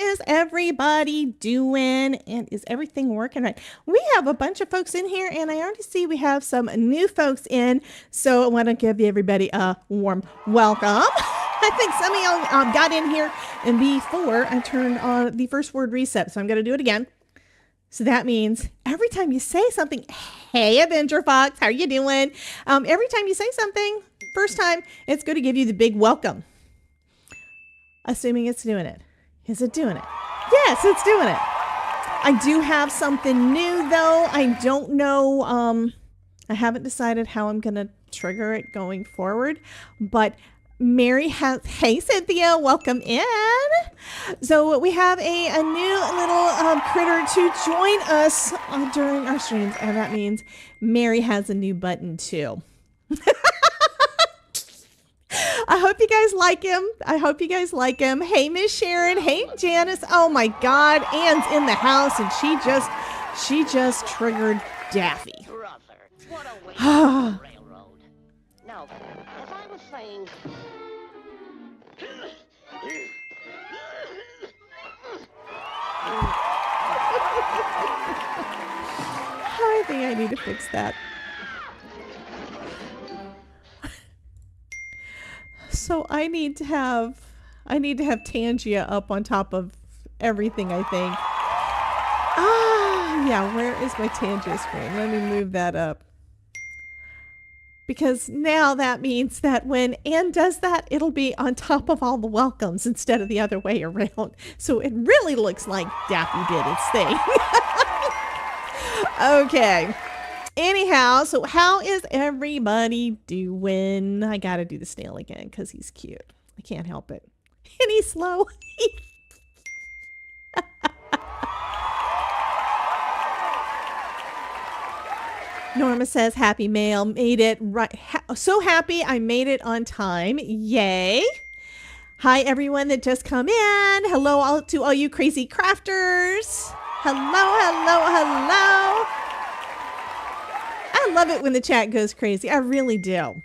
is everybody doing? And is everything working right? We have a bunch of folks in here, and I already see we have some new folks in. So I want to give everybody a warm welcome. I think some of y'all got in here and before I turned on the first word reset. So I'm going to do it again. So that means every time you say something, hey, Avenger Fox, how are you doing? Every time you say something, first time, it's going to give you the big welcome. Assuming it's doing it. Is it doing it? Yes, it's doing it. I do have something new, though. I don't know. I haven't decided how I'm going to trigger it going forward. But Mary has, hey, Cynthia, welcome in. So we have a new little critter to join us during our streams. And that means Mary has a new button, too. I hope you guys like him. Hey, Miss Sharon. Hey, Janice. Oh my God. Anne's in the house and she just triggered Daffy. Brother, what a waste of the railroad. Now, as I was saying... I think I need to fix that. So I need to have Tangia up on top of everything, I think. Yeah, where is my Tangia screen? Let me move that up. Because now that means that when Anne does that, it'll be on top of all the welcomes instead of the other way around. So it really looks like Daffy did its thing. Okay. Anyhow, so how is everybody doing? I gotta do the snail again because he's cute. I can't help it. And he's slow. Norma says, happy mail. Made it right. So happy I made it on time. Yay. Hi, everyone that just come in. Hello to all you crazy crafters. Hello. I love it when the chat goes crazy. I really do.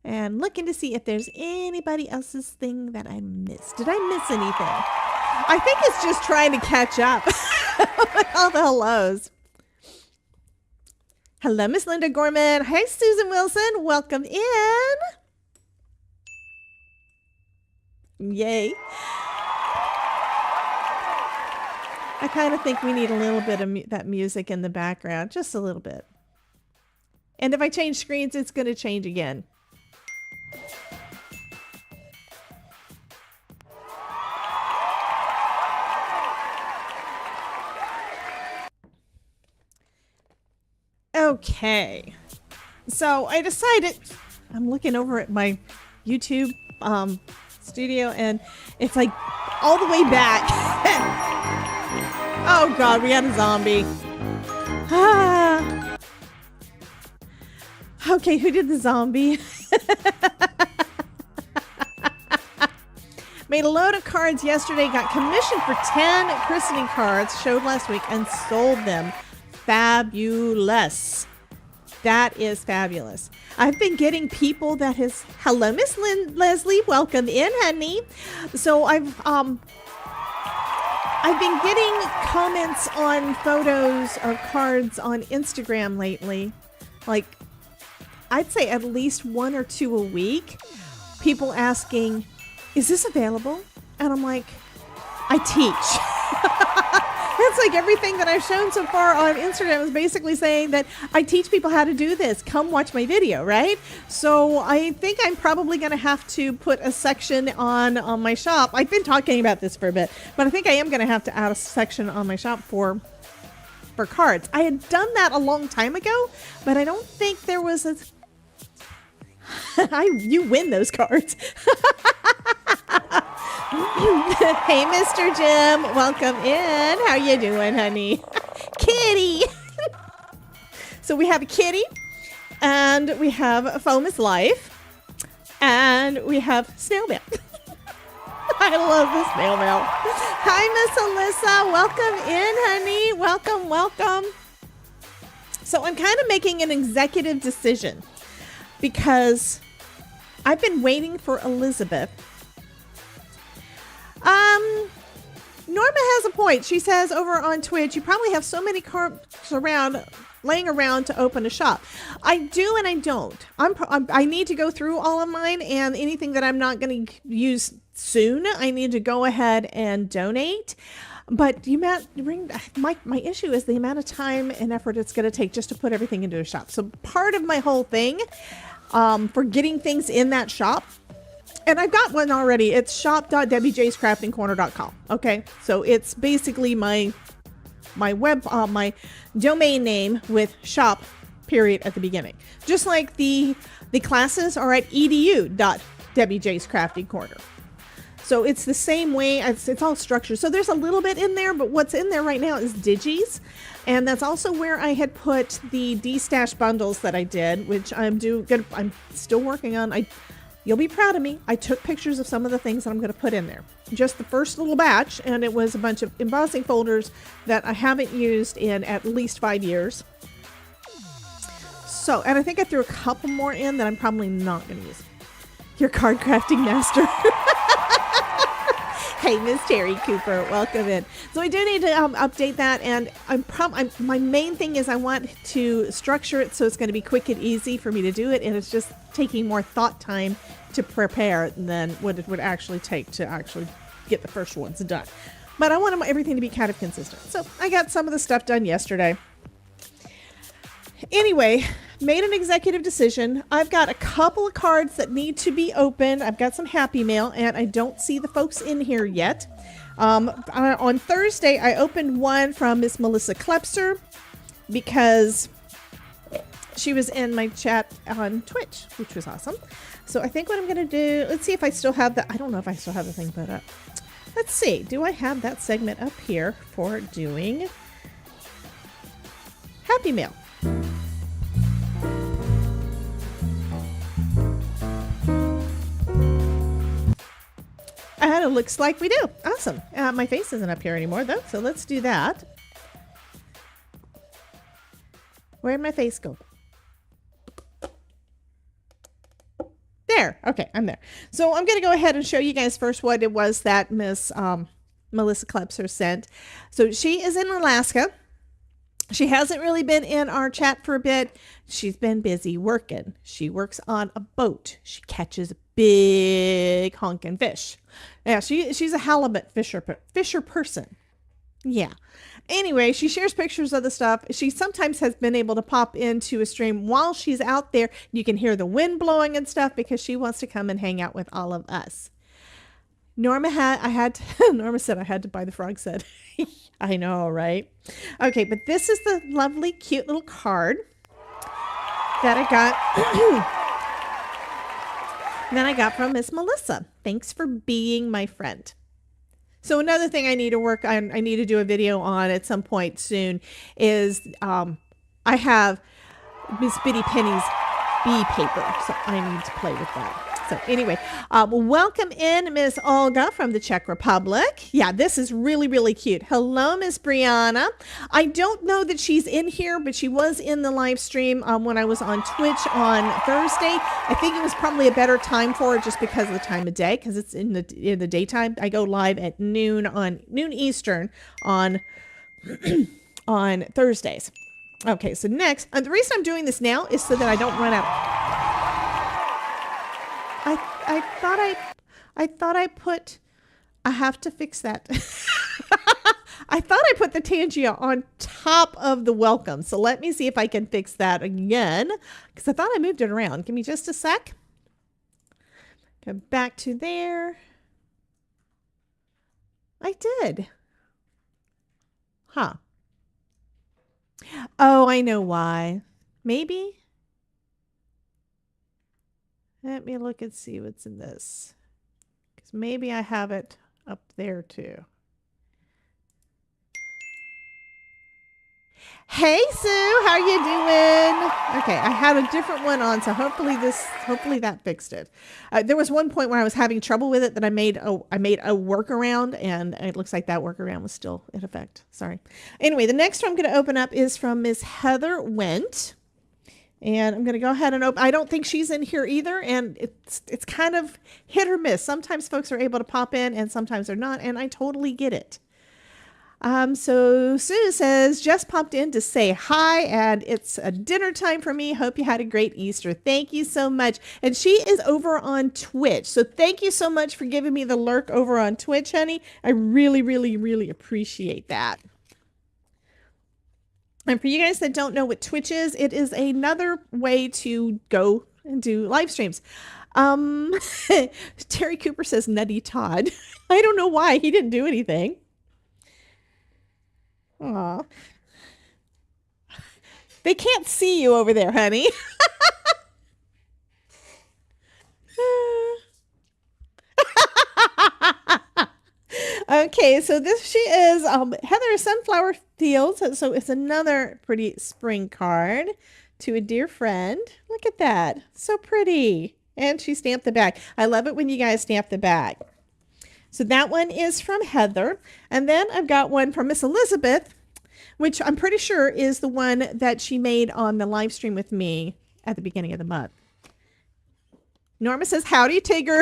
And looking to see if there's anybody else's thing that I missed. Did I miss anything? I think it's just trying to catch up. All the hellos. Hello, Miss Linda Gorman. Hi, Susan Wilson. Welcome in. Yay. I kind of think we need a little bit of that music in the background. Just a little bit. And if I change screens, it's going to change again. Okay. So I decided, I'm looking over at my YouTube studio and it's like all the way back. Oh God, we had a zombie. Okay, who did the zombie? Made a load of cards yesterday, got commissioned for 10 christening cards, showed last week, and sold them. Fabulous. That is fabulous. I've been getting people that has, hello, Miss Leslie, welcome in, honey. So I've been getting comments on photos or cards on Instagram lately. Like, I'd say at least 1 or 2 a week. People asking, is this available? And I'm like, I teach. It's like everything that I've shown so far on Instagram is basically saying that I teach people how to do this. Come watch my video, right? So I think I'm probably going to have to put a section on my shop. I've been talking about this for a bit, but I think I am going to have to add a section on my shop for cards. I had done that a long time ago, but I don't think there was a... You win those cards. Hey, Mr. Jim, welcome in. How you doing, honey? Kitty. So we have a kitty, and we have Fomus Life, and we have snail mail. I love the snail mail. Hi, Miss Alyssa. Welcome in, honey. Welcome. So I'm kind of making an executive decision because I've been waiting for Elizabeth. Norma has a point. She says over on Twitch, you probably have so many cards laying around to open a shop. I do and I don't. I need to go through all of mine, and anything that I'm not going to use soon, I need to go ahead and donate. But my issue is the amount of time and effort it's going to take just to put everything into a shop. So part of my whole thing for getting things in that shop, and I've got one already. It's shop.wjscraftingcorner.com. Okay, so it's basically my my domain name with shop period at the beginning. Just like the classes are at edu.wjscraftingcorner. So it's the same way. It's all structured. So there's a little bit in there, but what's in there right now is digis. And that's also where I had put the D-stash bundles that I did, which I'm still working on. You'll be proud of me. I took pictures of some of the things that I'm going to put in there. Just the first little batch, and it was a bunch of embossing folders that I haven't used in at least 5 years. So, and I think I threw a couple more in that I'm probably not going to use. Your card crafting master. Hey, Miss Terry Cooper, welcome in. So I do need to update that, and my main thing is I want to structure it so it's going to be quick and easy for me to do it, and it's just taking more thought time to prepare than what it would actually take to actually get the first ones done. But I want everything to be kind of consistent. So I got some of the stuff done yesterday. Anyway, made an executive decision. I've got a couple of cards that need to be opened. I've got some Happy Mail, and I don't see the folks in here yet. On Thursday, I opened one from Miss Melissa Klepser because she was in my chat on Twitch, which was awesome. So I think what I'm going to do, let's see if I still have the, I don't know if I still have the thing put up. Let's see, do I have that segment up here for doing Happy Mail? And it looks like we do. Awesome. My face isn't up here anymore, though, so let's do that. Where'd my face go? There. Okay, I'm there. So I'm going to go ahead and show you guys first what it was that Miss Melissa Klepser sent. So she is in Alaska. She hasn't really been in our chat for a bit. She's been busy working. She works on a boat. She catches big honking fish. Yeah, she's a halibut fisher person. Yeah. Anyway, she shares pictures of the stuff. She sometimes has been able to pop into a stream while she's out there. You can hear the wind blowing and stuff because she wants to come and hang out with all of us. Norma said I had to buy the frog set. I know, right? Okay, but this is the lovely, cute little card that I got from Miss Melissa. Thanks for being my friend. So another thing I need to work on, I need to do a video on at some point soon is I have Miss Bitty Penny's bee paper, so I need to play with that. So anyway, welcome in Miss Olga from the Czech Republic. Yeah, this is really, really cute. Hello, Miss Brianna. I don't know that she's in here, but she was in the live stream when I was on Twitch on Thursday. I think it was probably a better time for it just because of the time of day, because it's in the daytime. I go live at noon Eastern on on Thursdays. Okay, so next, the reason I'm doing this now is so that I don't run out. I thought I put, I have to fix that. I thought I put the Tangia on top of the welcome. So let me see if I can fix that again, because I thought I moved it around. Give me just a sec. Go back to there. I did. Huh. Oh, I know why. Maybe. Let me look and see what's in this. Because maybe I have it up there too. Hey Sue, how you doing? Okay, I had a different one on, so hopefully that fixed it. There was one point where I was having trouble with it that I made a workaround, and it looks like that workaround was still in effect. Sorry. Anyway, the next one I'm going to open up is from Miss Heather Went. And I'm going to go ahead and open. I don't think she's in here either. And it's kind of hit or miss. Sometimes folks are able to pop in and sometimes they're not. And I totally get it. So Sue says, just popped in to say hi, and it's a dinner time for me. Hope you had a great Easter. Thank you so much. And she is over on Twitch. So thank you so much for giving me the lurk over on Twitch, honey. I really, really, really appreciate that. And for you guys that don't know what Twitch is, it is another way to go and do live streams. Terry Cooper says Nutty Todd. I don't know why. He didn't do anything. Aw. They can't see you over there, honey. Okay, so this she is Heather Sunflower Fields. So it's another pretty spring card to a dear friend. Look at that. So pretty. And she stamped the back. I love it when you guys stamp the back. So that one is from Heather. And then I've got one from Miss Elizabeth, which I'm pretty sure is the one that she made on the live stream with me at the beginning of the month. Norma says, howdy, Tigger.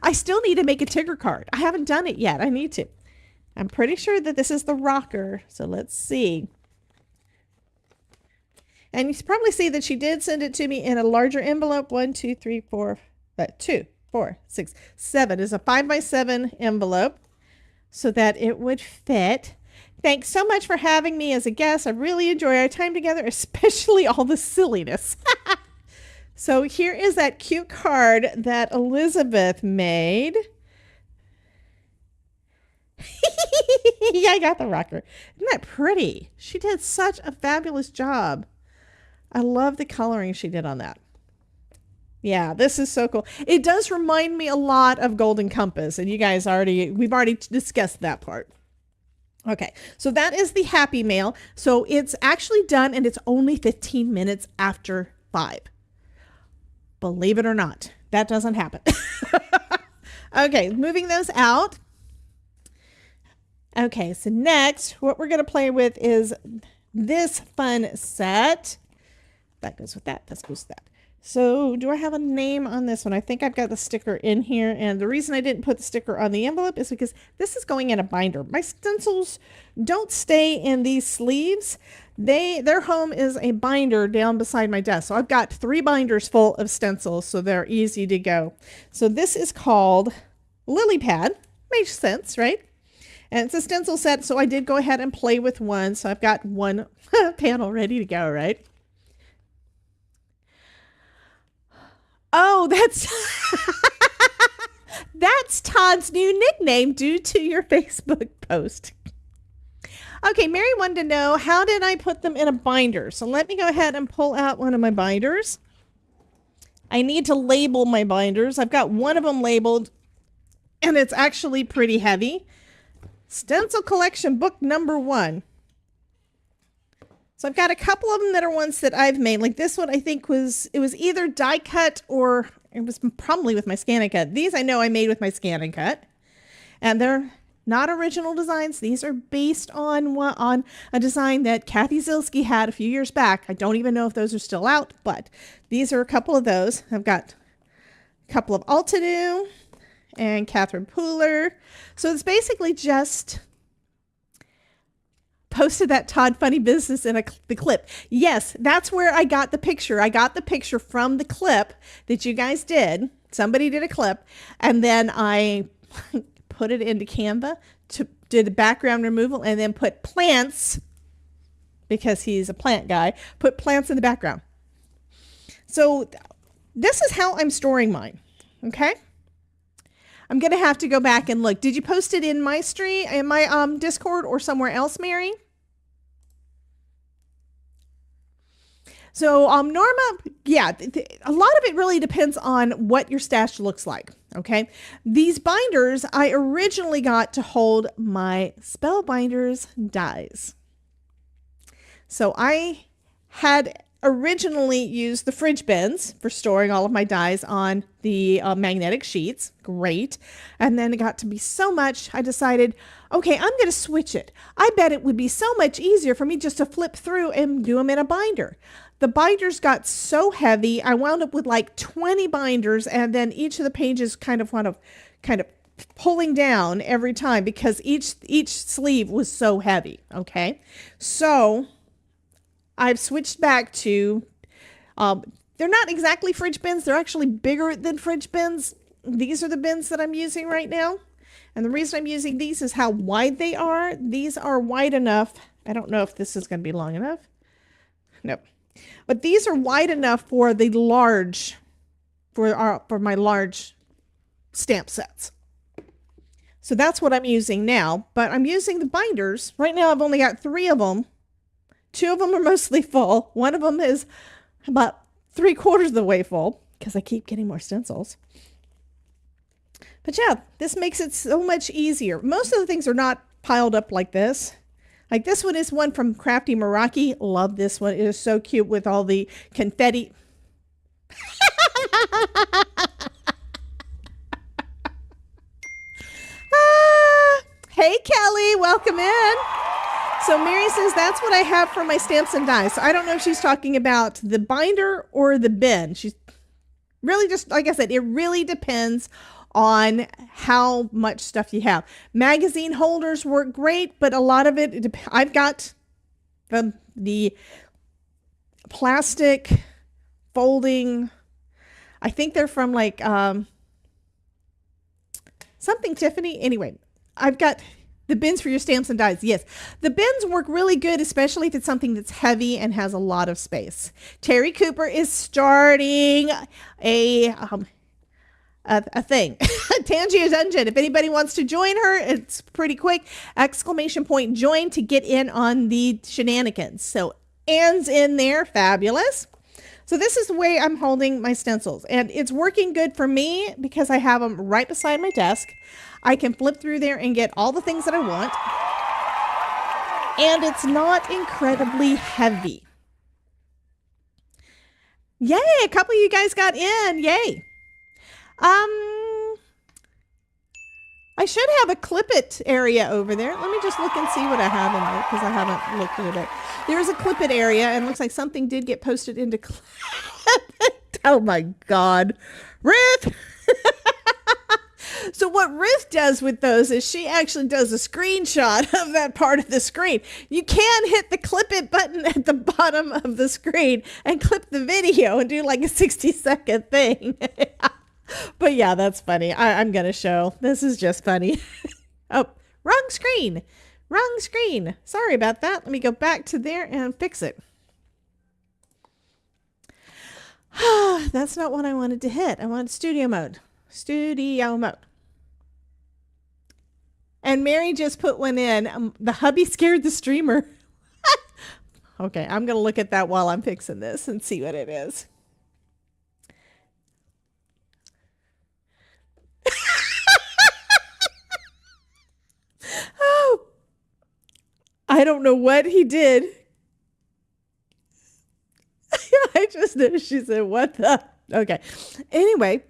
I still need to make a Tigger card. I haven't done it yet. I need to. I'm pretty sure that this is the rocker. So let's see. And you probably see that she did send it to me in a larger envelope. 1, 2, 3, 4, 2, 4, 6, 7 is a 5x7 envelope so that it would fit. Thanks so much for having me as a guest. I really enjoy our time together, especially all the silliness. So here is that cute card that Elizabeth made. Yeah, I got the rocker. Isn't that pretty? She did such a fabulous job. I love the coloring she did on that. Yeah, this is so cool. It does remind me a lot of Golden Compass, and you guys we've already discussed that part. Okay, so that is the Happy Mail. So it's actually done, and it's only 15 minutes after 5. Believe it or not, that doesn't happen. Okay, moving those out. Okay, so next, what we're going to play with is this fun set. That goes with that. That goes with that. So do I have a name on this one? I think I've got the sticker in here. And the reason I didn't put the sticker on the envelope is because this is going in a binder. My stencils don't stay in these sleeves. Their home is a binder down beside my desk. So I've got 3 binders full of stencils, so they're easy to go. So this is called Lily Pad. Makes sense, right? And it's a stencil set, so I did go ahead and play with one. So I've got one panel ready to go, right? Oh, that's Todd's new nickname due to your Facebook post. Okay, Mary wanted to know, how did I put them in a binder? So let me go ahead and pull out one of my binders. I need to label my binders. I've got one of them labeled, and it's actually pretty heavy. Stencil Collection Book Number 1. So I've got a couple of them that are ones that I've made. Like this one, I think it was either die cut or it was probably with my Scan and Cut. These I know I made with my Scan and Cut. And they're not original designs. These are based on a design that Kathy Zilski had a few years back. I don't even know if those are still out, but these are a couple of those. I've got a couple of Altanu and Catherine Pooler. So it's basically just posted that Todd Funny Business in the clip. Yes, that's where I got the picture. I got the picture from the clip that you guys did. Somebody did a clip, and then I put it into Canva, did the background removal, and then put plants, because he's a plant guy, put plants in the background. So this is how I'm storing mine, okay? I'm going to have to go back and look. Did you post it in my stream, in my Discord, or somewhere else, Mary? So Norma, yeah, a lot of it really depends on what your stash looks like, okay? These binders I originally got to hold my Spellbinders dies. So I had originally used the fridge bins for storing all of my dies on the magnetic sheets. Great. And then it got to be so much, I decided, okay, I'm going to switch it. I bet it would be so much easier for me just to flip through and do them in a binder. The binders got so heavy, I wound up with like 20 binders, and then each of the pages kind of pulling down every time because each sleeve was so heavy. Okay. So I've switched back to, they're not exactly fridge bins. They're actually bigger than fridge bins. These are the bins that I'm using right now. And the reason I'm using these is how wide they are. These are wide enough. I don't know if this is going to be long enough. Nope. But these are wide enough for the large, for my large stamp sets. So that's what I'm using now. But I'm using the binders. Right now I've only got 3 of them. 2 of them are mostly full. 1 of them is about 3/4 of the way full because I keep getting more stencils. But yeah, this makes it so much easier. Most of the things are not piled up like this. Like this one is one from Crafty Meraki. Love this one. It is so cute with all the confetti. Hey, Kelly, welcome in. So Mary says, that's what I have for my stamps and dies. So I don't know if she's talking about the binder or the bin. She's really just, like I said, it really depends on how much stuff you have. Magazine holders work great, but a lot of it, I've got the plastic folding. I think they're from like something Tiffany. Anyway, I've got the bins for your stamps and dies. Yes, the bins work really good, especially if it's something that's heavy and has a lot of space. Terry Cooper is starting a thing. Tangia Dungeon. If anybody wants to join her, it's pretty quick. ! Join to get in on the shenanigans. So Anne's in there. Fabulous. So this is the way I'm holding my stencils, and it's working good for me because I have them right beside my desk. I can flip through there and get all the things that I want. And it's not incredibly heavy. Yay, a couple of you guys got in. Yay. I should have a clip it area over there. Let me just look and see what I have in there because I haven't looked at it. There's a clip it area, and it looks like something did get posted into clip it. Oh my God. Ruth! So what Ruth does with those is she actually does a screenshot of that part of the screen. You can hit the clip it button at the bottom of the screen and clip the video and do like a 60-second thing. But yeah, that's funny. I'm going to show. This is just funny. Oh, wrong screen. Wrong screen. Sorry about that. Let me go back to there and fix it. That's not what I wanted to hit. I wanted studio mode. Studio mode. And Mary just put one in. The hubby scared the streamer. Okay, I'm going to look at that while I'm fixing this and see what it is. Oh, I don't know what he did. I just know she said, what the? Okay. Anyway,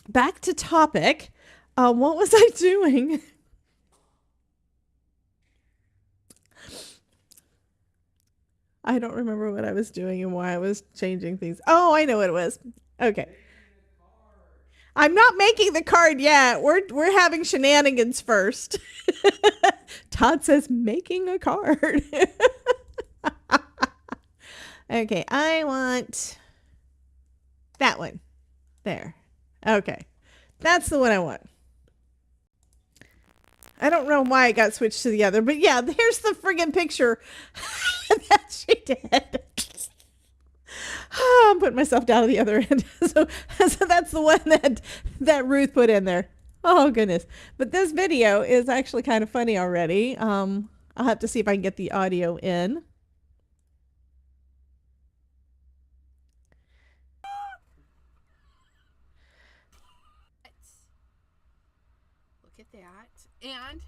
back to topic. What was I doing? I don't remember what I was doing and why I was changing things. Oh, I know what it was. Okay. I'm not making the card yet. We're having shenanigans first. Todd says making a card. Okay, I want that one. There. Okay. That's the one I want. I don't know why it got switched to the other, but yeah, here's the friggin' picture that she did. I'm putting myself down at the other end. So that's the one that Ruth put in there. Oh, goodness. But this video is actually kind of funny already. I'll have to see if I can get the audio in. Look at that. And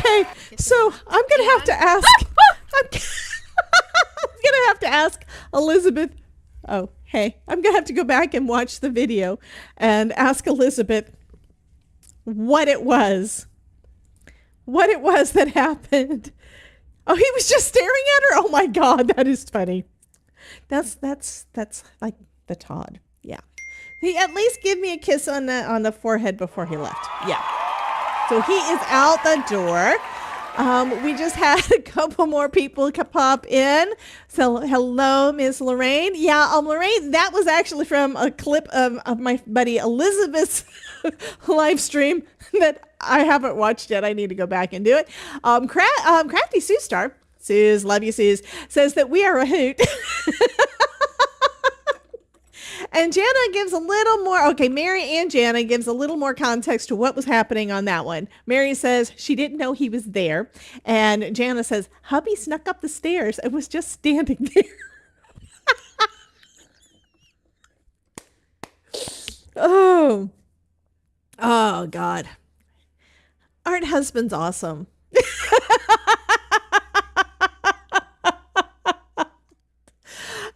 Okay, so I'm gonna have to ask. I'm gonna have to ask Elizabeth. Oh, hey, I'm gonna have to go back and watch the video and ask Elizabeth what it was that happened. Oh, he was just staring at her. Oh my God, that is funny. That's like the Todd. Yeah, he at least gave me a kiss on the forehead before he left. Yeah. So he is out the door. We just had a couple more people pop in. So hello, Miss Lorraine. Yeah, Lorraine, that was actually from a clip of my buddy Elizabeth's live stream that I haven't watched yet. I need to go back and do it. Crafty Sue Star, Suze, love you, Suze, says that we are a hoot. And Jana gives a little more, okay, Mary and Jana gives a little more context to what was happening on that one. Mary says she didn't know he was there. And Jana says, hubby snuck up the stairs and was just standing there. Oh God. Aren't husbands awesome?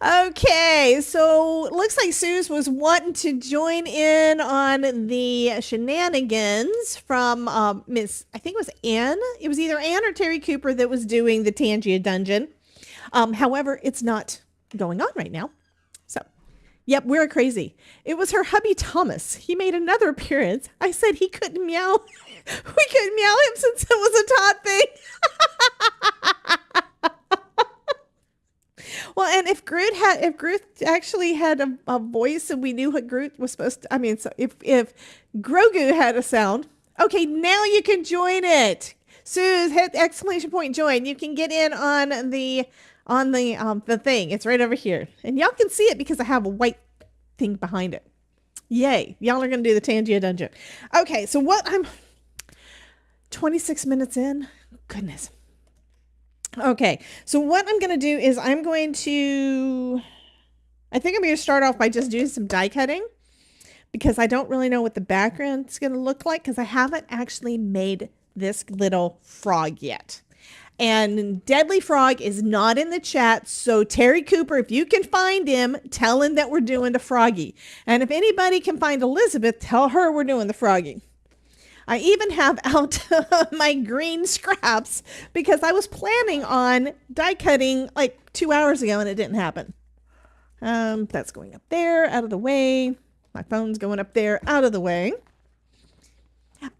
Okay, so it looks like Suze was wanting to join in on the shenanigans from Miss, I think it was Anne. It was either Anne or Terry Cooper that was doing the Tangia dungeon. However, it's not going on right now. So, yep, we're crazy. It was her hubby Thomas. He made another appearance. I said he couldn't meow. We couldn't meow him since it was a Todd thing. Well, and if Groot actually had a voice and we knew what Groot was supposed to, I mean, so if Grogu had a sound, okay, now you can join it. Suze, hit exclamation point join. You can get in on the thing. It's right over here. And y'all can see it because I have a white thing behind it. Yay. Y'all are going to do the Tangia dungeon. Okay, so what I'm 26 minutes in. Goodness. Okay, so what I'm going to do is I think I'm going to start off by just doing some die cutting because I don't really know what the background's going to look like because I haven't actually made this little frog yet. And Deadly Frog is not in the chat, so Terry Cooper, if you can find him, tell him that we're doing the Froggy. And if anybody can find Elizabeth, tell her we're doing the Froggy. I even have out my green scraps because I was planning on die cutting like 2 hours ago and it didn't happen. That's going up there, out of the way. My phone's going up there, out of the way.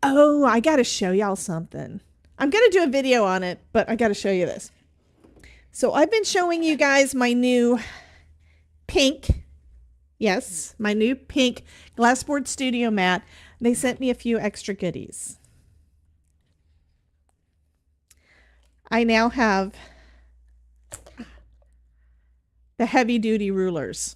Oh, I got to show y'all something. I'm going to do a video on it, but I got to show you this. So I've been showing you guys my new pink, yes, my new pink Glassboard Studio mat. They sent me a few extra goodies. I now have the heavy duty rulers.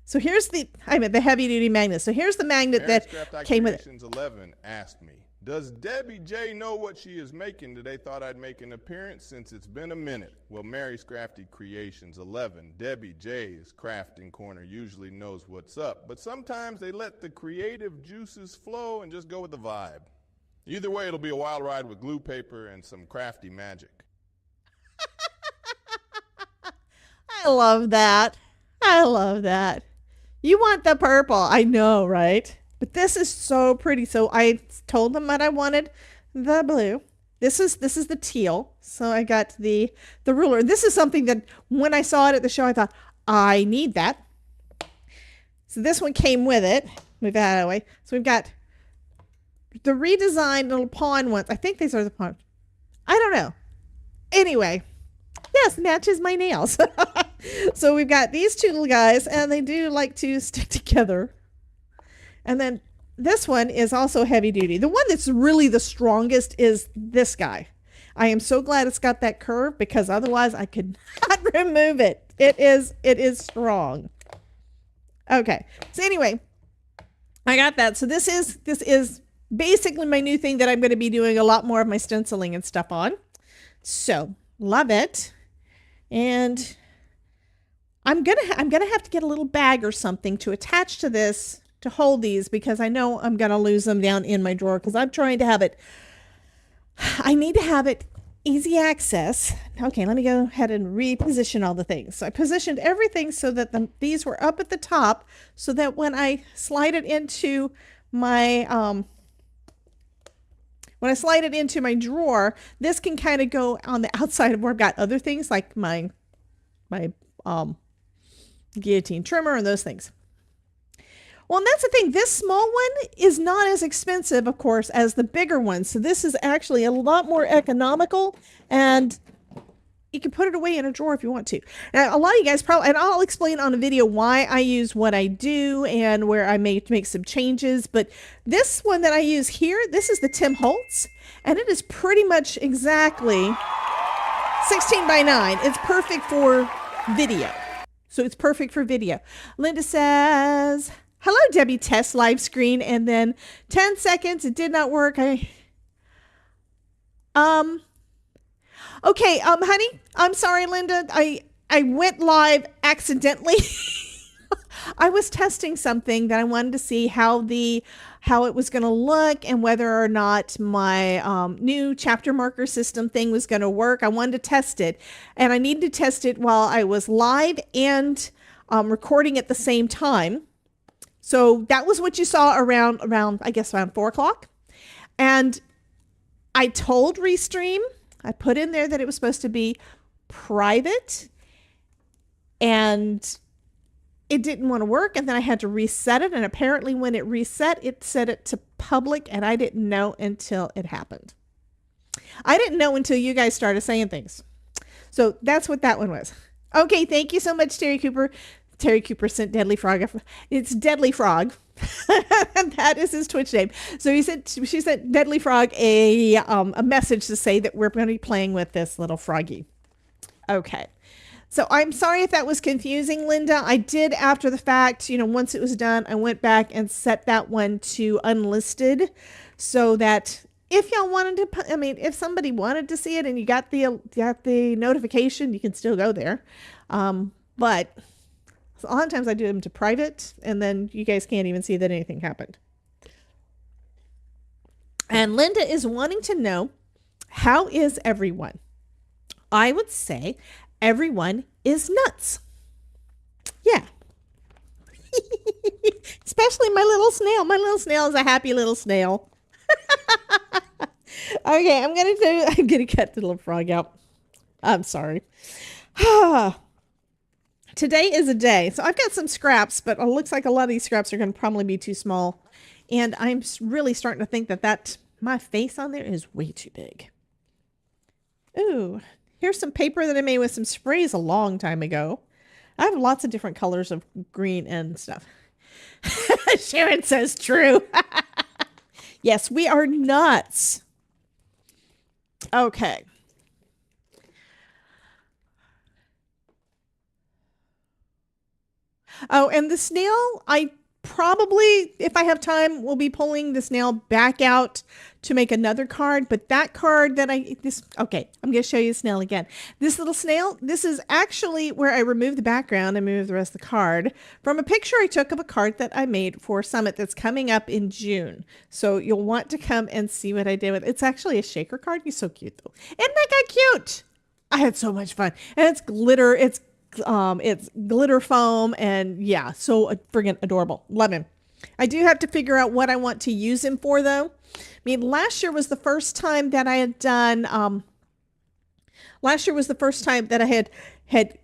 So here's the heavy duty magnet. So here's the magnet that came with it. 11 asked me, does Debbie J know what she is making today? Thought I'd make an appearance since it's been a minute. Well, Mary's Crafty Creations 11, Debbie J's crafting corner usually knows what's up, but sometimes they let the creative juices flow and just go with the vibe. Either way, it'll be a wild ride with glue paper and some crafty magic. I love that. I love that. You want the purple. I know, right? But this is so pretty. So I told them that I wanted the blue. This is the teal. So I got the ruler. This is something that when I saw it at the show, I thought, I need that. So this one came with it. Move that out of the way. So we've got the redesigned little pawn ones. I think these are the pawn. I don't know. Anyway, yes, matches my nails. So we've got these two little guys, and they do like to stick together. And then this one is also heavy duty. The one that's really the strongest is this guy. I am so glad it's got that curve because otherwise I could not remove it. It is strong. Okay. So anyway, I got that. So this is basically my new thing that I'm going to be doing a lot more of my stenciling and stuff on. So love it. And I'm gonna have to get a little bag or something to attach to this to hold these because I know I'm gonna lose them down in my drawer because I'm trying to have it I need to have it easy access. Okay, let me go ahead and reposition all the things. So I positioned everything so that these were up at the top, so that when I slide it into my drawer, this can kind of go on the outside of where I've got other things like my guillotine trimmer and those things. Well, and that's the thing. This small one is not as expensive, of course, as the bigger one. So this is actually a lot more economical, and you can put it away in a drawer if you want to. Now, a lot of you guys probably, and I'll explain on a video why I use what I do and where I may make some changes. But this one that I use here, this is the Tim Holtz, and it is pretty much exactly 16 by 9. It's perfect for video. So it's perfect for video. Linda says, hello, Debbie, test live screen, and then 10 seconds. It did not work. Okay, honey, I'm sorry, Linda. I went live accidentally. I was testing something that I wanted to see how it was going to look and whether or not my new chapter marker system thing was going to work. I wanted to test it, and I needed to test it while I was live and recording at the same time. So that was what you saw around I guess around 4 o'clock. And I told Restream, I put in there that it was supposed to be private, and it didn't want to work, and then I had to reset it, and apparently when it reset, it set it to public, and I didn't know until it happened. I didn't know until you guys started saying things. So that's what that one was. Okay, thank you so much, Terry Cooper. Terry Cooper sent Deadly Frog. It's Deadly Frog. That is his Twitch name. So she sent Deadly Frog a message to say that we're going to be playing with this little froggy. Okay. So I'm sorry if that was confusing, Linda. I did, after the fact, once it was done, I went back and set that one to unlisted, so that if y'all wanted to, if somebody wanted to see it and you got the notification, you can still go there. But a lot of times I do them to private, and then you guys can't even see that anything happened. And Linda is wanting to know, how is everyone? I would say everyone is nuts. Yeah. Especially my little snail. My little snail is a happy little snail. Okay, I'm gonna cut the little frog out. I'm sorry. Today is a day. So I've got some scraps, but it looks like a lot of these scraps are going to probably be too small. And I'm really starting to think that my face on there is way too big. Ooh, here's some paper that I made with some sprays a long time ago. I have lots of different colors of green and stuff. Sharon says true. Yes, we are nuts. Okay. Oh, and the snail, I probably, if I have time, will be pulling the snail back out to make another card. But that card that okay, I'm going to show you the snail again. This little snail, this is actually where I removed the background and moved the rest of the card from a picture I took of a card that I made for Summit that's coming up in June. So you'll want to come and see what I did with it. It's actually a shaker card. He's so cute, though. Isn't that guy cute? I had so much fun. And it's glitter. It's glitter foam, and yeah, so friggin' adorable. Love him. I do have to figure out what I want to use him for, though. I mean, last year was the first time that I had done, last year was the first time that I had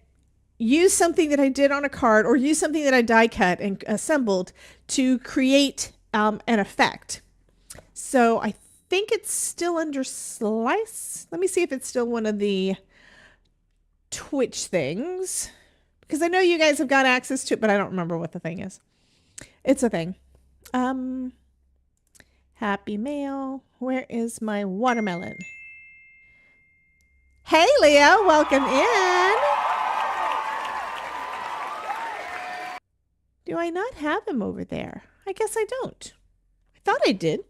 used something that I did on a card, or used something that I die cut and assembled to create an effect. So I think it's still under Slice. Let me see if it's still one of the Twitch things, because I know you guys have got access to it, but I don't remember what the thing is. It's a thing. Happy mail. Where is my watermelon? Hey, Leo, welcome in. Do I not have him over there? I guess I don't. I thought I did.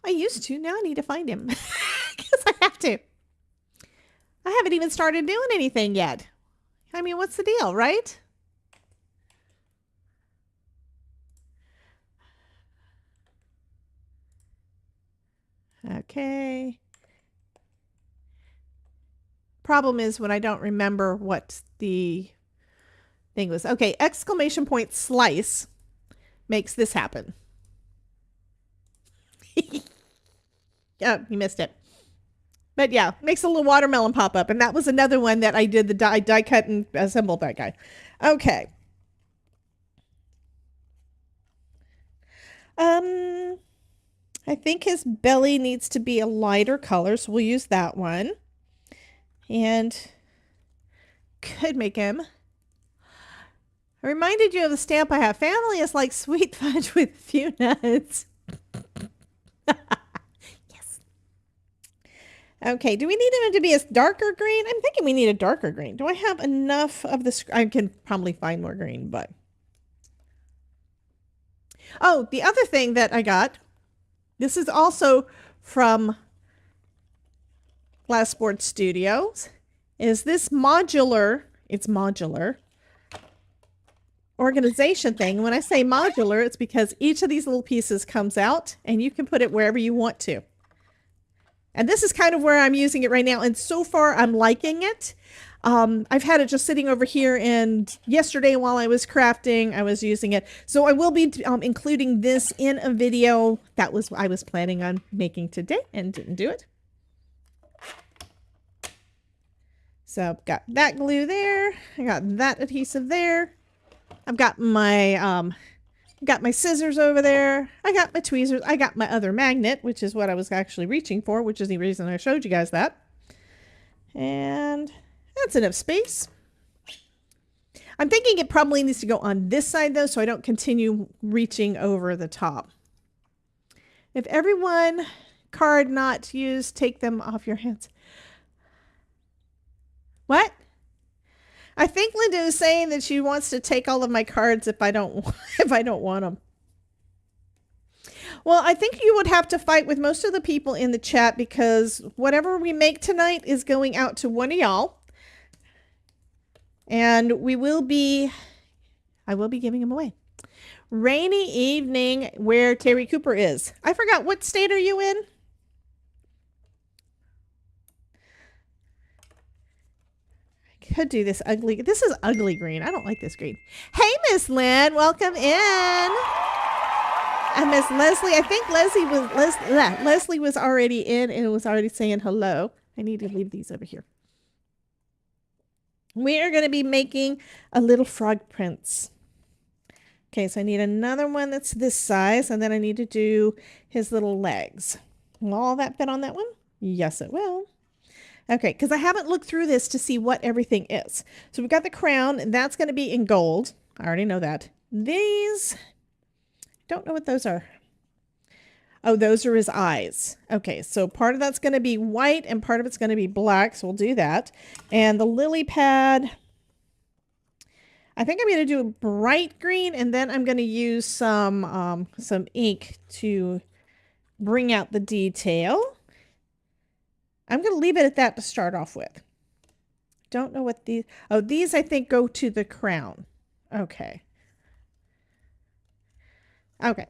I used to. Now I need to find him. Because I have to. I haven't even started doing anything yet. I mean, what's the deal, right? Okay. Problem is when I don't remember what the thing was. Okay, exclamation point slice makes this happen. Oh, you missed it. But yeah, makes a little watermelon pop up. And that was another one that I did the die cut and assembled that guy. Okay. I think his belly needs to be a lighter color, so we'll use that one. And could make him. I reminded you of the stamp I have. Family is like sweet fudge with a few nuts. Yes. Okay, do we need him to be a darker green? I'm thinking we need a darker green. Do I have enough of this? I can probably find more green, but... Oh, the other thing that I got, this is also from Glassboard Studios, is this modular, it's modular, organization thing. When I say modular, it's because each of these little pieces comes out and you can put it wherever you want to. And this is kind of where I'm using it right now. And so far I'm liking it. I've had it just sitting over here, and yesterday while I was crafting, I was using it. So I will be including this in a video that I was planning on making today and didn't do it. So I've got that glue there. I got that adhesive there. I've got my scissors over there. I got my tweezers. I got my other magnet, which is what I was actually reaching for, which is the reason I showed you guys that. And that's enough space. I'm thinking it probably needs to go on this side though, so I don't continue reaching over the top. If everyone card not used, take them off your hands. What? I think Linda is saying that she wants to take all of my cards if I don't want them. Well, I think you would have to fight with most of the people in the chat, because whatever we make tonight is going out to one of y'all. And I will be giving them away. Rainy evening where Terry Cooper is. I forgot, what state are you in? I could do this ugly. This is ugly green. I don't like this green. Hey, Miss Lynn, welcome in. And Miss Leslie, I think Leslie was already in and was already saying hello. I need to leave these over here. We are going to be making a little frog prince. Okay, so I need another one that's this size, and then I need to do his little legs. Will all that fit on that one? Yes, it will. Okay, because I haven't looked through this to see what everything is. So we've got the crown, and that's going to be in gold. I already know that. These, don't know what those are. Oh, those are his eyes. Okay, so part of that's going to be white and part of it's going to be black, so we'll do that. And the lily pad, I think I'm going to do a bright green, and then I'm going to use some ink to bring out the detail. I'm going to leave it at that to start off with. Don't know what these... Oh, these I think go to the crown. Okay. Okay.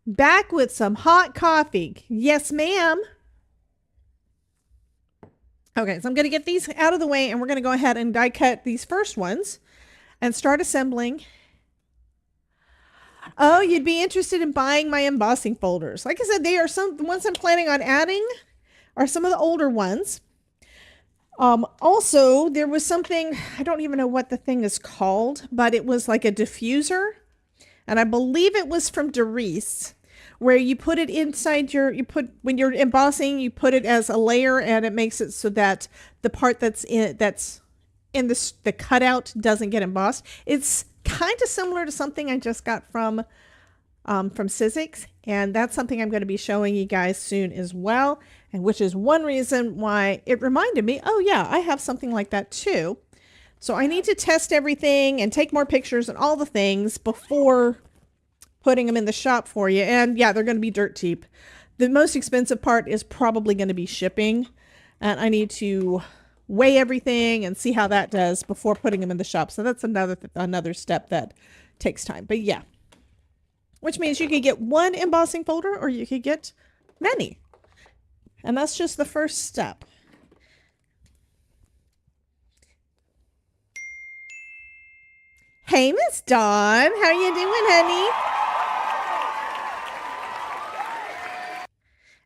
Back with some hot coffee. Yes, ma'am. Okay, so I'm going to get these out of the way, and we're going to go ahead and die cut these first ones and start assembling. Oh, you'd be interested in buying my embossing folders. Like I said, they are the ones I'm planning on adding are some of the older ones. Also, there was something, I don't even know what the thing is called, but it was like a diffuser. And I believe it was from Doris, where you put it inside when you're embossing, you put it as a layer, and it makes it so that the part that's in the cutout doesn't get embossed. It's kind of similar to something I just got from Sizzix, and that's something I'm going to be showing you guys soon as well, and which is one reason why it reminded me, oh yeah, I have something like that too. So I need to test everything and take more pictures and all the things before putting them in the shop for you. And yeah, they're going to be dirt cheap. The most expensive part is probably going to be shipping, and I need to weigh everything and see how that does before putting them in the shop. So that's another step that takes time. But yeah, which means you could get one embossing folder or you could get many. And that's just the first step. Hey, Miss Dawn. How you doing,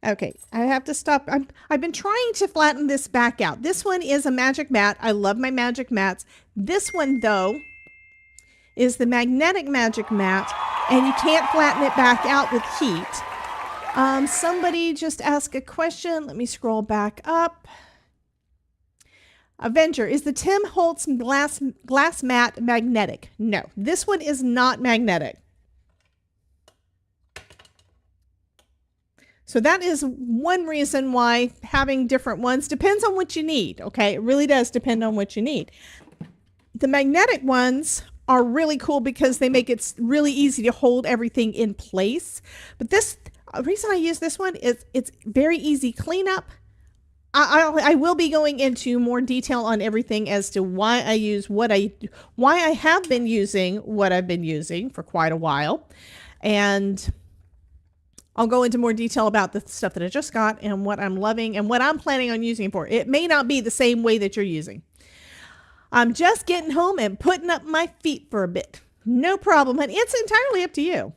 honey? Okay, I have to stop. I've been trying to flatten this back out. This one is a magic mat. I love my magic mats. This one, though, is the magnetic magic mat, and you can't flatten it back out with heat. Somebody just asked a question. Let me scroll back up. Avenger, is the Tim Holtz glass mat magnetic? No, this one is not magnetic. So that is one reason why having different ones depends on what you need, okay? It really does depend on what you need. The magnetic ones are really cool because they make it really easy to hold everything in place. But the reason I use this one is it's very easy cleanup. I will be going into more detail on everything as to why I use why I have been using what I've been using for quite a while. And I'll go into more detail about the stuff that I just got and what I'm loving and what I'm planning on using it for. It may not be the same way that you're using. I'm just getting home and putting up my feet for a bit. No problem, and it's entirely up to you.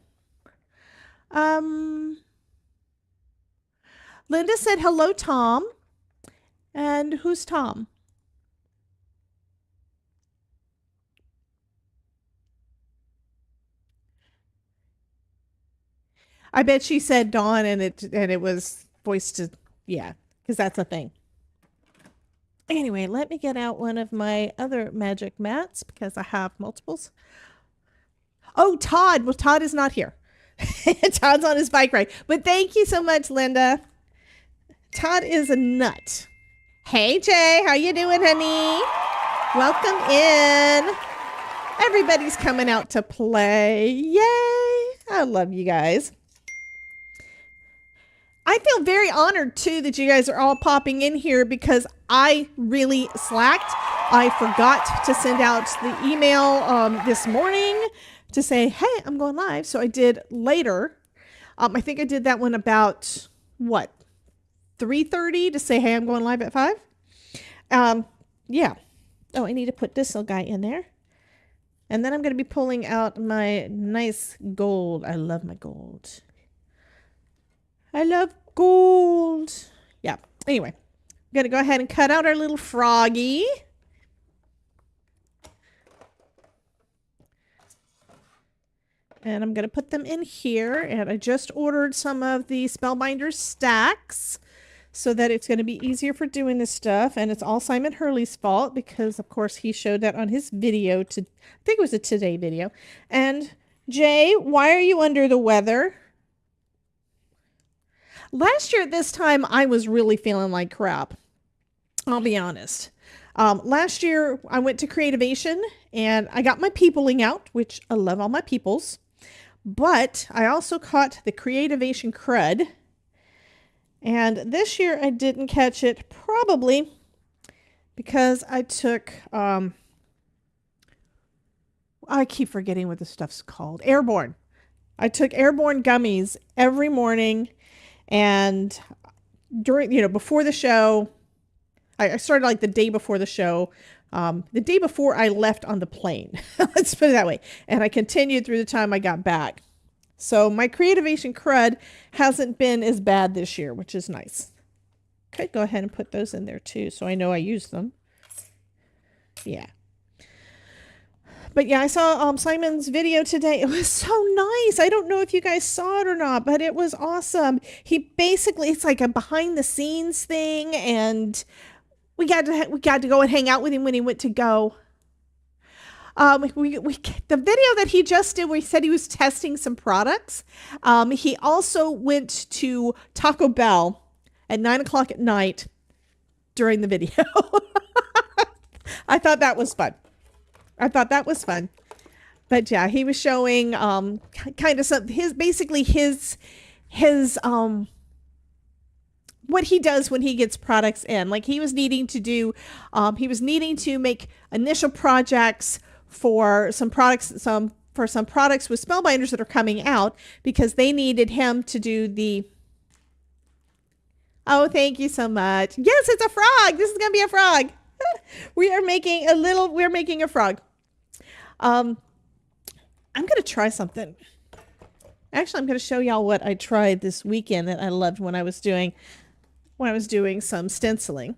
Linda said, hello, Tom. And who's Tom? I bet she said Dawn and it was voiced to, yeah, because that's a thing. Anyway, let me get out one of my other magic mats because I have multiples. Oh, Todd. Well, Todd is not here. Todd's on his bike ride. But thank you so much, Linda. Todd is a nut. Hey, Jay. How you doing, honey? Welcome in. Everybody's coming out to play. Yay. I love you guys. I feel very honored, too, that you guys are all popping in here because I really slacked. I forgot to send out the email this morning to say, hey, I'm going live. So I did later. I think I did that one about, 3:30 to say, hey, I'm going live at 5. Yeah. Oh, I need to put this little guy in there. And then I'm going to be pulling out my nice gold. I love my gold. I love gold. Yeah. Anyway, I'm going to go ahead and cut out our little Froggy. And I'm going to put them in here. And I just ordered some of the Spellbinders stacks so that it's going to be easier for doing this stuff. And it's all Simon Hurley's fault because, of course, he showed that on his video. I think it was a Today video. And Jay, why are you under the weather? Last year at this time, I was really feeling like crap. I'll be honest. Last year, I went to Creativation and I got my peopling out, which I love all my peoples. But I also caught the Creativation crud. And this year, I didn't catch it probably because I took, I keep forgetting what the stuff's called. Airborne. I took Airborne gummies every morning. And during, before the show, I started like the day before the show, the day before I left on the plane. Let's put it that way. And I continued through the time I got back. So my Creativation crud hasn't been as bad this year, which is nice. Okay, go ahead and put those in there too, so I know I used them. Yeah. But yeah, I saw Simon's video today. It was so nice. I don't know if you guys saw it or not, but it was awesome. He basically, it's like a behind the scenes thing. And we got to go and hang out with him when he went to go. The video that he just did where he said he was testing some products. He also went to Taco Bell at 9:00 at night during the video. I thought that was fun. But yeah, he was showing kind of some his what he does when he gets products in. Like he was needing to make initial projects for some products with Spellbinders that are coming out because they needed him to do the. Oh, thank you so much. Yes, it's a frog. This is going to be a frog. We're making a frog. I'm going to try something. Actually, I'm going to show y'all what I tried this weekend that I loved when I was doing some stenciling.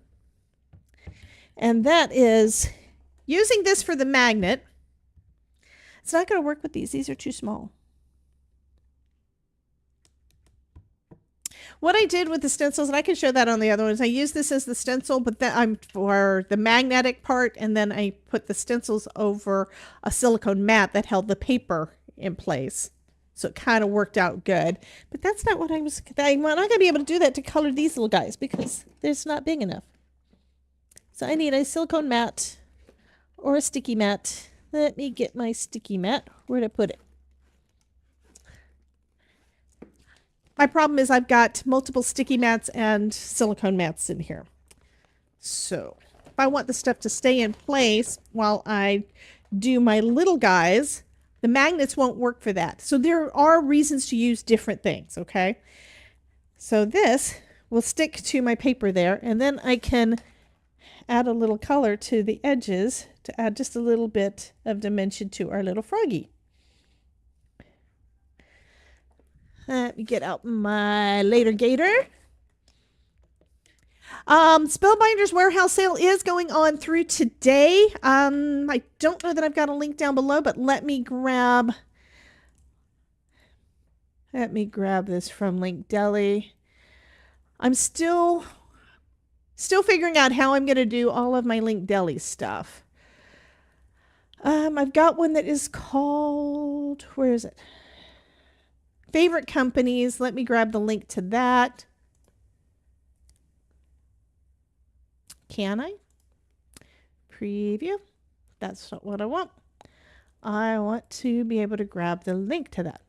And that is using this for the magnet. It's not going to work with these. These are too small. What I did with the stencils, and I can show that on the other ones, I used this as the stencil, but then I'm for the magnetic part, and then I put the stencils over a silicone mat that held the paper in place. So it kind of worked out good. But that's not what I'm not going to be able to do that to color these little guys because it's not big enough. So I need a silicone mat or a sticky mat. Let me get my sticky mat. Where'd I put it? My problem is I've got multiple sticky mats and silicone mats in here. So if I want the stuff to stay in place while I do my little guys, the magnets won't work for that. So there are reasons to use different things, okay? So this will stick to my paper there, and then I can add a little color to the edges to add just a little bit of dimension to our little froggy. Let me get out my later gator. Spellbinders warehouse sale is going on through today. I don't know that I've got a link down below, but let me grab this from Link Deli. I'm still figuring out how I'm going to do all of my Link Deli stuff. I've got one that is called, where is it? Favorite companies. Let me grab the link to that. Can I? Preview. That's not what I want. I want to be able to grab the link to that.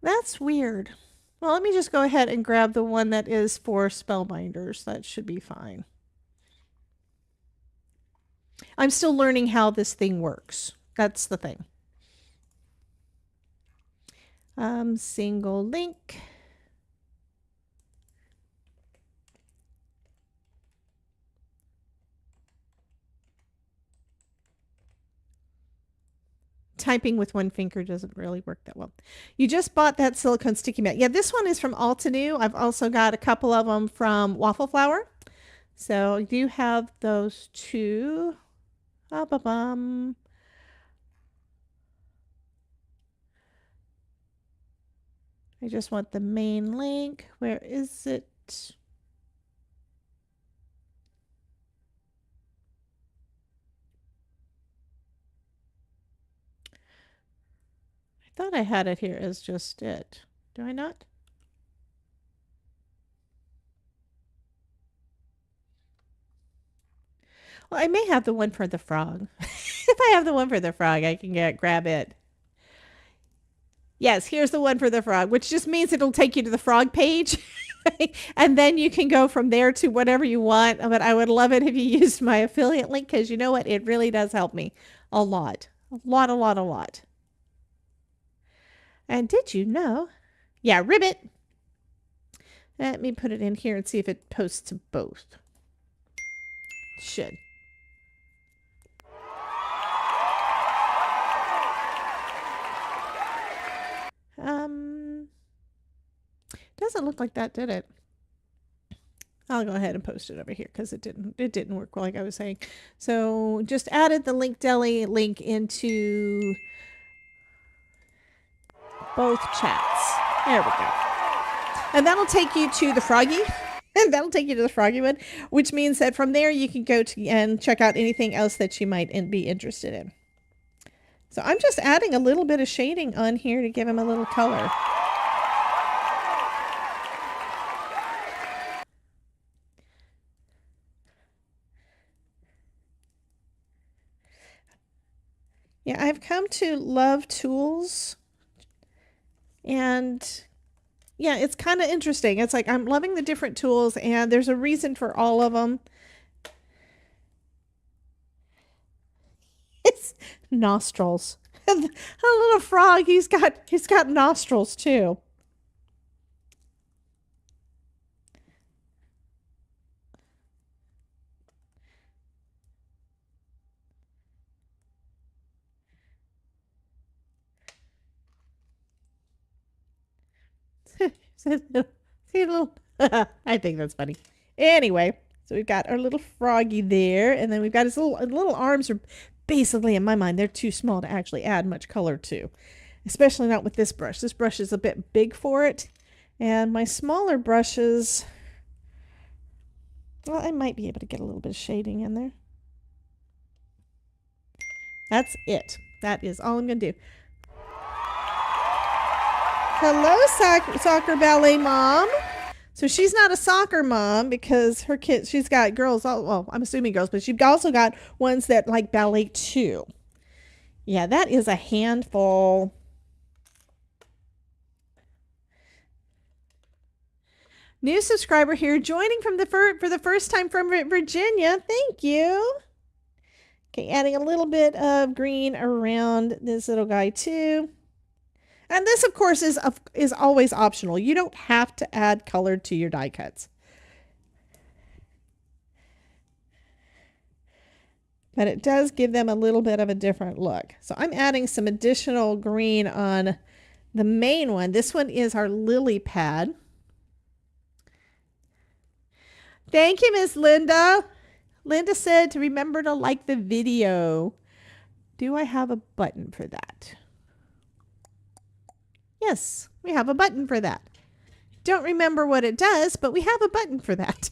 That's weird. Well, let me just go ahead and grab the one that is for Spellbinders. That should be fine. I'm still learning how this thing works. That's the thing. Single link. Typing with one finger doesn't really work that well. You just bought that silicone sticky mat. Yeah, this one is from Altenew. I've also got a couple of them from Waffle Flower. So I do have those two. Ba-ba-bum. I just want the main link. Where is it? I thought I had it here as just it. Do I not? Well, I may have the one for the frog. If I have the one for the frog, I can grab it. Yes, here's the one for the frog, which just means it'll take you to the frog page. And then you can go from there to whatever you want. But I would love it if you used my affiliate link because you know what? It really does help me a lot. A lot. And did you know? Yeah, ribbit. Let me put it in here and see if it posts to both. Should. Doesn't look like that, did it? I'll go ahead and post it over here because it didn't work like I was saying. So just added the Link Deli link into both chats. There we go. And that'll take you to the Froggy. And that'll take you to the Froggy one, which means that from there you can go to and check out anything else that you might be interested in. So I'm just adding a little bit of shading on here to give him a little color. Yeah, I've come to love tools, and yeah, it's kind of interesting. It's like I'm loving the different tools, and there's a reason for all of them. It's nostrils. A little frog, he's got nostrils too. See a little, I think that's funny. Anyway, so we've got our little Froggy there, and then we've got his little arms are basically, in my mind, they're too small to actually add much color to, especially not with this brush. This brush is a bit big for it, and my smaller brushes, well, I might be able to get a little bit of shading in there. That's it. That is all I'm going to do. Hello, soccer ballet mom. So she's not a soccer mom because her kids, she's got girls, well, I'm assuming girls, but she's also got ones that like ballet too. Yeah, that is a handful. New subscriber here, joining from for the first time from Virginia. Thank you. Okay, adding a little bit of green around this little guy too. And this, of course, is always optional. You don't have to add color to your die cuts. But it does give them a little bit of a different look. So I'm adding some additional green on the main one. This one is our lily pad. Thank you, Miss Linda. Linda said to remember to like the video. Do I have a button for that? Yes, we have a button for that. Don't remember what it does, but we have a button for that.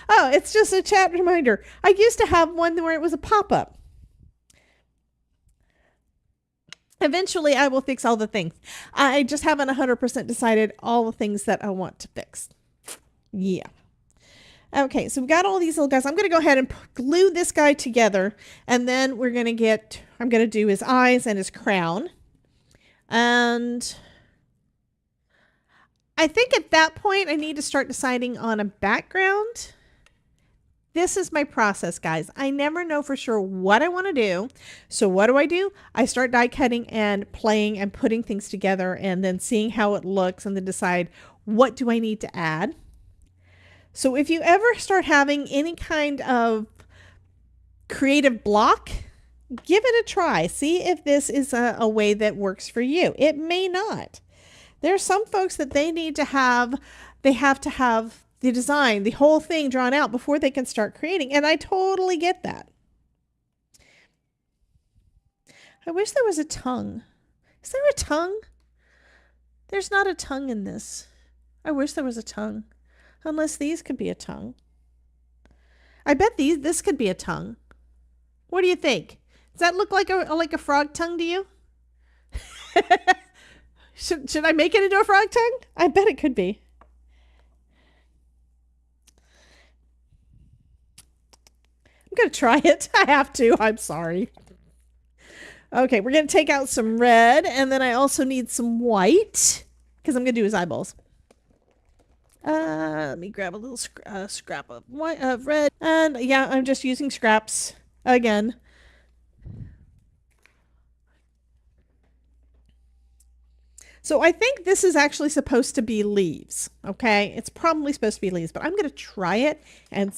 Oh, it's just a chat reminder. I used to have one where it was a pop-up. Eventually, I will fix all the things. I just haven't 100% decided all the things that I want to fix. Yeah. Okay, so we've got all these little guys. I'm going to go ahead and glue this guy together, and then we're going to get, I'm going to do his eyes and his crown. And I think at that point, I need to start deciding on a background. This is my process, guys. I never know for sure what I want to do. So what do? I start die cutting and playing and putting things together and then seeing how it looks and then decide what do I need to add. So if you ever start having any kind of creative block, give it a try. See if this is a way that works for you. It may not. There are some folks that they have to have the design, the whole thing drawn out before they can start creating. And I totally get that. I wish there was a tongue. Is there a tongue? There's not a tongue in this. I wish there was a tongue. Unless these could be a tongue. I bet this could be a tongue. What do you think? Does that look like a frog tongue to you? Should I make it into a frog tongue? I bet it could be. I'm going to try it. I have to. I'm sorry. Okay, we're going to take out some red, and then I also need some white because I'm going to do his eyeballs. Let me grab a little scrap of white, red. And yeah, I'm just using scraps again. So I think this is actually supposed to be leaves. Okay, it's probably supposed to be leaves, but I'm going to try it. And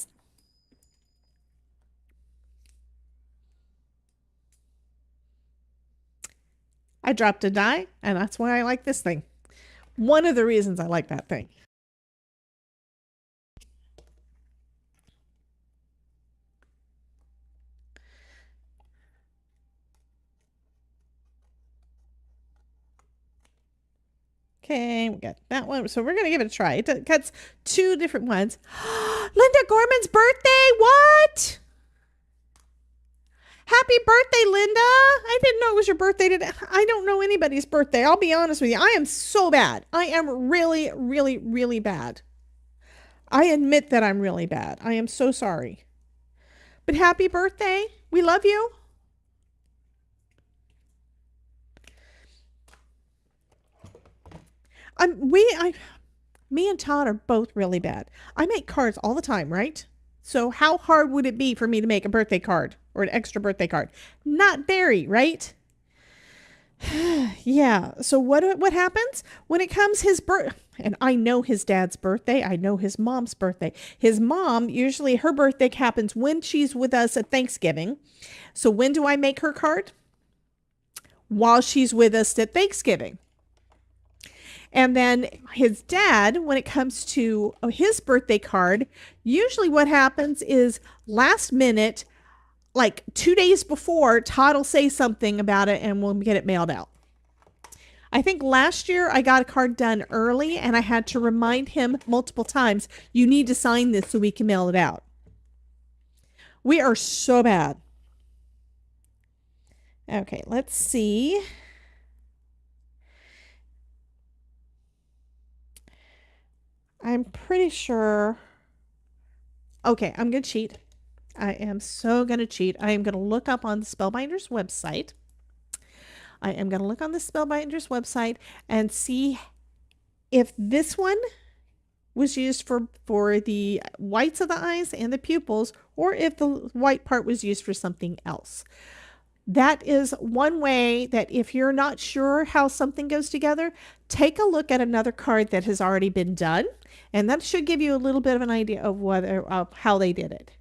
I dropped a die, and that's why I like this thing. One of the reasons I like that thing. Okay, we got that one. So we're going to give it a try. It cuts two different ones. Linda Gorman's birthday? What? Happy birthday, Linda. I didn't know it was your birthday today. I don't know anybody's birthday. I'll be honest with you. I am so bad. I am really, really, really bad. I admit that I'm really bad. I am so sorry. But happy birthday. We love you. Me and Todd are both really bad. I make cards all the time, right? So how hard would it be for me to make a birthday card or an extra birthday card? Not very, right? Yeah. So what happens when it comes his birth? And I know his dad's birthday. I know his mom's birthday. His mom, usually her birthday happens when she's with us at Thanksgiving. So when do I make her card? While she's with us at Thanksgiving. And then his dad, when it comes to his birthday card, usually what happens is last minute, like 2 days before, Todd will say something about it and we'll get it mailed out. I think last year I got a card done early and I had to remind him multiple times, you need to sign this so we can mail it out. We are so bad. Okay, let's see. I'm pretty sure. Okay, I'm going to cheat. I am so going to cheat. I am going to look up on the Spellbinders website. I am going to look on the Spellbinders website and see if this one was used for the whites of the eyes and the pupils, or if the white part was used for something else. That is one way that if you're not sure how something goes together, take a look at another card that has already been done, and that should give you a little bit of an idea of how they did it.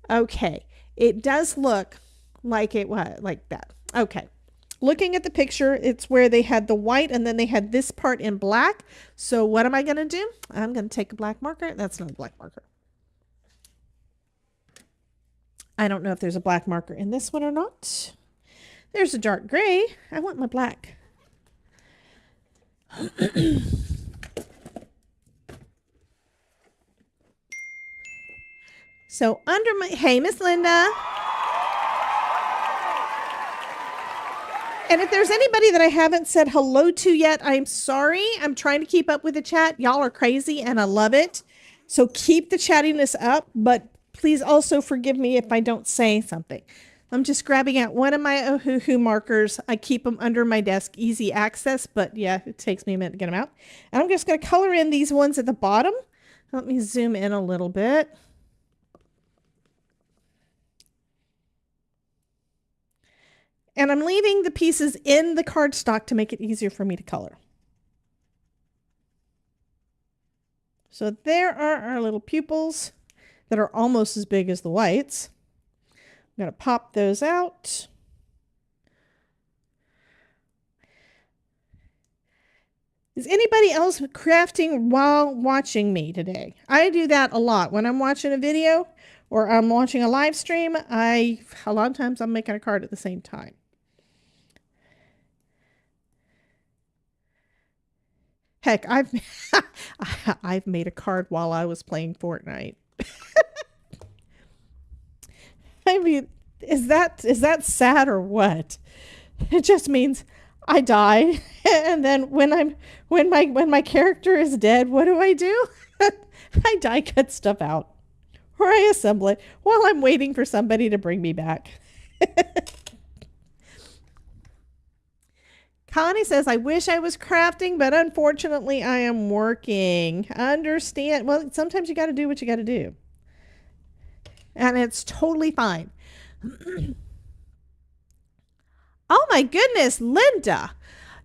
Okay, it does look like it was like that. Okay, looking at the picture, it's where they had the white and then they had this part in black. So what am I going to do? I'm going to take a black marker. That's not a black marker. I don't know if there's a black marker in this one or not. There's a dark gray. I want my black. So under my, hey, Miss Linda. And if there's anybody that I haven't said hello to yet, I'm sorry. I'm trying to keep up with the chat. Y'all are crazy and I love it. So keep the chattiness up, but please also forgive me if I don't say something. I'm just grabbing out one of my Ohuhu markers. I keep them under my desk, easy access, but yeah, it takes me a minute to get them out. And I'm just going to color in these ones at the bottom. Let me zoom in a little bit. And I'm leaving the pieces in the cardstock to make it easier for me to color. So there are our little pupils that are almost as big as the whites. I'm going to pop those out. Is anybody else crafting while watching me today? I do that a lot. When I'm watching a video or I'm watching a live stream, a lot of times I'm making a card at the same time. Heck, I've made a card while I was playing Fortnite. I mean, is that sad or what? It just means I die, and then when my character is dead, what do? I die cut stuff out, or I assemble it while I'm waiting for somebody to bring me back. Connie says, I wish I was crafting, but unfortunately I am working. Understand. Well, sometimes you got to do what you got to do. And it's totally fine. Oh my goodness, Linda.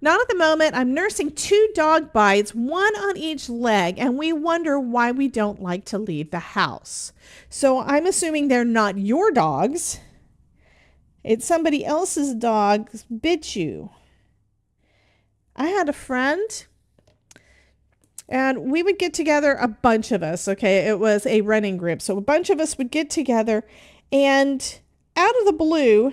Not at the moment. I'm nursing 2 dog bites, 1 on each leg, and we wonder why we don't like to leave the house. So I'm assuming they're not your dogs. It's somebody else's dog bit you. I had a friend, and we would get together, a bunch of us, okay? It was a running group. So a bunch of us would get together, and out of the blue,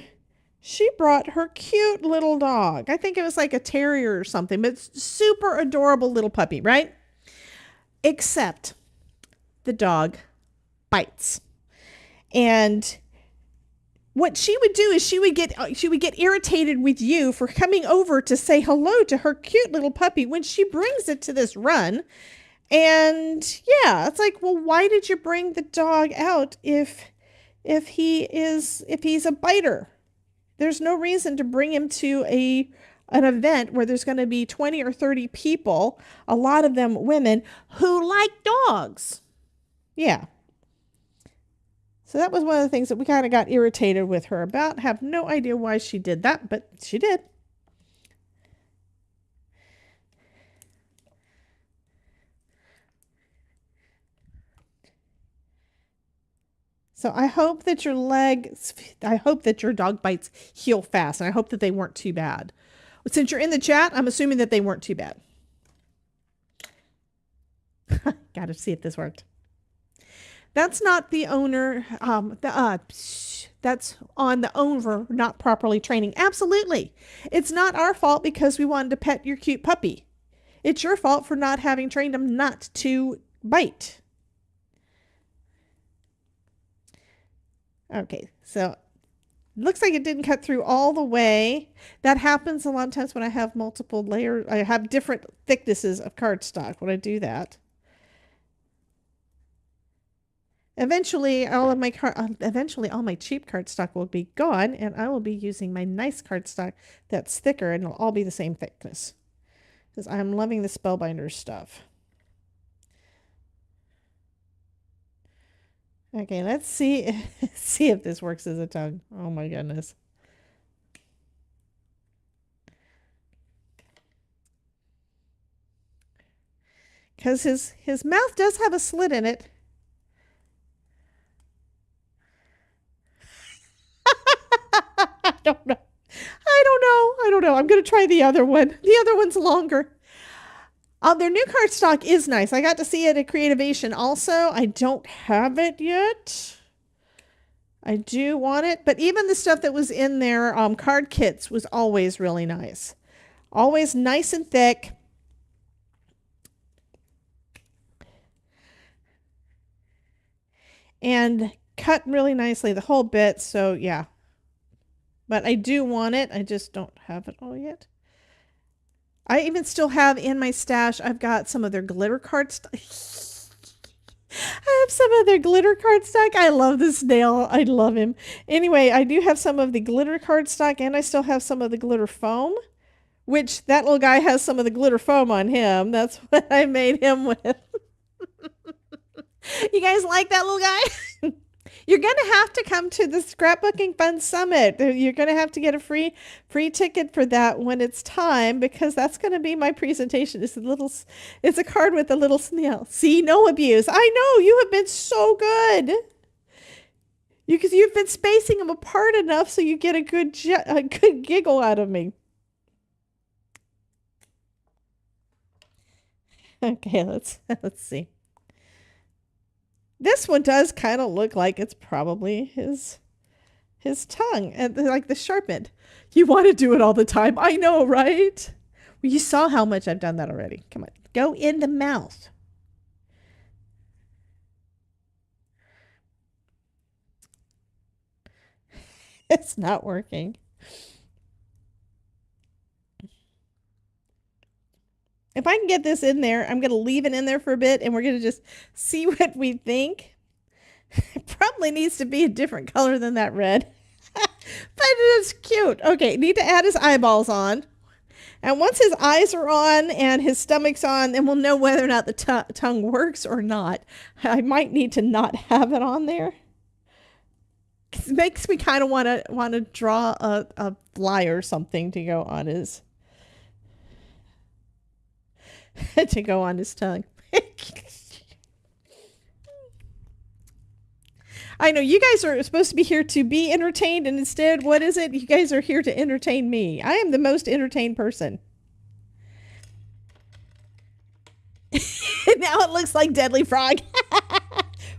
she brought her cute little dog. I think it was like a terrier or something, but it's super adorable little puppy, right? Except the dog bites. And what she would do is she would get irritated with you for coming over to say hello to her cute little puppy when she brings it to this run. And yeah, it's like, well, why did you bring the dog out if he's a biter? There's no reason to bring him to an event where there's going to be 20 or 30 people, a lot of them women, who like dogs. Yeah. So that was one of the things that we kind of got irritated with her about. Have no idea why she did that, but she did. So I hope that your dog bites heal fast, and I hope that they weren't too bad. Since you're in the chat, I'm assuming that they weren't too bad. Got to see if this worked. That's not the owner. That's on the owner not properly training. Absolutely. It's not our fault because we wanted to pet your cute puppy. It's your fault for not having trained him not to bite. Okay, so looks like it didn't cut through all the way. That happens a lot of times when I have multiple layers. I have different thicknesses of cardstock when I do that. Eventually, all my cheap cardstock will be gone, and I will be using my nice cardstock that's thicker, and it'll all be the same thickness. Because I'm loving the Spellbinders stuff. Okay, let's see if this works as a tongue. Oh my goodness. Because his mouth does have a slit in it. I don't know. I don't know. I'm going to try the other one. The other one's longer. Their new cardstock is nice. I got to see it at Creativation also. I don't have it yet. I do want it. But even the stuff that was in their card kits was always really nice. Always nice and thick. And cut really nicely, the whole bit. So, yeah. But I do want it. I just don't have it all yet. I even still have in my stash, I've got some of their glitter cardstock. I have some of their glitter cardstock. I love this snail. I love him. Anyway, I do have some of the glitter cardstock, and I still have some of the glitter foam, which that little guy has some of the glitter foam on him. That's what I made him with. You guys like that little guy? You're going to have to come to the Scrapbooking Fun Summit. You're going to have to get a free ticket for that when it's time, because that's going to be my presentation. It's a card with a little snail. See, no abuse. I know you have been so good. Because you've been spacing them apart enough so you get a good giggle out of me. Okay, let's see. This one does kind of look like it's probably his tongue, and like the sharpened. You want to do it all the time. I know, right? Well, you saw how much I've done that already. Come on, go in the mouth. It's not working. If I can get this in there, I'm going to leave it in there for a bit, and we're going to just see what we think. It probably needs to be a different color than that red. But it is cute. Okay, need to add his eyeballs on. And once his eyes are on and his stomach's on, then we'll know whether or not the tongue works or not. I might need to not have it on there. It makes me kind of want to draw a fly or something to go on his... to go on his tongue. I know you guys are supposed to be here to be entertained, and instead, what is it? You guys are here to entertain me. I am the most entertained person. Now it looks like Deadly Frog.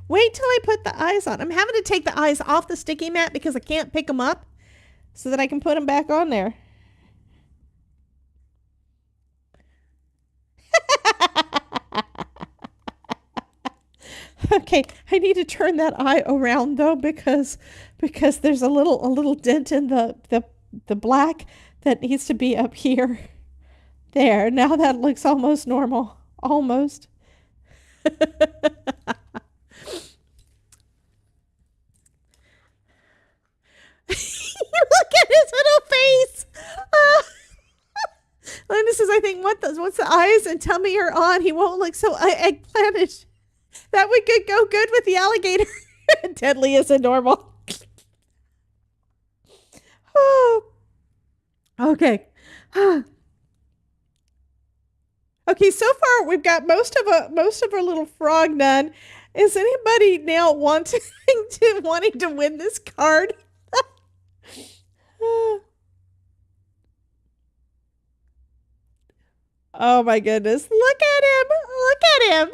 Wait till I put the eyes on. I'm having to take the eyes off the sticky mat because I can't pick them up so that I can put them back on there. Okay, I need to turn that eye around though because there's a little dent in the black that needs to be up here. There, now that looks almost normal. Almost. Look at his little face. Linda says, I think, what's the eyes? And tell me you're on. He won't look so eggplantish. That would go good with the alligator. Deadly isn't normal. Oh. Okay. Okay, so far we've got most of our little frog done. Is anybody now wanting to win this card? Oh my goodness. Look at him. Look at him.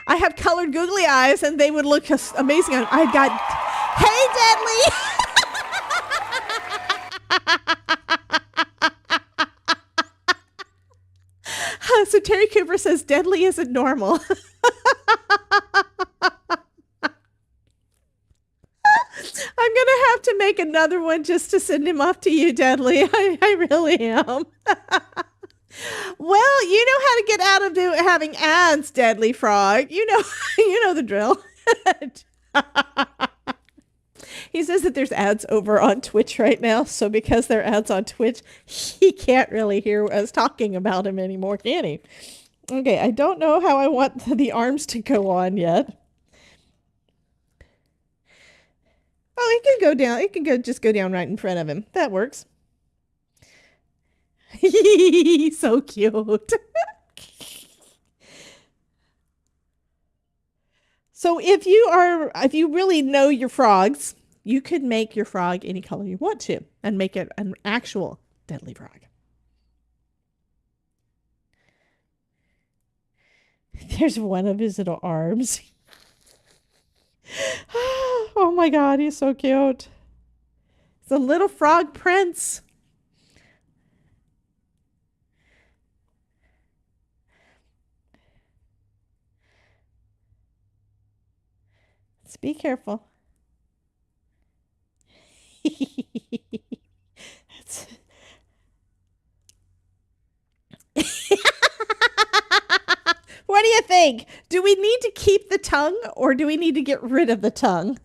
I have colored googly eyes and they would look amazing. I've got, hey, Deadly. So Terry Cooper says Deadly isn't normal. I'm going to have to make another one just to send him off to you, Deadly. I really am. Well, you know how to get out of having ads, Deadly Frog. You know the drill. He says that there's ads over on Twitch right now. So because there are ads on Twitch, he can't really hear us talking about him anymore, can he? Okay, I don't know how I want the arms to go on yet. Oh, it can go down. It can just go down right in front of him. That works. So cute. So if you really know your frogs, you could make your frog any color you want to and make it an actual Deadly Frog. There's one of his little arms. Oh my God, he's so cute. It's a little frog prince. Let's be careful. What do you think? Do we need to keep the tongue or do we need to get rid of the tongue?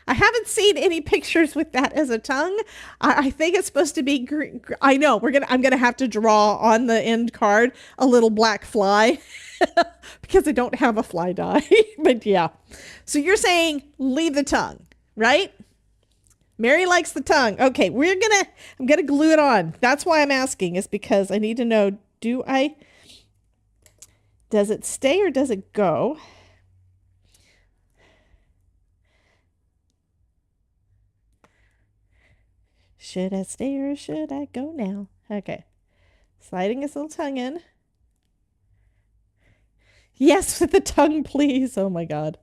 I haven't seen any pictures with that as a tongue. I think it's supposed to be green. I know I'm going to have to draw on the end card a little black fly because I don't have a fly die. But yeah. So you're saying leave the tongue, right? Mary likes the tongue. Okay, I'm going to glue it on. That's why I'm asking, is because I need to know, does it stay or does it go? Should I stay or should I go now? Okay. Sliding his little tongue in. Yes, with the tongue, please. Oh my God.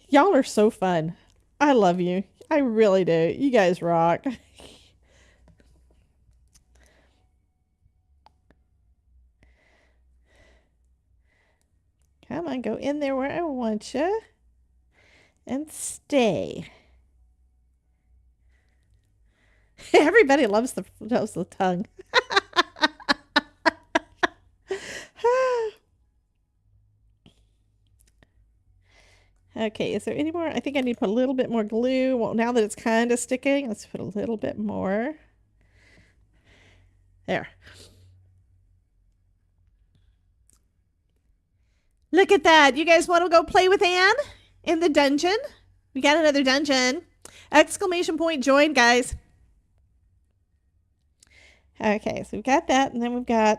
Y'all are so fun. I love you. I really do. You guys rock. Come on, go in there where I want you. And stay. Everybody loves the tongue. Okay, is there any more? I think I need to put a little bit more glue. Well, now that it's kind of sticking, let's put a little bit more. There. Look at that. You guys want to go play with Anne in the dungeon? We got another dungeon. Exclamation point join, guys. Okay, so we've got that, and then I'm going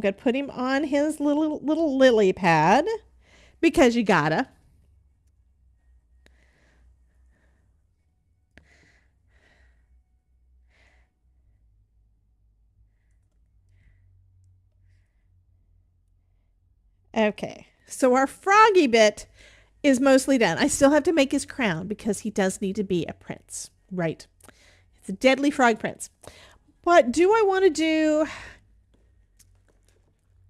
to put him on his little lily pad because you gotta. Okay, so our Froggy bit is mostly done. I still have to make his crown because he does need to be a prince, right? It's a Deadly Frog prince. But do I want to do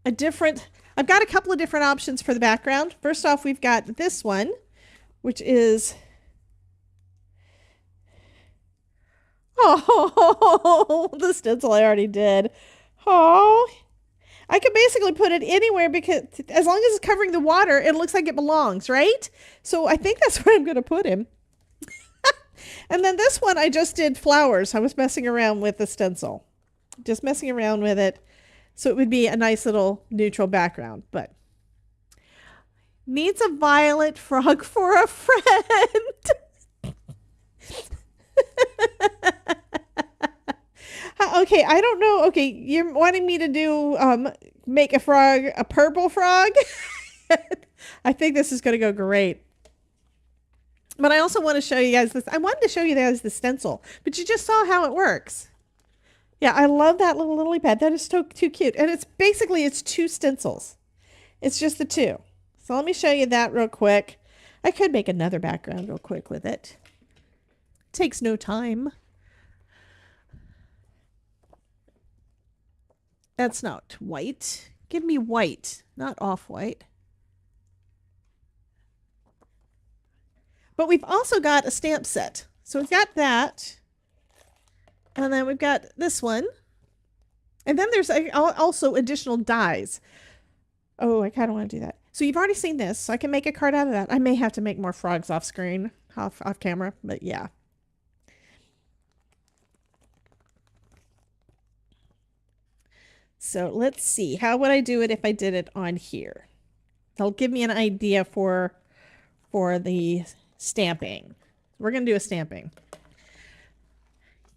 a different... I've got a couple of different options for the background. First off, we've got this one, which is... Oh, the stencil I already did. Oh, I could basically put it anywhere because as long as it's covering the water, it looks like it belongs, right? So I think that's where I'm going to put him. And then this one, I just did flowers. I was messing around with the stencil. Just messing around with it. So it would be a nice little neutral background. But needs a violet frog for a friend. Okay, I don't know. Okay, you're wanting me to do, make a frog, a purple frog? I think this is going to go great. But I also want to show you guys this. I wanted to show you guys the stencil, but you just saw how it works. Yeah, I love that little lily pad. That is so too cute. And it's basically, it's 2 stencils. It's just the 2. So let me show you that real quick. I could make another background real quick with it. Takes no time. That's not white. Give me white, not off-white. But we've also got a stamp set. So we've got that. And then we've got this one. And then there's also additional dies. Oh, I kind of want to do that. So you've already seen this. So I can make a card out of that. I may have to make more frogs off screen, off camera, but yeah. So let's see. How would I do it if I did it on here? That'll give me an idea for the stamping. We're going to do a stamping.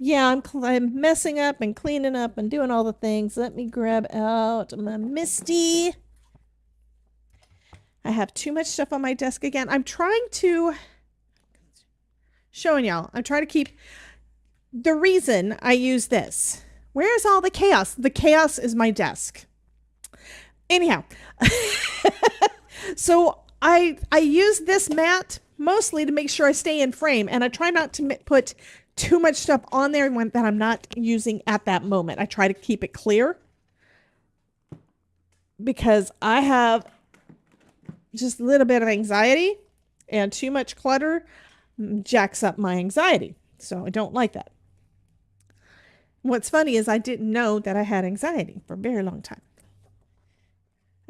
Yeah, I'm messing up and cleaning up and doing all the things. Let me grab out my Misty. I have too much stuff on my desk again. I'm trying to... Showing y'all. I'm trying to keep... The reason I use this... Where's all the chaos? The chaos is my desk. Anyhow, so I use this mat mostly to make sure I stay in frame, and I try not to put too much stuff on there that I'm not using at that moment. I try to keep it clear because I have just a little bit of anxiety, and too much clutter jacks up my anxiety. So I don't like that. What's funny is I didn't know that I had anxiety for a very long time.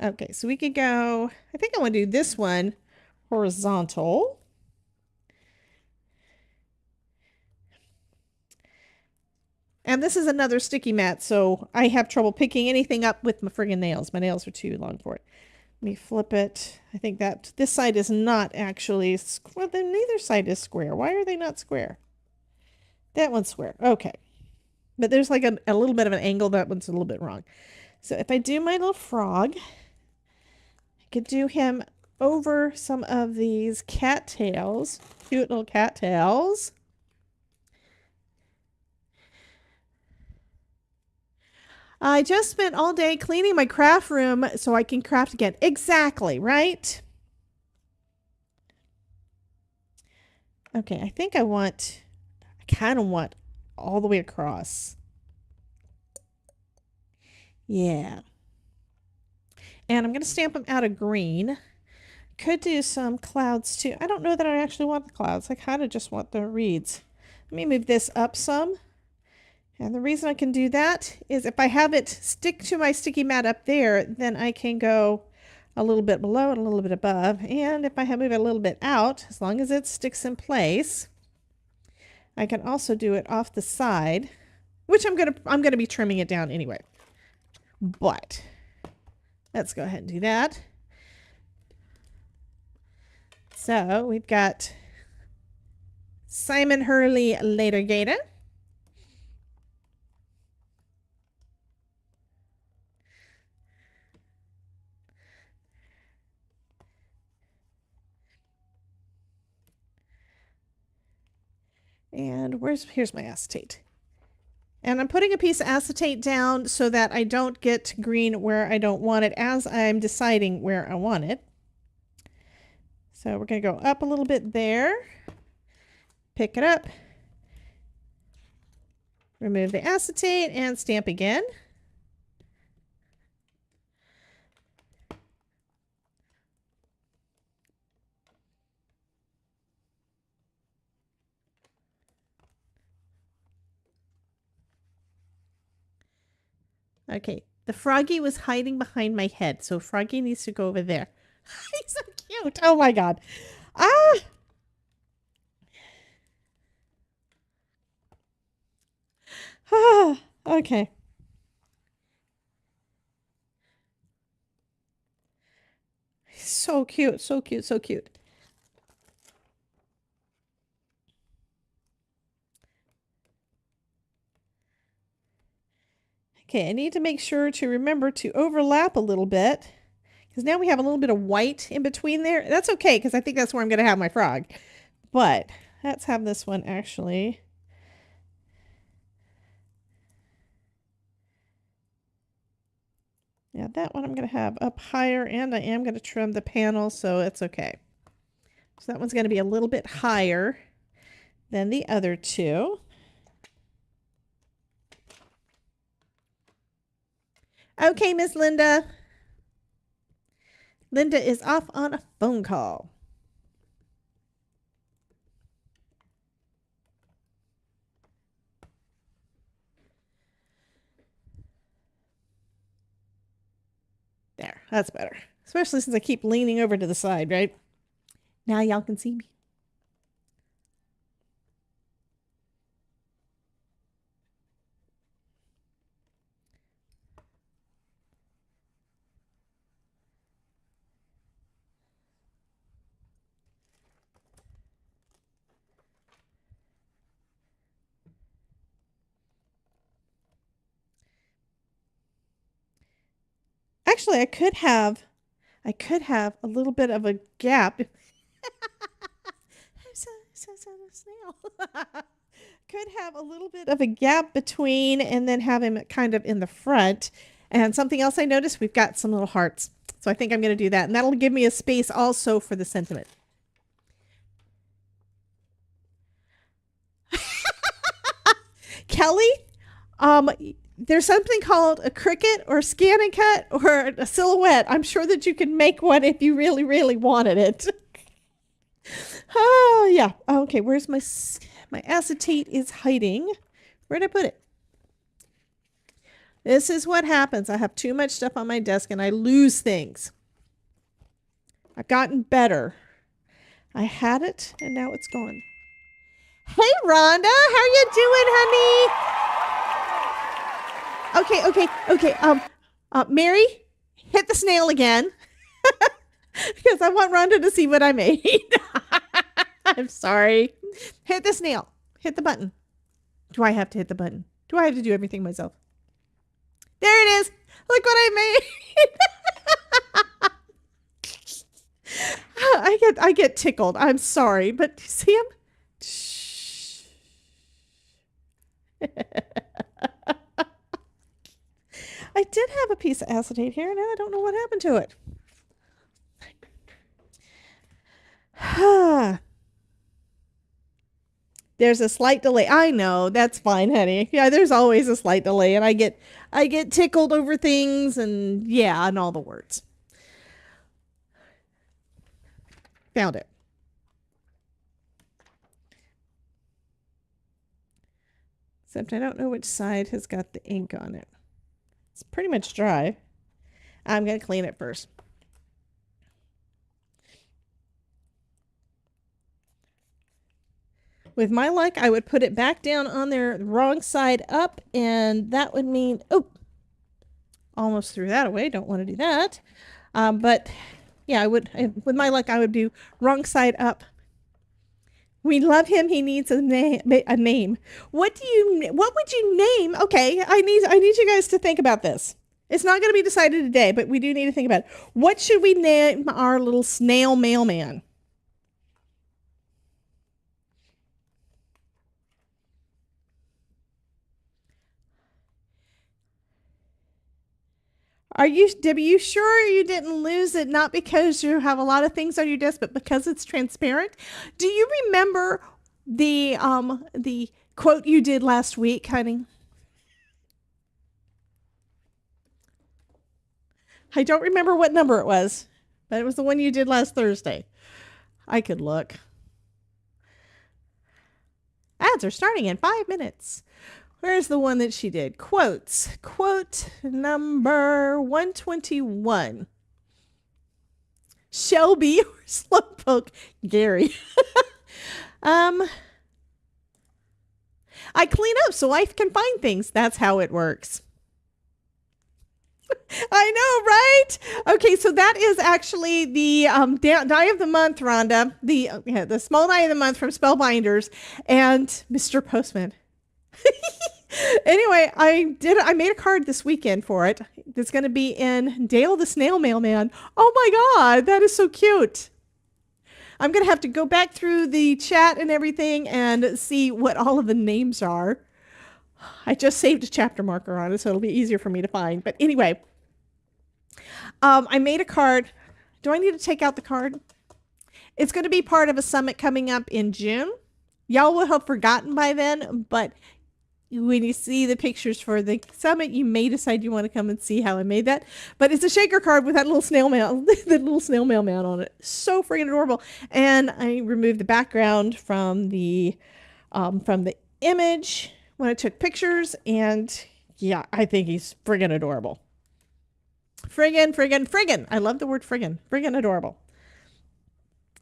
Okay, so we could go, I think I want to do this one horizontal. And this is another sticky mat, so I have trouble picking anything up with my friggin' nails. My nails are too long for it. Let me flip it. I think that this side is not actually, well, then neither side is square. Why are they not square? That one's square. Okay. But there's like a little bit of an angle. That one's a little bit wrong. So if I do my little frog, I could do him over some of these cattails. Cute little cattails. I just spent all day cleaning my craft room so I can craft again. Exactly, right? Okay, I think I kind of want all the way across. Yeah. And I'm going to stamp them out of green. Could do some clouds too. I don't know that I actually want the clouds. I kind of just want the reeds. Let me move this up some. And the reason I can do that is if I have it stick to my sticky mat up there, then I can go a little bit below and a little bit above. And if I move it a little bit out, as long as it sticks in place, I can also do it off the side, which I'm gonna be trimming it down anyway. But let's go ahead and do that. So we've got Simon Hurley Later Gator. And here's my acetate. And I'm putting a piece of acetate down so that I don't get green where I don't want it as I'm deciding where I want it. So we're going to go up a little bit there. Pick it up. Remove the acetate and stamp again. Okay, the Froggy was hiding behind my head, so Froggy needs to go over there. He's so cute. Oh my god. Ah! Ah, okay. So cute, so cute, so cute. Okay, I need to make sure to remember to overlap a little bit because now we have a little bit of white in between there. That's okay because I think that's where I'm going to have my frog. But let's have this one actually. Now that one I'm going to have up higher, and I am going to trim the panel, so it's okay. So that one's going to be a little bit higher than the other two. Okay, Miss Linda. Linda is off on a phone call. There, that's better. Especially since I keep leaning over to the side, right? Now y'all can see me. Actually, I could have a little bit of a gap. I'm so snail. Could have a little bit of a gap between, and then have him kind of in the front. And something else I noticed, we've got some little hearts. So I think I'm going to do that. And that'll give me a space also for the sentiment. Kelly, there's something called a Cricut or Scan and Cut or a Silhouette. I'm sure that you can make one if you really, really wanted it. Oh, yeah. Okay, where's my acetate is hiding. Where'd I put it? This is what happens. I have too much stuff on my desk and I lose things. I've gotten better. I had it and now it's gone. Hey, Rhonda, how you doing, honey? Okay. Mary, hit the snail again. Because I want Rhonda to see what I made. I'm sorry. Hit the snail. Hit the button. Do I have to hit the button? Do I have to do everything myself? There it is. Look what I made. I get tickled. I'm sorry, but see him? I did have a piece of acetate here. Now I don't know what happened to it. There's a slight delay. I know. That's fine, honey. Yeah, there's always a slight delay, and I get tickled over things, and yeah, and all the words. Found it. Except I don't know which side has got the ink on it. It's pretty much dry. I'm going to clean it first. With my luck, I would put it back down on there, wrong side up, and that would mean, oh, almost threw that away. Don't want to do that. But yeah, with my luck, I would do wrong side up. We love him. He needs a name. What would you name? Okay, I need you guys to think about this. It's not going to be decided today, but we do need to think about it. What should we name our little snail mailman? Debbie, you sure you didn't lose it? Not because you have a lot of things on your desk, but because it's transparent? Do you remember the quote you did last week, honey? I don't remember what number it was, but it was the one you did last Thursday. I could look. Ads are starting in 5 minutes. Where's the one that she did? Quotes. Quote number 121. Shelby or Slowpoke Gary. I clean up so I can find things. That's how it works. I know, right? Okay, so that is actually the die of the month, Rhonda. The small die of the month from Spellbinders and Mr. Postman. Anyway, I made a card this weekend for it. It's going to be in Dale the Snail Mailman. Oh my God, that is so cute. I'm going to have to go back through the chat and everything and see what all of the names are. I just saved a chapter marker on it, so it'll be easier for me to find. But anyway, I made a card. Do I need to take out the card? It's going to be part of a summit coming up in June. Y'all will have forgotten by then, but when you see the pictures for the summit, you may decide you want to come and see how I made that. But it's a shaker card with that little snail mail, the little snail mail man on it. So friggin' adorable. And I removed the background from the image when I took pictures. And yeah, I think he's friggin' adorable. Friggin'. I love the word friggin'. Friggin' adorable.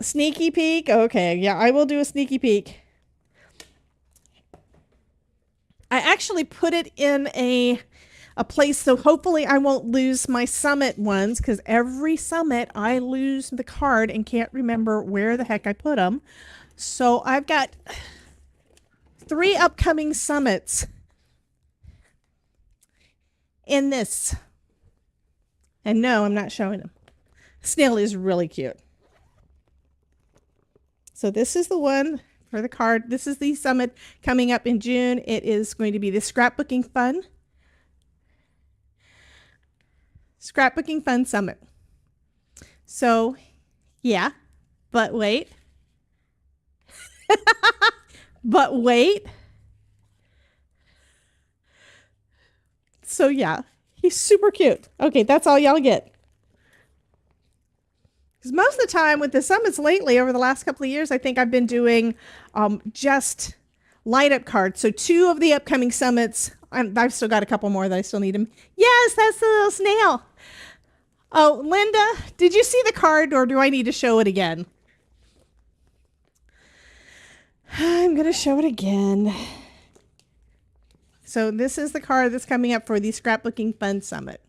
Sneaky peek. Okay, yeah, I will do a sneaky peek. I actually put it in a place so hopefully I won't lose my summit ones, because every summit I lose the card and can't remember where the heck I put them. So I've got 3 upcoming summits in this. And no, I'm not showing them. Snail is really cute. So this is the one for the card. This is the summit coming up in June. It is going to be the Scrapbooking Fun. Scrapbooking Fun Summit. So, yeah, but wait. But wait. So, yeah, he's super cute. Okay, that's all y'all get. Because most of the time with the summits lately, over the last couple of years, I think I've been doing just light up cards. So 2 of the upcoming summits, I've still got a couple more that I still need them. Yes, that's the little snail. Oh, Linda, did you see the card, or do I need to show it again? I'm going to show it again. So this is the card that's coming up for the Scrapbooking Fun Summit.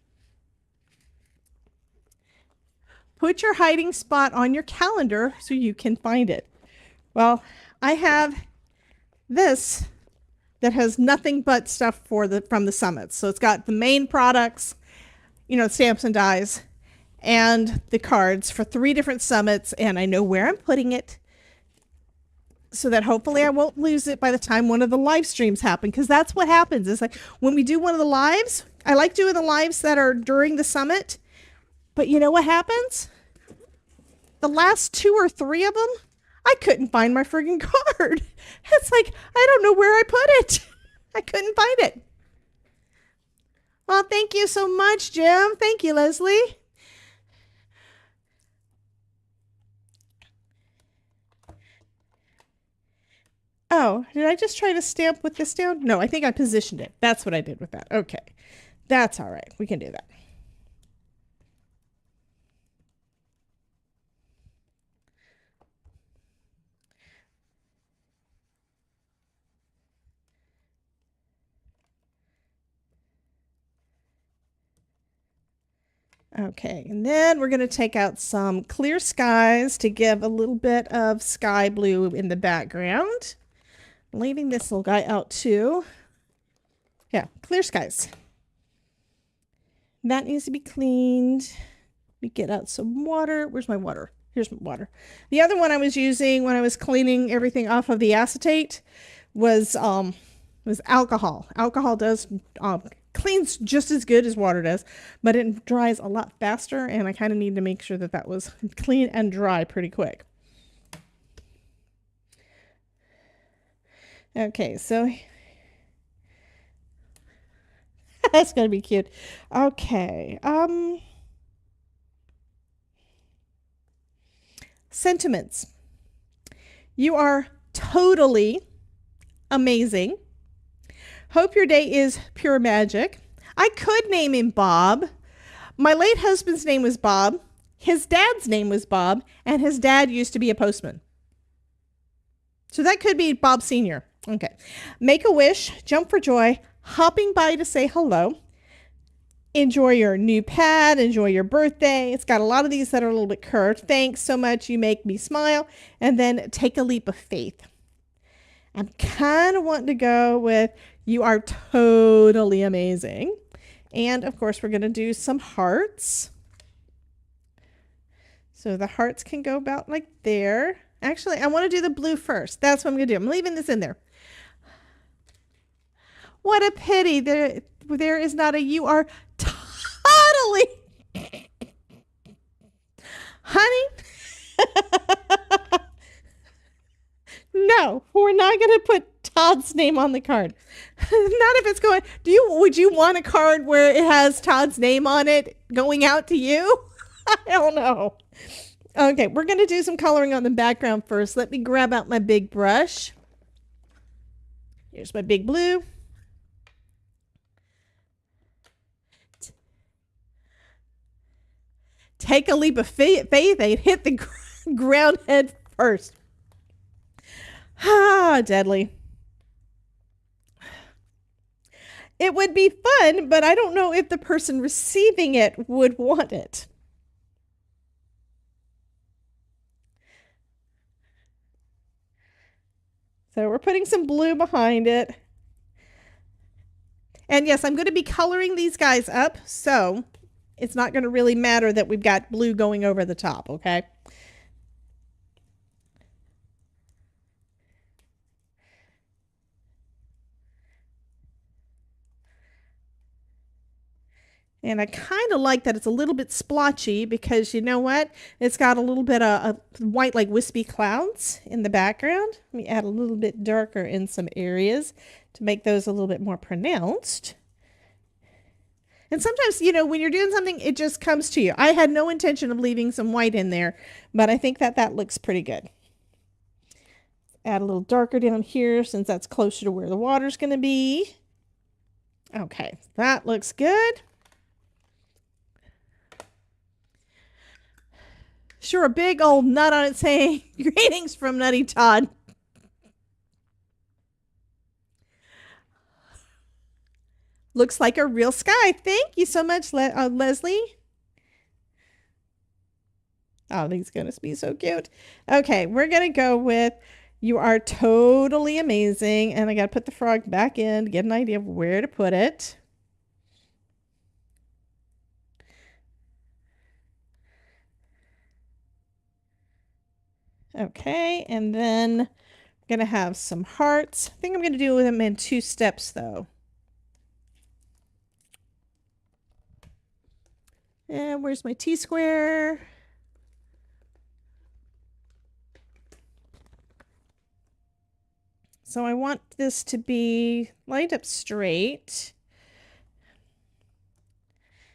Put your hiding spot on your calendar so you can find it. Well, I have this that has nothing but stuff from the summits. So it's got the main products, you know, stamps and dies, and the cards for 3 different summits, and I know where I'm putting it so that hopefully I won't lose it by the time one of the live streams happen, because that's what happens. It's like when we do one of the lives, I like doing the lives that are during the summit. But you know what happens? The last 2 or 3 of them, I couldn't find my friggin' card. It's like, I don't know where I put it. I couldn't find it. Well, thank you so much, Jim. Thank you, Leslie. Oh, did I just try to stamp with this down? No, I think I positioned it. That's what I did with that. Okay. That's all right. We can do that. Okay, and then we're going to take out some clear skies to give a little bit of sky blue in the background. Leaving this little guy out too. Yeah, clear skies. That needs to be cleaned. Let me get out some water. Where's my water? Here's my water. The other one I was using when I was cleaning everything off of the acetate was alcohol. Alcohol does cleans just as good as water does, but it dries a lot faster, and I kind of need to make sure that that was clean and dry pretty quick. Okay, so that's gonna be cute. Okay, sentiments. You are totally amazing. Hope your day is pure magic. I could name him Bob. My late husband's name was Bob. His dad's name was Bob, and his dad used to be a postman. So that could be Bob Sr. Okay. Make a wish, jump for joy, hopping by to say hello. Enjoy your new pad, enjoy your birthday. It's got a lot of these that are a little bit curved. Thanks so much, you make me smile. And then take a leap of faith. I'm kind of wanting to go with you are totally amazing. And of course, we're going to do some hearts. So the hearts can go about like there. Actually, I want to do the blue first. That's what I'm going to do. I'm leaving this in there. What a pity. There is not a you are totally Honey, no, we're not going to put Todd's name on the card. Not if it's going, would you want a card where it has Todd's name on it going out to you? I don't know. Okay, we're going to do some coloring on the background first. Let me grab out my big brush. Here's my big blue. Take a leap of faith and hit the ground head first. Ah, deadly. It would be fun, but I don't know if the person receiving it would want it. So we're putting some blue behind it. And yes, I'm going to be coloring these guys up, so it's not going to really matter that we've got blue going over the top, okay? And I kind of like that it's a little bit splotchy because you know what? It's got a little bit of white like wispy clouds in the background. Let me add a little bit darker in some areas to make those a little bit more pronounced. And sometimes, you know, when you're doing something, it just comes to you. I had no intention of leaving some white in there, but I think that that looks pretty good. Add a little darker down here since that's closer to where the water's going to be. Okay, that looks good. Sure, a big old nut on it saying, greetings from Nutty Todd. Looks like a real sky. Thank you so much, Leslie. Oh, he's going to be so cute. Okay, we're going to go with, you are totally amazing. And I got to put the frog back in to get an idea of where to put it. Okay, and then I'm going to have some hearts. I think I'm going to do them in 2 steps, though. And where's my T-square? So I want this to be lined up straight.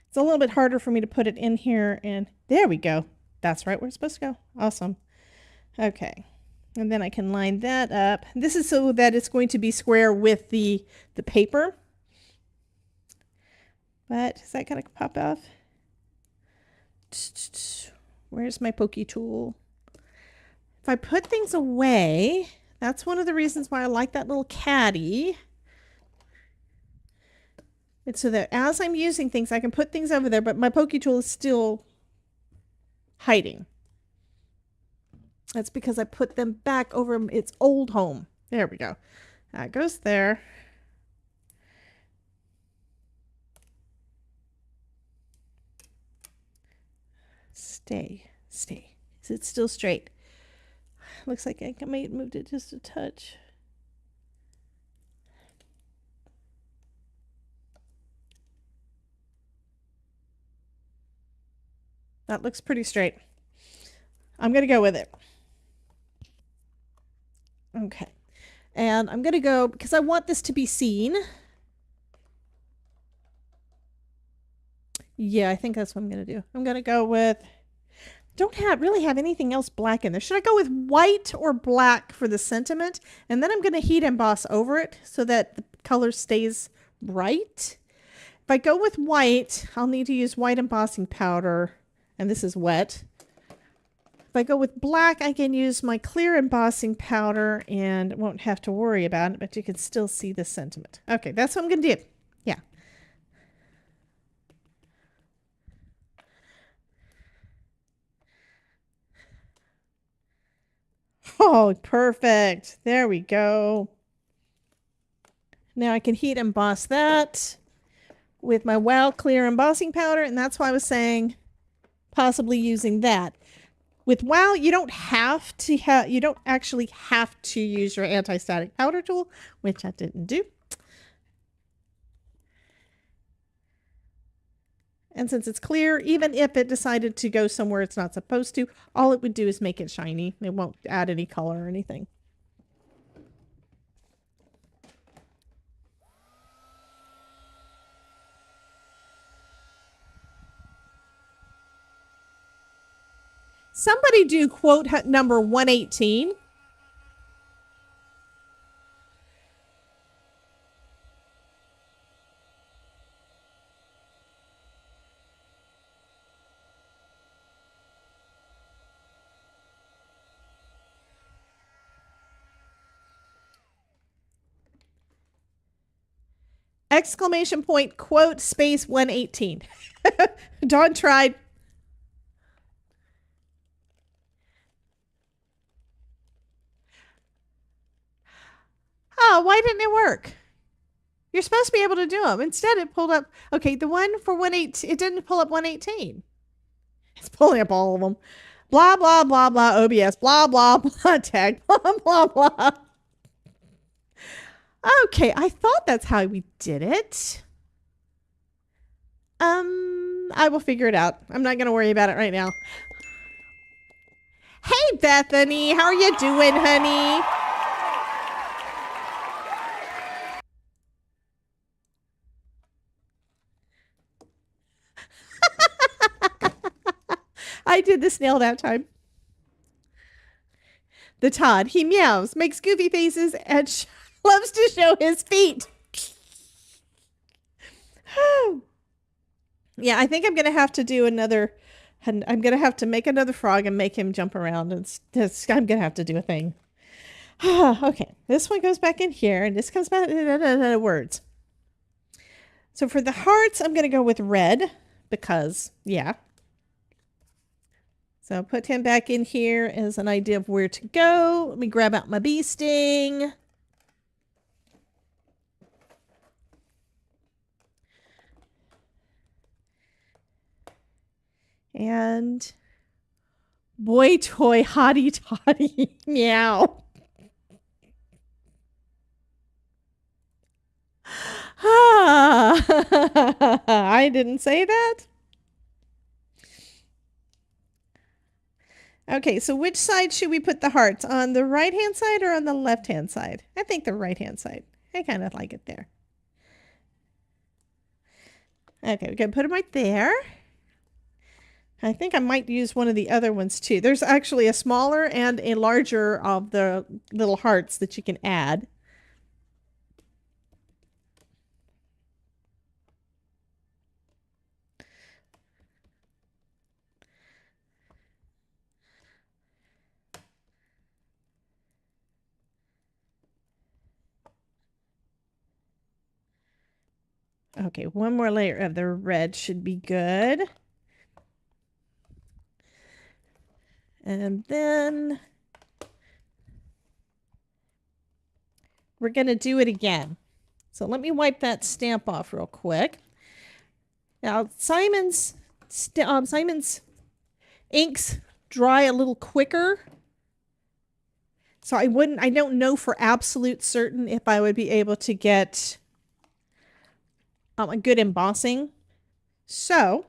It's a little bit harder for me to put it in here, and there we go. That's right where it's supposed to go. Awesome. Okay, and then I can line that up. This is so that it's going to be square with the paper. But is that going to pop off? Where's my pokey tool? If I put things away, that's one of the reasons why I like that little caddy. It's so that as I'm using things, I can put things over there, but my pokey tool is still hiding. That's because I put them back over its old home. There we go. That goes there. Stay. Is it still straight? Looks like I may have moved it just a touch. That looks pretty straight. I'm going to go with it. Okay. And I'm going to go, because I want this to be seen. Yeah, I think that's what I'm going to do. I'm going to go with, don't really have anything else black in there. Should I go with white or black for the sentiment? And then I'm going to heat emboss over it so that the color stays bright. If I go with white, I'll need to use white embossing powder. And this is wet. If I go with black, I can use my clear embossing powder and won't have to worry about it, but you can still see the sentiment. Okay, that's what I'm going to do. Yeah. Oh, perfect. There we go. Now I can heat emboss that with my Wild Clear embossing powder, and that's why I was saying possibly using that. With WOW, you don't actually have to use your anti-static powder tool, which I didn't do. And since it's clear, even if it decided to go somewhere it's not supposed to, all it would do is make it shiny. It won't add any color or anything. Somebody do quote number 118. Exclamation point, quote, space 118. Dawn tried. Oh, why didn't it work? You're supposed to be able to do them. Instead, it pulled up. Okay, the one for 118, it didn't pull up 118. It's pulling up all of them. Blah, blah, blah, blah, OBS, blah, blah, blah, tag, blah, blah, blah. Okay, I thought that's how we did it. I will figure it out. I'm not going to worry about it right now. Hey, Bethany, how are you doing, honey? I did the snail that time. The Todd, he meows, makes goofy faces, and loves to show his feet. Yeah, I think I'm going to have to do another. I'm going to have to make another frog and make him jump around. I'm going to have to do a thing. Okay, this one goes back in here, and this comes back in words. So for the hearts, I'm going to go with red because, yeah. So I'll put him back in here as an idea of where to go. Let me grab out my bee sting. And boy toy hottie toddy. Meow. I didn't say that. Okay, so which side should we put the hearts? On the right-hand side or on the left-hand side? I think the right-hand side. I kind of like it there. Okay, we're going to put them right there. I think I might use one of the other ones too. There's actually a smaller and a larger of the little hearts that you can add. Okay, one more layer of the red should be good. And then we're going to do it again. So let me wipe that stamp off real quick. Now, Simon's inks dry a little quicker. So I don't know for absolute certain if I would be able to get a good embossing. So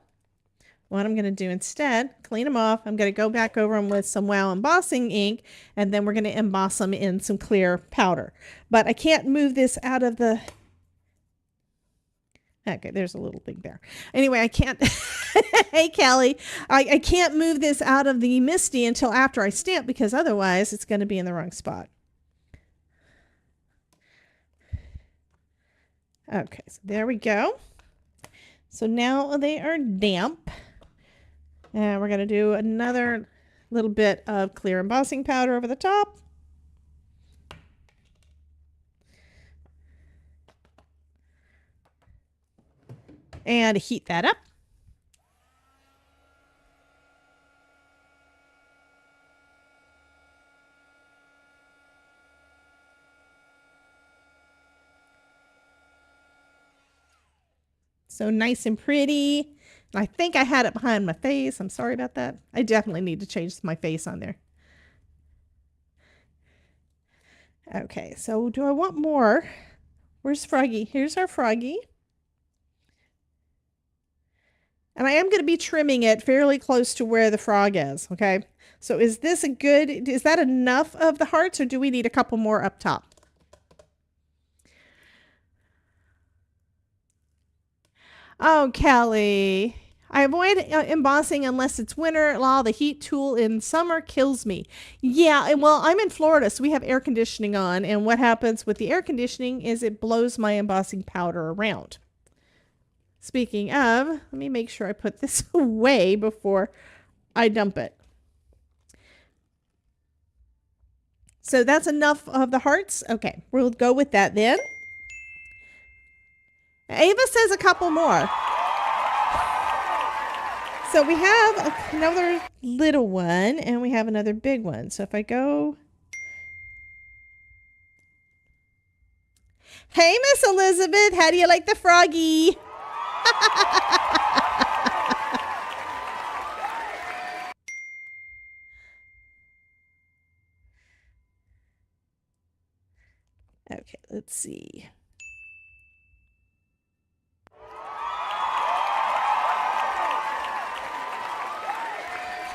what I'm going to do instead, clean them off. I'm going to go back over them with some Wow embossing ink, and then we're going to emboss them in some clear powder. But I can't move this out of the... Okay, there's a little thing there. Anyway, I can't... Hey, Callie. I can't move this out of the Misty until after I stamp, because otherwise it's going to be in the wrong spot. Okay, so there we go. So now they are damp. And we're going to do another little bit of clear embossing powder over the top. And heat that up. So nice and pretty. I think I had it behind my face. I'm sorry about that. I definitely need to change my face on there. Okay, so do I want more? Where's Froggy? Here's our Froggy. And I am going to be trimming it fairly close to where the frog is, okay? So is that enough of the hearts, or do we need a couple more up top? Oh, Kelly. I avoid embossing unless it's winter. Law, the heat tool in summer kills me. Yeah, well, I'm in Florida, so we have air conditioning on. And what happens with the air conditioning is it blows my embossing powder around. Speaking of, let me make sure I put this away before I dump it. So that's enough of the hearts. Okay, we'll go with that then. Ava says a couple more. So we have another little one and we have another big one. So if I go... Hey, Miss Elizabeth, how do you like the froggy? Okay, let's see.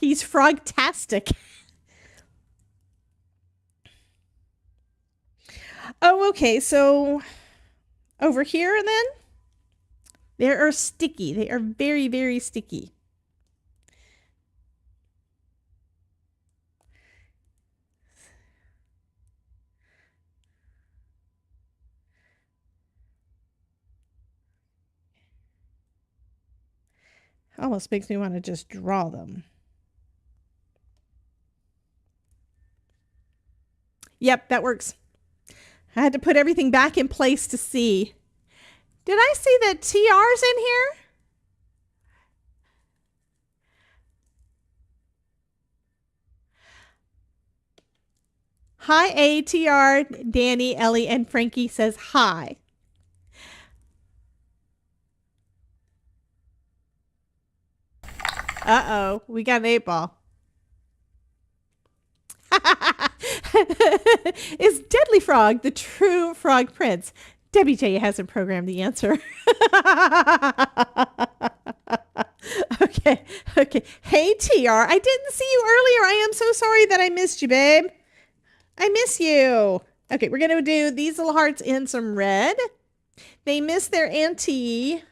He's frogtastic. Oh, okay. So over here then, they are sticky. They are very, very sticky. Almost makes me want to just draw them. Yep, that works. I had to put everything back in place to see. Did I see that TR's in here? Hi, ATR, Danny, Ellie, and Frankie says hi. Uh-oh, we got an 8-ball. Is Deadly Frog the true frog prince? Debbie J hasn't programmed the answer. Okay. Hey, TR, I didn't see you earlier. I am so sorry that I missed you, babe. I miss you. Okay, we're going to do these little hearts in some red. They miss their auntie.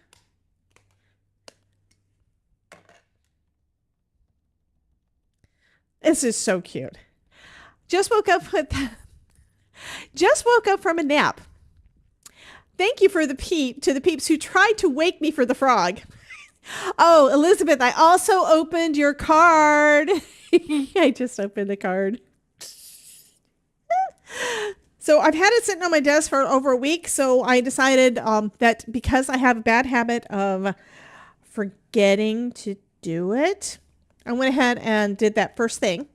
This is so cute. Just woke up from a nap. Thank you for the peeps who tried to wake me for the frog. Oh, Elizabeth, I also opened your card. I just opened the card. So I've had it sitting on my desk for over a week. So I decided that because I have a bad habit of forgetting to do it, I went ahead and did that first thing.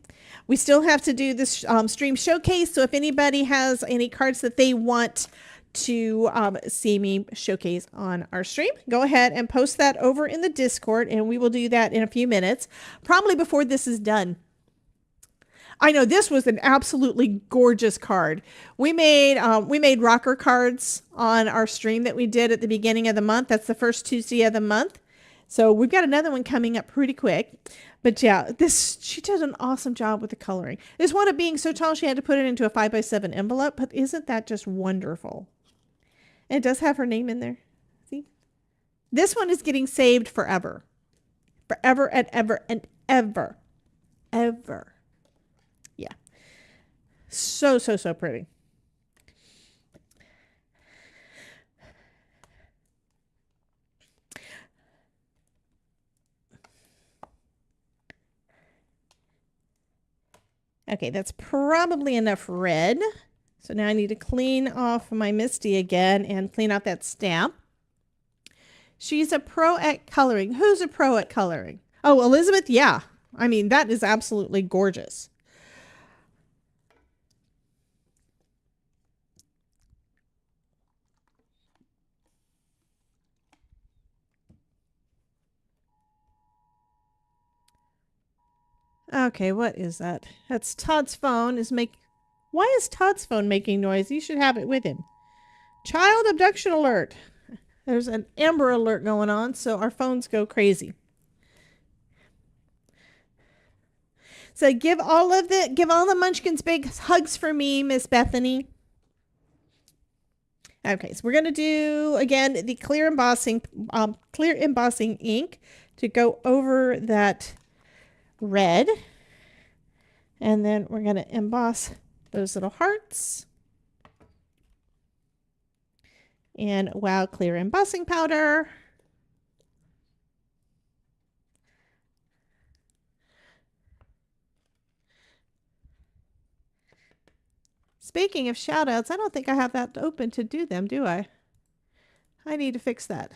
We still have to do this stream showcase. So if anybody has any cards that they want to see me showcase on our stream, go ahead and post that over in the Discord, and we will do that in a few minutes, probably before this is done. I know this was an absolutely gorgeous card. We made rocker cards on our stream that we did at the beginning of the month. That's the first Tuesday of the month. So we've got another one coming up pretty quick. But yeah, she did an awesome job with the coloring. This one of being so tall, she had to put it into a 5x7 envelope. But isn't that just wonderful? And it does have her name in there. See? This one is getting saved forever. Forever and ever and ever. Ever. Yeah. So pretty. Okay, that's probably enough red. So now I need to clean off my Misty again and clean out that stamp. She's a pro at coloring. Who's a pro at coloring? Oh, Elizabeth, yeah. I mean, that is absolutely gorgeous. Okay, what is that? That's Todd's phone Why is Todd's phone making noise? You should have it with him. Child abduction alert. There's an Amber alert going on, so our phones go crazy. So give all the munchkins big hugs for me, Miss Bethany. Okay, so we're going to do, again, the clear embossing ink to go over that red. And then we're going to emboss those little hearts. And wow, clear embossing powder. Speaking of shout outs, I don't think I have that open to do them, do I? I need to fix that.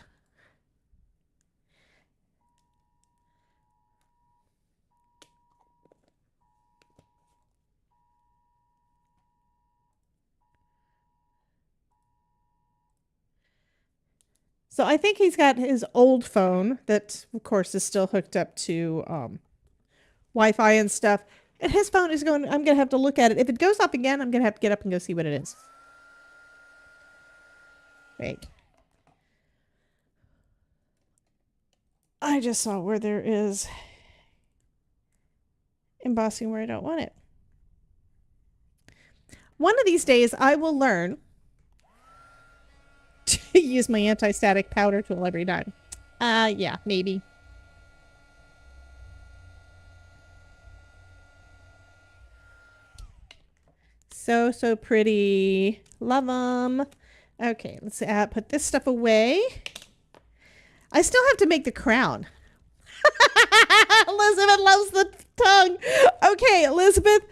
So I think he's got his old phone that, of course, is still hooked up to Wi-Fi and stuff. And his phone is going, I'm going to have to look at it. If it goes off again, I'm going to have to get up and go see what it is. Wait. I just saw where there is embossing where I don't want it. One of these days, I will learn to use my anti-static powder tool every time. Yeah, maybe. So pretty. Love them. Okay, let's put this stuff away. I still have to make the crown. Elizabeth loves the tongue. Okay, Elizabeth,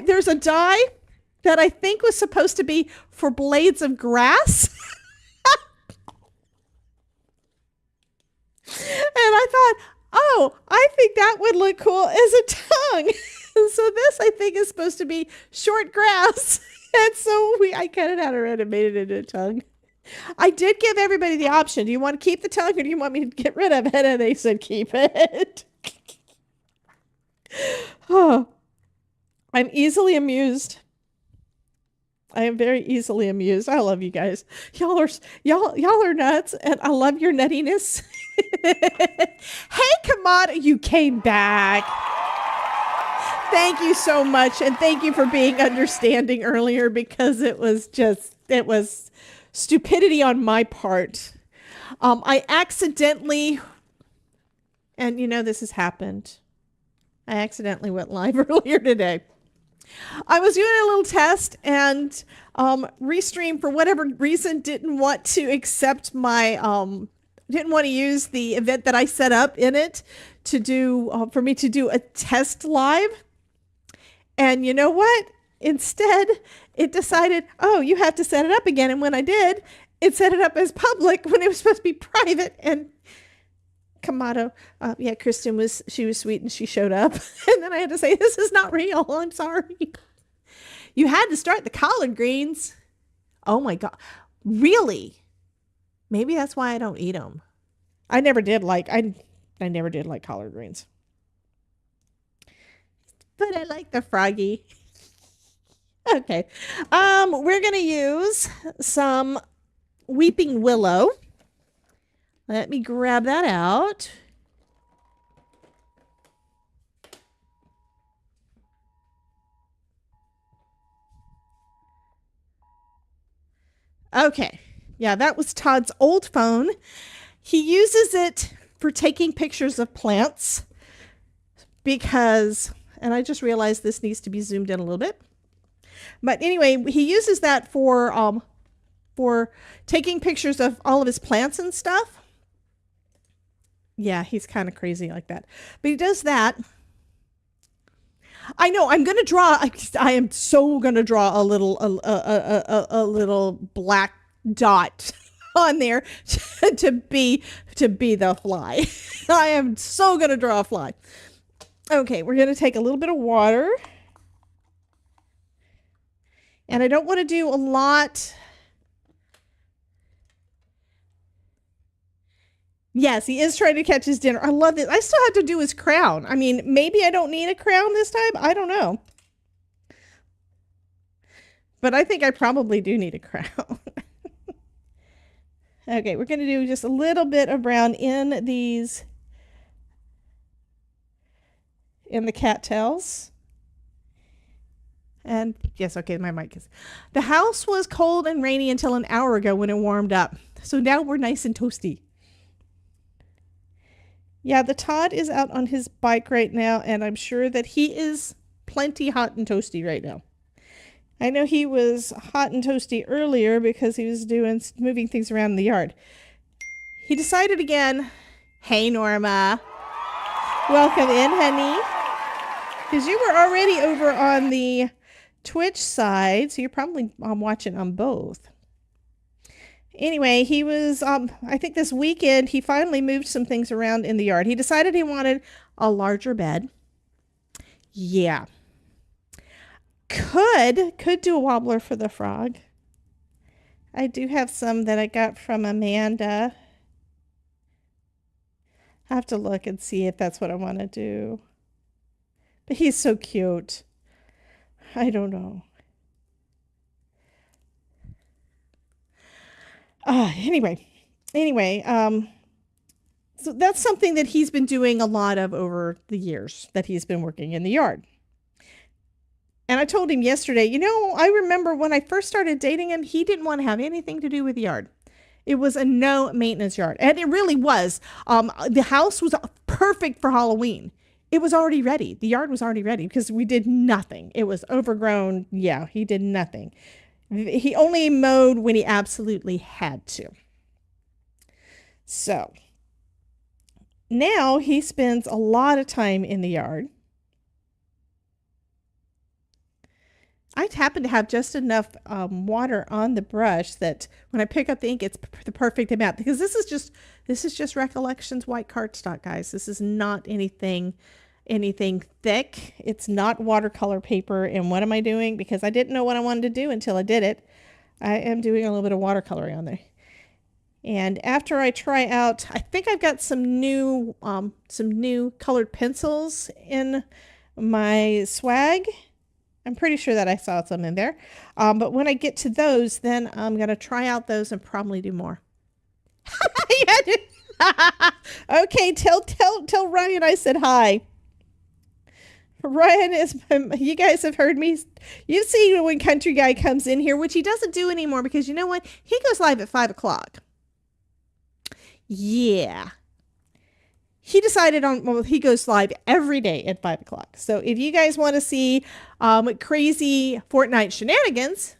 there's a die that I think was supposed to be for blades of grass. And I thought, oh, I think that would look cool as a tongue. So this, I think, is supposed to be short grass. And so I cut it out and made it into a tongue. I did give everybody the option. Do you want to keep the tongue or do you want me to get rid of it? And they said, keep it. Oh, I'm easily amused. I am very easily amused. I love you guys. Y'all are nuts, and I love your nuttiness. Hey, Kamada, you came back. Thank you so much, and thank you for being understanding earlier because it was stupidity on my part. I accidentally, and you know this has happened. I accidentally went live earlier today. I was doing a little test and Restream, for whatever reason, didn't want to accept my, didn't want to use the event that I set up in it to do, for me to do a test live. And you know what? Instead, it decided, oh, you have to set it up again. And when I did, it set it up as public when it was supposed to be private. And Kamado, yeah, Kristen she was sweet and she showed up. And then I had to say, this is not real. I'm sorry. You had to start the collard greens. Oh my God. Really? Maybe that's why I don't eat them. I never did like collard greens. But I like the Froggy. Okay. We're going to use some Weeping Willow. Let me grab that out. Okay. Yeah, that was Todd's old phone. He uses it for taking pictures of plants because, and I just realized this needs to be zoomed in a little bit. But anyway, he uses that for taking pictures of all of his plants and stuff. Yeah, he's kind of crazy like that. But he does that. I know, I'm going to draw, I am so going to draw a little black dot on there to be the fly. I am so going to draw a fly. Okay, we're going to take a little bit of water. And I don't want to do a lot. Yes, he is trying to catch his dinner. I love this. I still have to do his crown. I mean, maybe I don't need a crown this time. I don't know. But I think I probably do need a crown. Okay, we're going to do just a little bit of brown in the cattails. And yes, okay, my mic is. The house was cold and rainy until an hour ago when it warmed up. So now we're nice and toasty. Yeah, the Todd is out on his bike right now, and I'm sure that he is plenty hot and toasty right now. I know he was hot and toasty earlier because he was moving things around in the yard. He decided again, hey Norma, welcome in, honey. Because you were already over on the Twitch side, so you're probably watching on both. Anyway, he was, I think this weekend, he finally moved some things around in the yard. He decided he wanted a larger bed. Yeah. Could do a wobbler for the frog. I do have some that I got from Amanda. I have to look and see if that's what I want to do. But he's so cute. I don't know. Anyway, so that's something that he's been doing a lot of over the years that he's been working in the yard. And I told him yesterday, you know, I remember when I first started dating him, he didn't want to have anything to do with the yard. It was a no maintenance yard. And it really was. The house was perfect for Halloween. It was already ready. The yard was already ready because we did nothing. It was overgrown. Yeah, he did nothing. He only mowed when he absolutely had to. So now he spends a lot of time in the yard. I happen to have just enough water on the brush that when I pick up the ink, it's the perfect amount, because this is just Recollections white cardstock, guys. This is not anything thick. It's not watercolor paper. And what am I doing? Because I didn't know what I wanted to do until I did it. I am doing a little bit of watercoloring on there. And after I try out, I think I've got some new colored pencils in my swag. I'm pretty sure that I saw some in there. But when I get to those, then I'm going to try out those and probably do more. Okay, tell Ryan I said hi. Ryan is, you guys have heard me. You've seen when Country Guy comes in here, which he doesn't do anymore because you know what? He goes live at 5 o'clock. Yeah. He decided he goes live every day at 5 o'clock. So if you guys want to see crazy Fortnite shenanigans,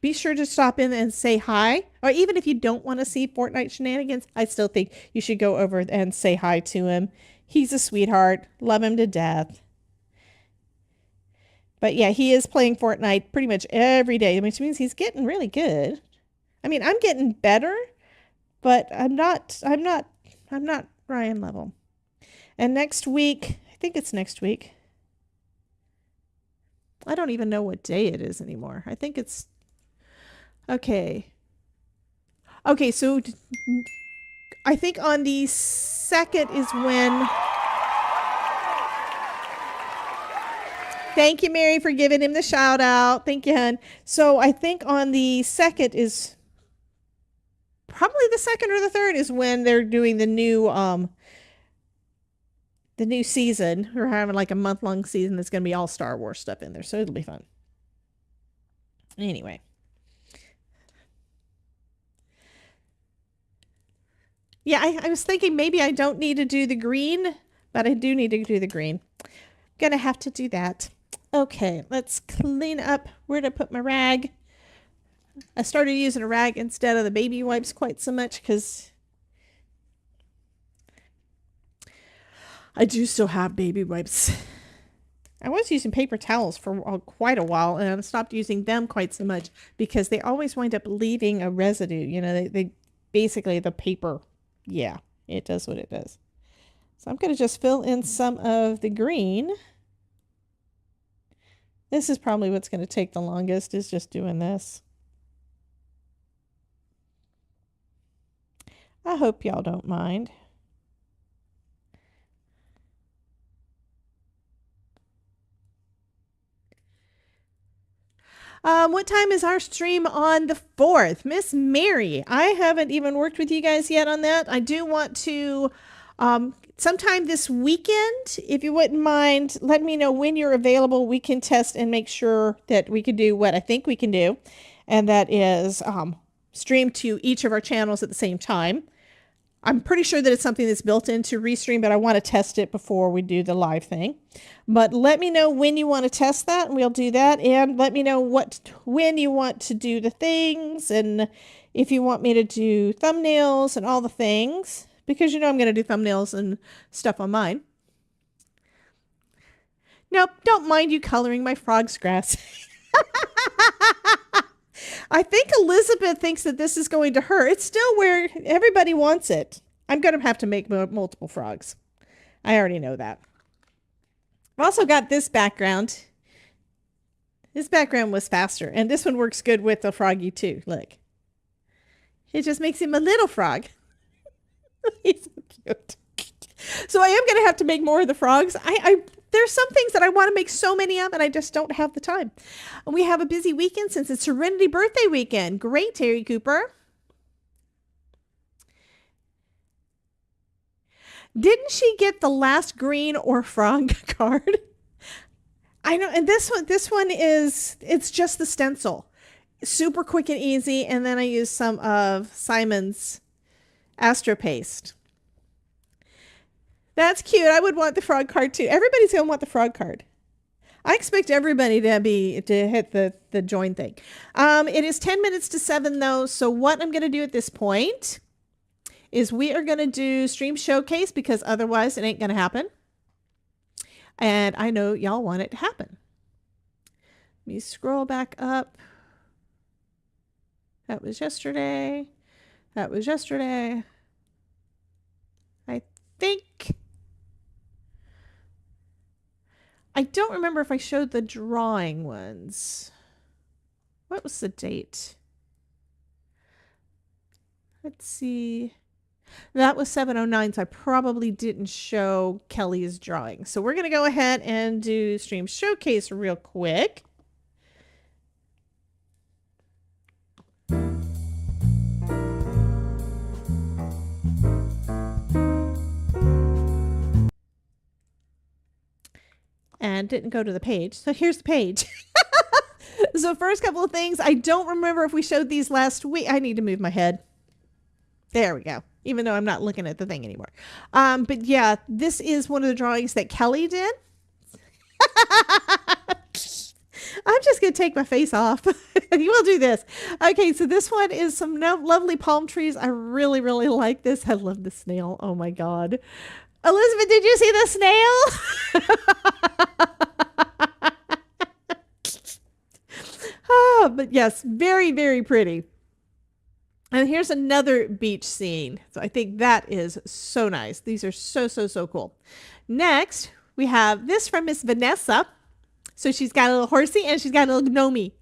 be sure to stop in and say hi. Or even if you don't want to see Fortnite shenanigans, I still think you should go over and say hi to him. He's a sweetheart. Love him to death. But yeah, he is playing Fortnite pretty much every day, which means he's getting really good. I mean, I'm getting better, but I'm not Ryan level. And next week, I think it's next week. I don't even know what day it is anymore. I think it's okay. Okay, so I think on the 2nd is when. Thank you, Mary, for giving him the shout out. Thank you, hon. So I think on the 2nd is probably the 2nd or the 3rd is when they're doing the new season. We're having like a month-long season that's going to be all Star Wars stuff in there, so it'll be fun. Anyway. Yeah, I was thinking maybe I don't need to do the green, but I do need to do the green. Gonna have to do that. Okay, let's clean up. Where did I put my rag? I started using a rag instead of the baby wipes quite so much because I do still have baby wipes. I was using paper towels for quite a while, and I stopped using them quite so much because they always wind up leaving a residue. You know, they basically, the paper, yeah, it does what it does. So I'm going to just fill in some of the green. This is probably what's going to take the longest, is just doing this. I hope y'all don't mind. What time is our stream on the 4th? Miss Mary, I haven't even worked with you guys yet on that. I do want to Sometime this weekend, if you wouldn't mind, let me know when you're available. We can test and make sure that we can do what I think we can do, and that is stream to each of our channels at the same time. I'm pretty sure that it's something that's built into Restream, but I want to test it before we do the live thing. But let me know when you want to test that, and we'll do that. And let me know when you want to do the things, and if you want me to do thumbnails and all the things, because you know I'm going to do thumbnails and stuff on mine. Nope, don't mind you coloring my frog's grass. I think Elizabeth thinks that this is going to her. It's still where everybody wants it. I'm going to have to make multiple frogs. I already know that. I've also got this background. This background was faster, and this one works good with the Froggy too. Look. It just makes him a little frog. He's so cute. So I am going to have to make more of the frogs. There's some things that I want to make so many of, and I just don't have the time. We have a busy weekend since it's Serenity birthday weekend. Great, Terry Cooper. Didn't she get the last green or frog card? I know, and this one is, it's just the stencil. Super quick and easy, and then I use some of Simon's Astro Paste. That's cute. I would want the frog card too. Everybody's gonna want the frog card. I expect everybody to hit the join thing. It is 10 minutes to 7 though, so what I'm gonna do at this point is we are gonna do stream showcase, because otherwise it ain't gonna happen. And I know y'all want it to happen. Let me scroll back up. That was yesterday. That was yesterday. I think. I don't remember if I showed the drawing ones. What was the date? Let's see. That was 7:09, so I probably didn't show Kelly's drawing. So we're going to go ahead and do stream showcase real quick. And didn't go to the page. So here's the page. So first couple of things. I don't remember if we showed these last week. I need to move my head. There we go. Even though I'm not looking at the thing anymore. But yeah, this is one of the drawings that Kelly did. I'm just going to take my face off. You will do this. Okay, so this one is some lovely palm trees. I really, really like this. I love the snail. Oh my God. Elizabeth, did you see the snail? Oh, but yes, very, very pretty. And here's another beach scene. So I think that is so nice. These are so, so, so cool. Next, we have this from Miss Vanessa. So she's got a little horsey and she's got a little gnomey.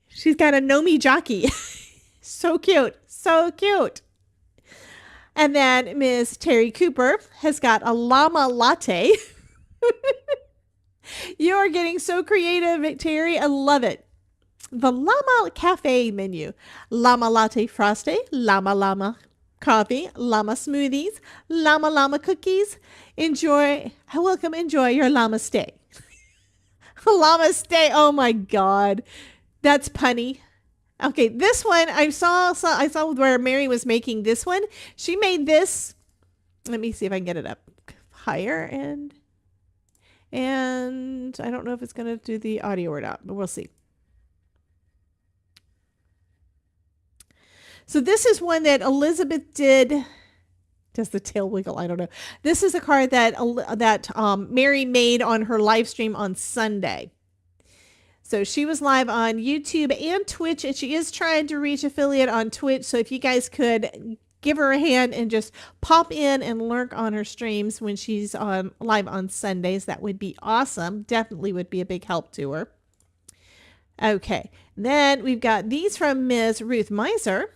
She's got a gnomey jockey. So cute. So cute. And then Miss Terry Cooper has got a llama latte. You are getting so creative, Terry. I love it. The Llama Cafe menu. Llama Latte Frosty, Llama Coffee, Llama Smoothies, Llama Cookies. Enjoy your Llama Stay. Llama Stay, oh my God. That's punny. Okay, this one, I saw where Mary was making this one. She made this. Let me see if I can get it up higher. And I don't know if it's going to do the audio or not, but we'll see. So this is one that Elizabeth did. Does the tail wiggle? I don't know. This is a card that Mary made on her live stream on Sunday. So she was live on YouTube and Twitch, and she is trying to reach affiliate on Twitch. So if you guys could give her a hand and just pop in and lurk on her streams when she's on live on Sundays, that would be awesome. Definitely would be a big help to her. Okay, then we've got these from Ms. Ruth Miser.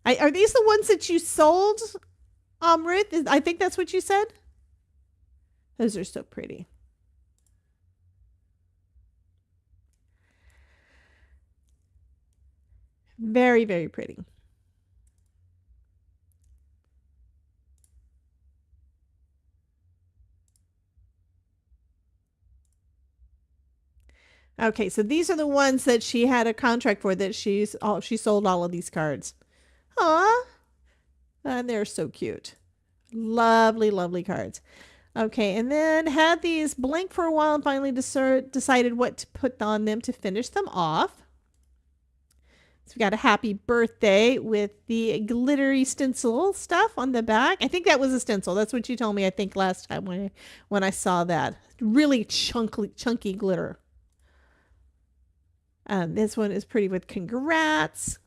Are these the ones that you sold, Ruth? I think that's what you said. Those are so pretty. Very, very pretty. Okay, so these are the ones that she had a contract for that she sold all of these cards. Aw. And they're so cute. Lovely, lovely cards. Okay, and then had these blank for a while and finally decided what to put on them to finish them off. So we got a happy birthday with the glittery stencil stuff on the back. I think that was a stencil. That's what you told me, I think, last time when I saw that. Really chunky glitter. This one is pretty with congrats.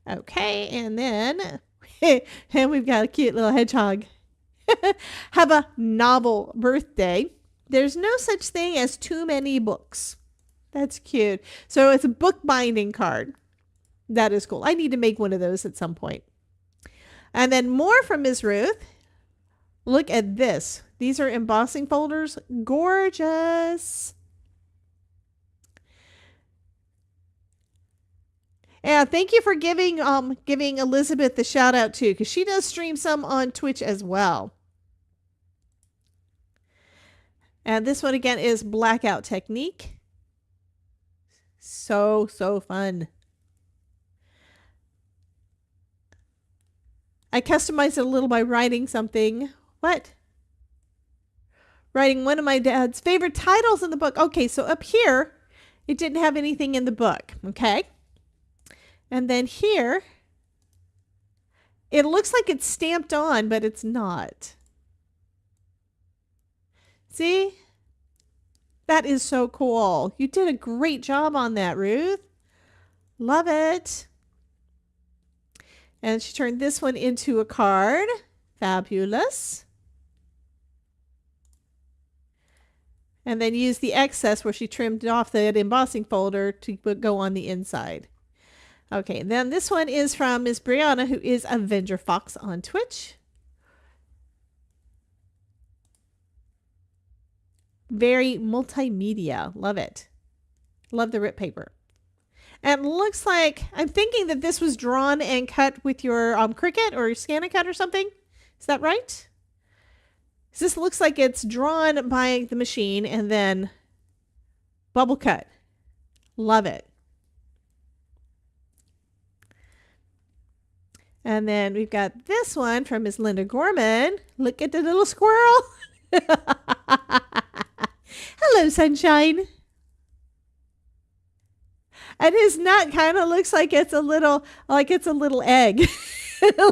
Okay, and then and we've got a cute little hedgehog. Have a novel birthday. There's no such thing as too many books. That's cute. So it's a book binding card. That is cool. I need to make one of those at some point. And then more from Ms. Ruth. Look at this. These are embossing folders. Gorgeous. Yeah, thank you for giving Elizabeth the shout out too, because she does stream some on Twitch as well. And this one again is Blackout Technique. So fun. I customized it a little by writing something. What? Writing one of my dad's favorite titles in the book. Okay, so up here, it didn't have anything in the book. Okay. And then here, it looks like it's stamped on, but it's not. See? That is so cool. You did a great job on that, Ruth. Love it. And she turned this one into a card. Fabulous. And then used the excess where she trimmed off the embossing folder to go on the inside. Okay, then this one is from Miss Brianna, who is Avenger Fox on Twitch. Very multimedia. Love it. Love the rip paper. And looks like, I'm thinking that this was drawn and cut with your Cricut or your ScanNCut or something. Is that right? This looks like it's drawn by the machine and then bubble cut. Love it. And then we've got this one from Miss Linda Gorman. Look at the little squirrel. Hello, sunshine. And his nut kind of looks like it's a little egg.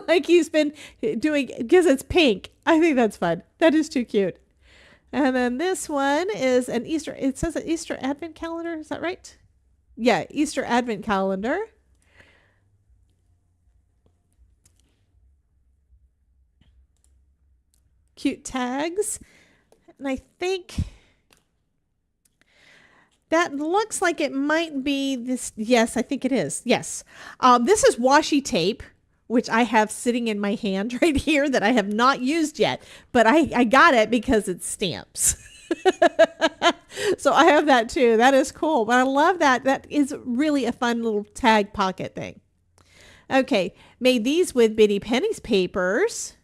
Like he's been doing, because it's pink. I think that's fun. That is too cute. And then this one is an Easter, it says an Easter Advent calendar. Is that right? Yeah, Easter Advent calendar. Cute tags. And I think that looks like it might be this. Yes, I think it is. Yes. This is washi tape, which I have sitting in my hand right here that I have not used yet, but I got it because it's stamps. So I have that too. That is cool. But I love that. That is really a fun little tag pocket thing. Okay. Made these with Bitty Penny's papers.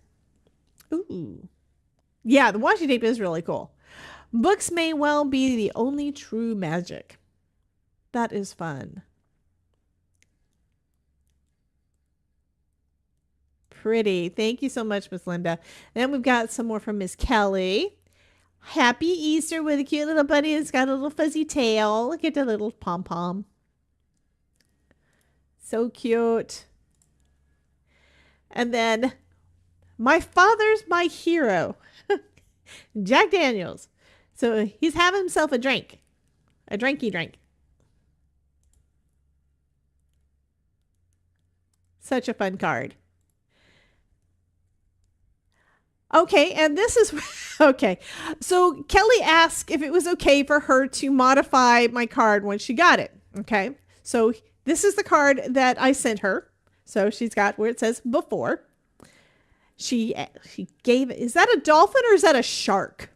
Ooh. Yeah, the washi tape is really cool. Books may well be the only true magic. That is fun. Pretty. Thank you so much, Miss Linda. Then we've got some more from Miss Kelly. Happy Easter with a cute little bunny. It's got a little fuzzy tail. Look at the little pom-pom. So cute. And then my father's my hero. Jack Daniels. So he's having himself a drink. A drinky drink. Such a fun card. Okay, and this is okay. So Kelly asked if it was okay for her to modify my card when she got it. Okay, so this is the card that I sent her. So she's got where it says before. She gave it. Is that a dolphin or is that a shark?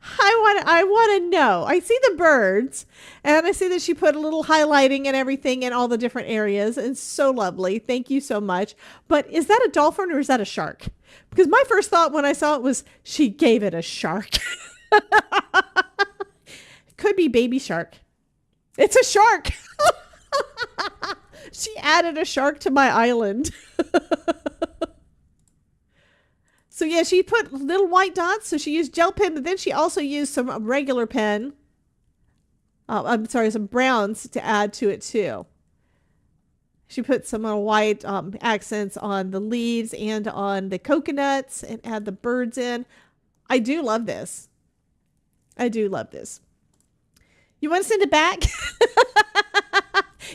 Hi, want to know. I see the birds, and I see that she put a little highlighting and everything in all the different areas. It's so lovely. Thank you so much. But is that a dolphin or is that a shark? Because my first thought when I saw it was she gave it a shark. Could be baby shark. It's a shark. She added a shark to my island. So yeah, she put little white dots. So she used gel pen, but then she also used some regular pen. I'm sorry, some browns to add to it too. She put some white accents on the leaves and on the coconuts and add the birds in. I do love this. I do love this. You want to send it back?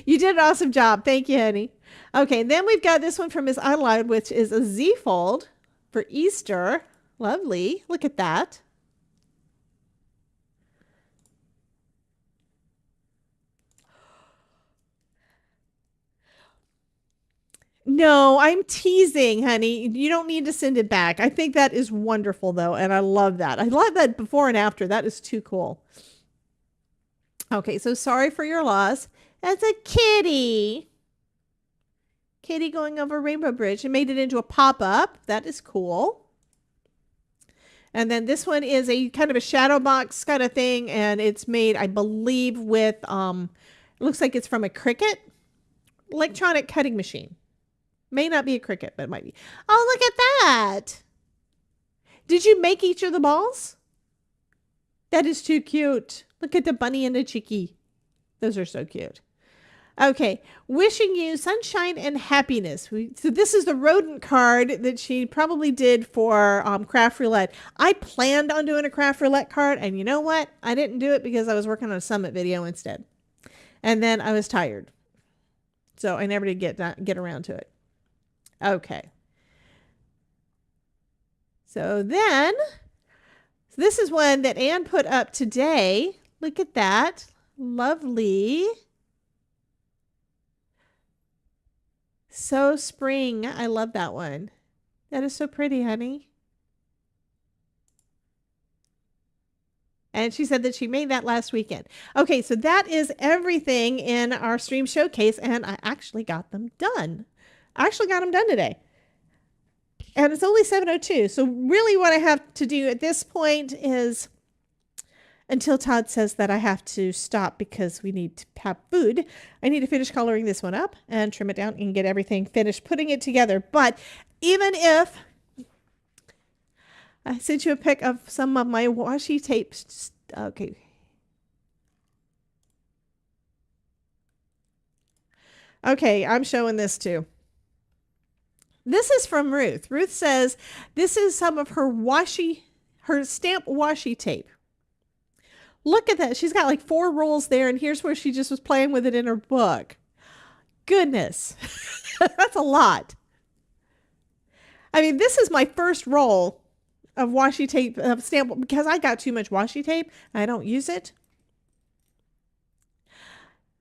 You did an awesome job. Thank you, honey. Okay, then we've got this one from Miss Adelaide, which is a Z-fold for Easter. Lovely. Look at that. No, I'm teasing, honey. You don't need to send it back. I think that is wonderful, though, and I love that. I love that before and after. That is too cool. Okay, so sorry for your loss. That's a kitty. Kitty going over Rainbow Bridge and made it into a pop-up. That is cool. And then this one is a kind of a shadow box kind of thing, and it's made, I believe, with, it looks like it's from a Cricut electronic cutting machine. May not be a Cricut, but it might be. Oh, look at that. Did you make each of the balls? That is too cute. Look at the bunny and the chickie. Those are so cute. Okay. Wishing you sunshine and happiness. So this is the rodent card that she probably did for craft roulette. I planned on doing a craft roulette card, and you know what? I didn't do it because I was working on a summit video instead. And then I was tired. So I never did get around to it. Okay. So then, this is one that Anne put up today. Look at that. Lovely. So spring. I love that one. That is so pretty, honey. And she said that she made that last weekend. Okay, so that is everything in our stream showcase, and I actually got them done. I actually got them done today. And it's only 7:02. So really what I have to do at this point is, until Todd says that I have to stop because we need to have food, I need to finish coloring this one up and trim it down and get everything finished putting it together. But even if I sent you a pic of some of my washi tapes, okay. Okay, I'm showing this too. This is from Ruth. Ruth says this is some of her stamp washi tape. Look at that. She's got like 4 rolls there, and here's where she just was playing with it in her book. Goodness. That's a lot. I mean, this is my first roll of washi tape stamp because I got too much washi tape. I don't use it.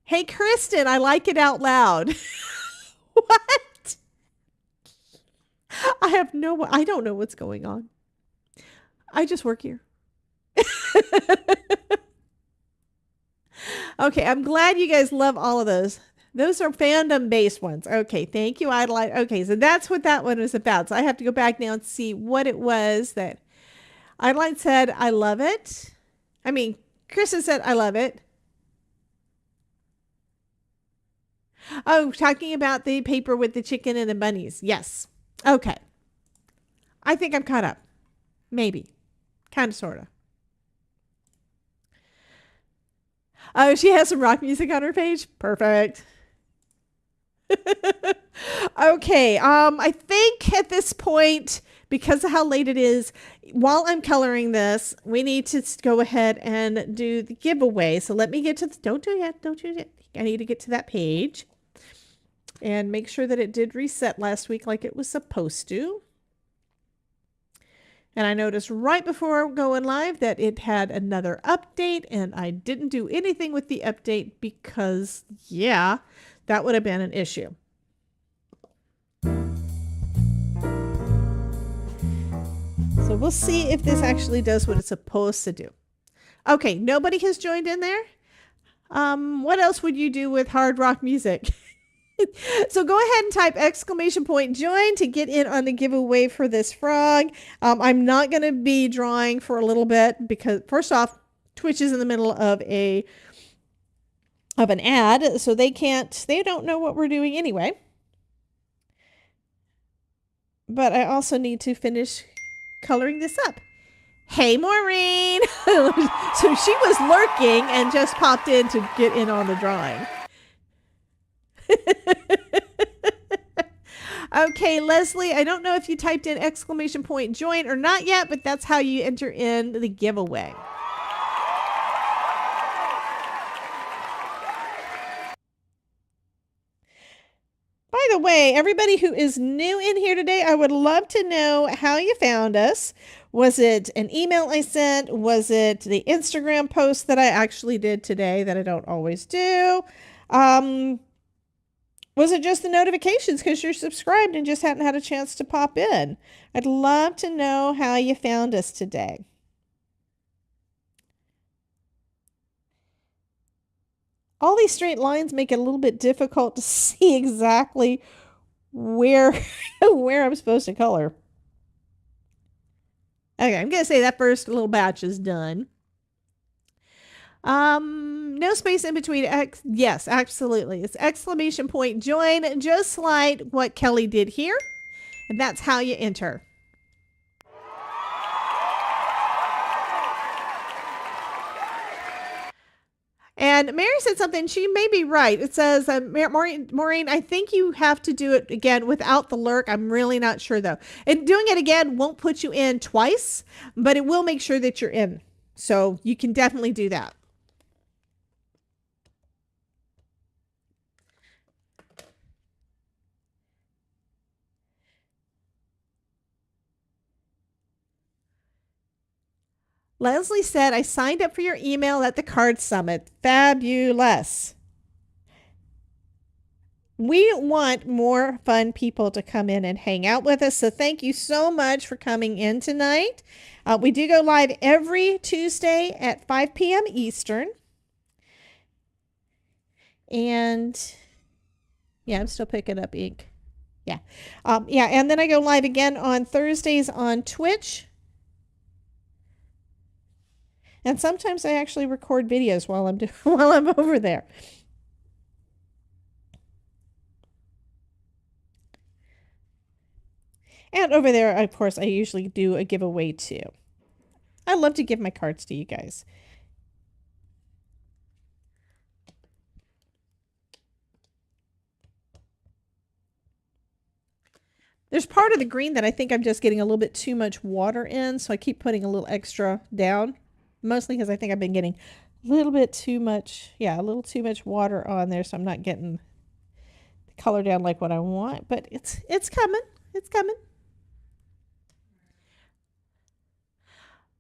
Hey, Kristen, I like it out loud. What? I don't know what's going on. I just work here. Okay, I'm glad you guys love all of those. Those are fandom-based ones. Okay, thank you, Adelaide. Okay, so that's what that one was about. So I have to go back now and see what it was that Adelaide said, I love it. I mean, Kristen said, I love it. Oh, talking about the paper with the chicken and the bunnies. Yes. Okay. I think I'm caught up. Maybe. Kind of, sort of. Oh, she has some rock music on her page. Perfect. Okay. I think at this point, because of how late it is, while I'm coloring this, we need to go ahead and do the giveaway. So let me get to don't do it yet. Don't do it yet. I need to get to that page and make sure that it did reset last week like it was supposed to. And I noticed right before going live that it had another update, and I didn't do anything with the update because, yeah, that would have been an issue. So we'll see if this actually does what it's supposed to do. Okay, nobody has joined in there. What else would you do with hard rock music? So go ahead and type !join to get in on the giveaway for this frog. I'm not going to be drawing for a little bit because first off, Twitch is in the middle of an ad, so they don't know what we're doing anyway. But I also need to finish coloring this up. Hey, Maureen. So she was lurking and just popped in to get in on the drawing. Okay, Leslie, I don't know if you typed in !join or not yet, but that's how you enter in the giveaway. By the way, everybody who is new in here today, I would love to know how you found us. Was it an email I sent? Was it the Instagram post that I actually did today that I don't always do? Was it just the notifications because you're subscribed and just hadn't had a chance to pop in? I'd love to know how you found us today. All these straight lines make it a little bit difficult to see exactly where I'm supposed to color. Okay, I'm going to say that first little batch is done. No space in between. Yes, absolutely. It's !join, just like what Kelly did here. And that's how you enter. And Mary said something, she may be right. It says, Maureen, I think you have to do it again without the lurk. I'm really not sure though. And doing it again won't put you in twice, but it will make sure that you're in. So you can definitely do that. Leslie said, I signed up for your email at the Card Summit. Fabulous. We want more fun people to come in and hang out with us. So thank you so much for coming in tonight. We do go live every Tuesday at 5 p.m. Eastern. And yeah, I'm still picking up ink. Yeah. And then I go live again on Thursdays on Twitch. And sometimes I actually record videos while I'm over there. And over there, of course, I usually do a giveaway too. I love to give my cards to you guys. There's part of the green that I think I'm just getting a little bit too much water in, so I keep putting a little extra down. Mostly because I think I've been getting a little bit too much, a little too much water on there, so I'm not getting the color down like what I want, but it's coming. It's coming.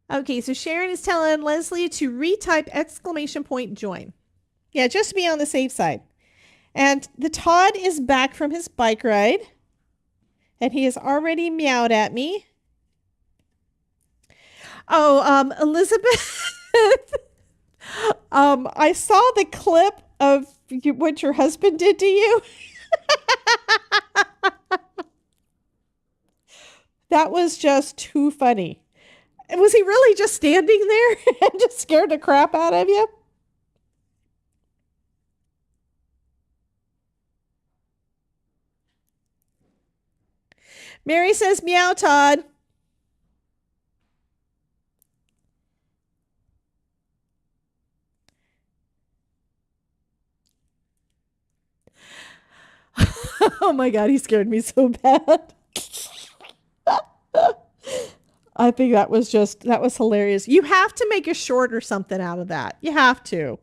Okay, so Sharon is telling Leslie to retype !join. Yeah, just to be on the safe side. And the Todd is back from his bike ride, and he has already meowed at me. Oh, Elizabeth, I saw the clip of what your husband did to you. That was just too funny. Was he really just standing there and just scared the crap out of you? Mary says, meow, Todd. Oh my God, he scared me so bad. I think that was hilarious. You have to make a short or something out of that. You have to.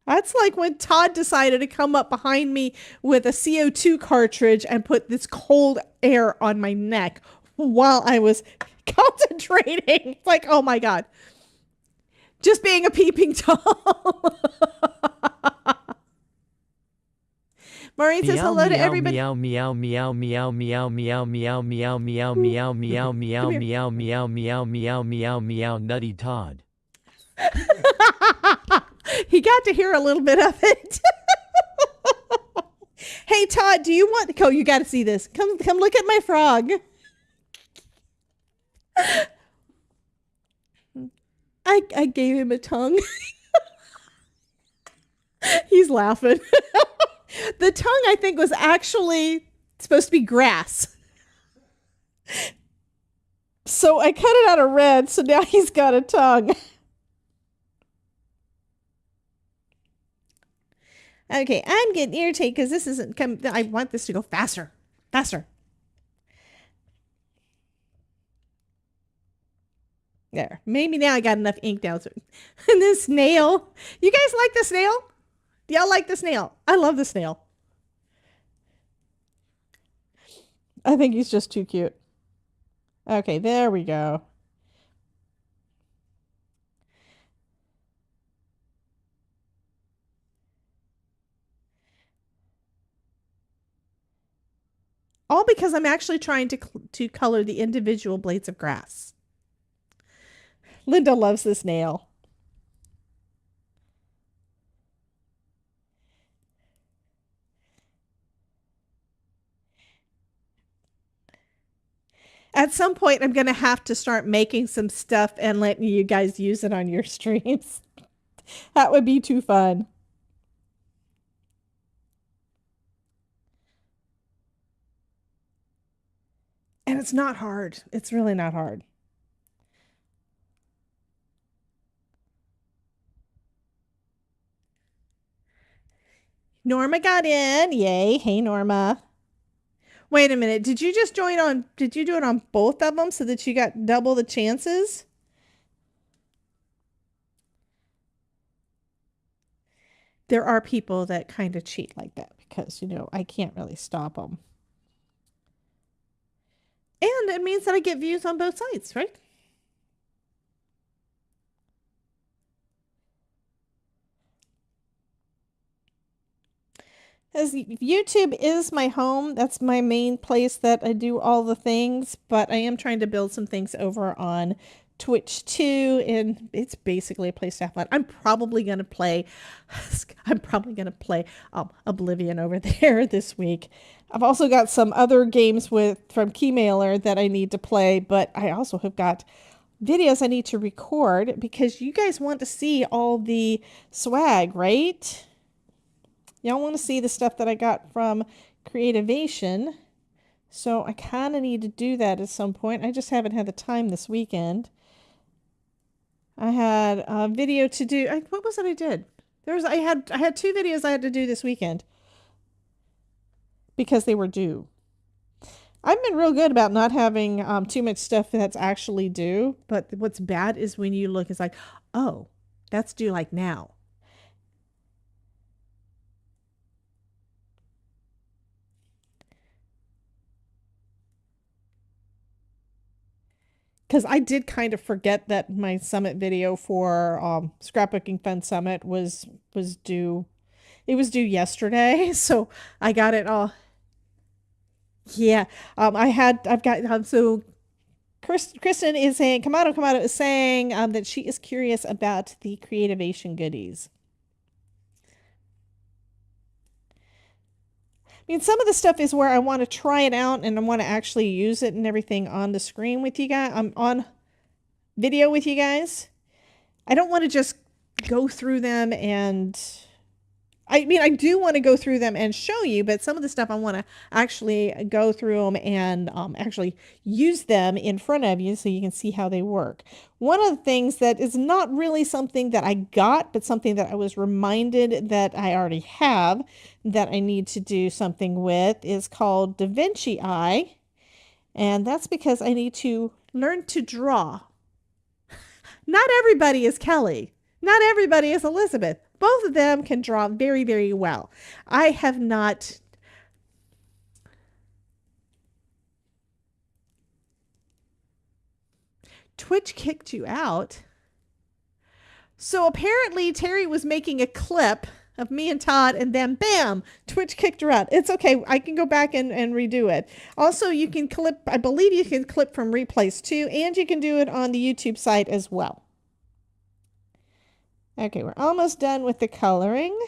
That's like when Todd decided to come up behind me with a CO2 cartridge and put this cold air on my neck while I was concentrating. It's like, oh my God. Just being a peeping Tom. Maureen says Meow hello to meow everybody. meow meow meow meow meow meow meow meow meow meow meow meow meow meow meow meow meow meow Nutty Todd. He got to hear a little bit of it. Hey Todd, do you want? Oh, you got to see this. Come look at my frog. I gave him a tongue. He's laughing. The tongue, I think, was actually supposed to be grass. So I cut it out of red, so now he's got a tongue. Okay, I'm getting irritated because this isn't come. I want this to go faster. Faster. There. Maybe now I got enough ink down. And this snail. You guys like the snail? Y'all like the snail? I love the snail. I think he's just too cute. Okay, there we go. All because I'm actually trying to color the individual blades of grass. Linda loves this nail. At some point, I'm going to have to start making some stuff and letting you guys use it on your streams. That would be too fun. And it's not hard. It's really not hard. Norma got in. Yay. Hey, Norma. Wait a minute. Did you just join on? Did you do it on both of them so that you got double the chances? There are people that kind of cheat like that because, you know, I can't really stop them. And it means that I get views on both sides, right? As YouTube is my home, that's my main place that I do all the things, but I am trying to build some things over on Twitch too, and it's basically a place to have fun. I'm probably going to play Oblivion over there this week. I've also got some other games from Keymailer that I need to play, but I also have got videos I need to record because you guys want to see all the swag, right? Y'all want to see the stuff that I got from Creativation. So I kind of need to do that at some point. I just haven't had the time this weekend. I had a video to do. What was it I did? I had 2 videos I had to do this weekend because they were due. I've been real good about not having too much stuff that's actually due. But what's bad is when you look, it's like, oh, that's due like now. Because I did kind of forget that my summit video for Scrapbooking Fun Summit was due. It was due yesterday, so I got it all. Yeah, so Kristen is saying, Kamado is saying that she is curious about the Creativation goodies. I mean, some of the stuff is where I want to try it out and I want to actually use it and everything on the screen with you guys. I'm on video with you guys. I don't want to just go through them and I mean, I do want to go through them and show you, but some of the stuff I want to actually go through them and actually use them in front of you so you can see how they work. One of the things that is not really something that I got, but something that I was reminded that I already have that I need to do something with is called Da Vinci Eye. And that's because I need to learn to draw. Not everybody is Kelly. Not everybody is Elizabeth. Both of them can draw very, very well. I have not. Twitch kicked you out. So apparently Terry was making a clip of me and Todd, and then bam, Twitch kicked her out. It's okay. I can go back and redo it. Also, you can clip, I believe you can clip from replays too, and you can do it on the YouTube site as well. Okay, we're almost done with the coloring.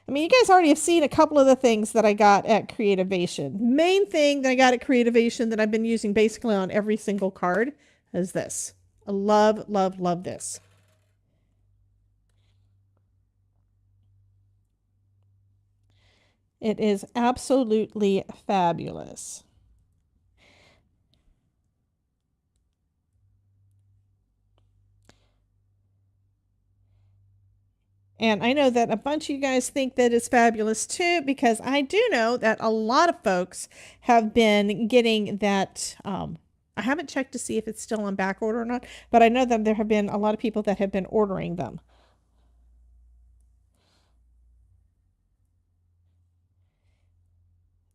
I mean, you guys already have seen a couple of the things that I got at Creativation. Main thing that I got at Creativation that I've been using basically on every single card is this. I love, love, love this. It is absolutely fabulous. And I know that a bunch of you guys think that it's fabulous too, because I do know that a lot of folks have been getting that. I haven't checked to see if it's still on back order or not, but I know that there have been a lot of people that have been ordering them.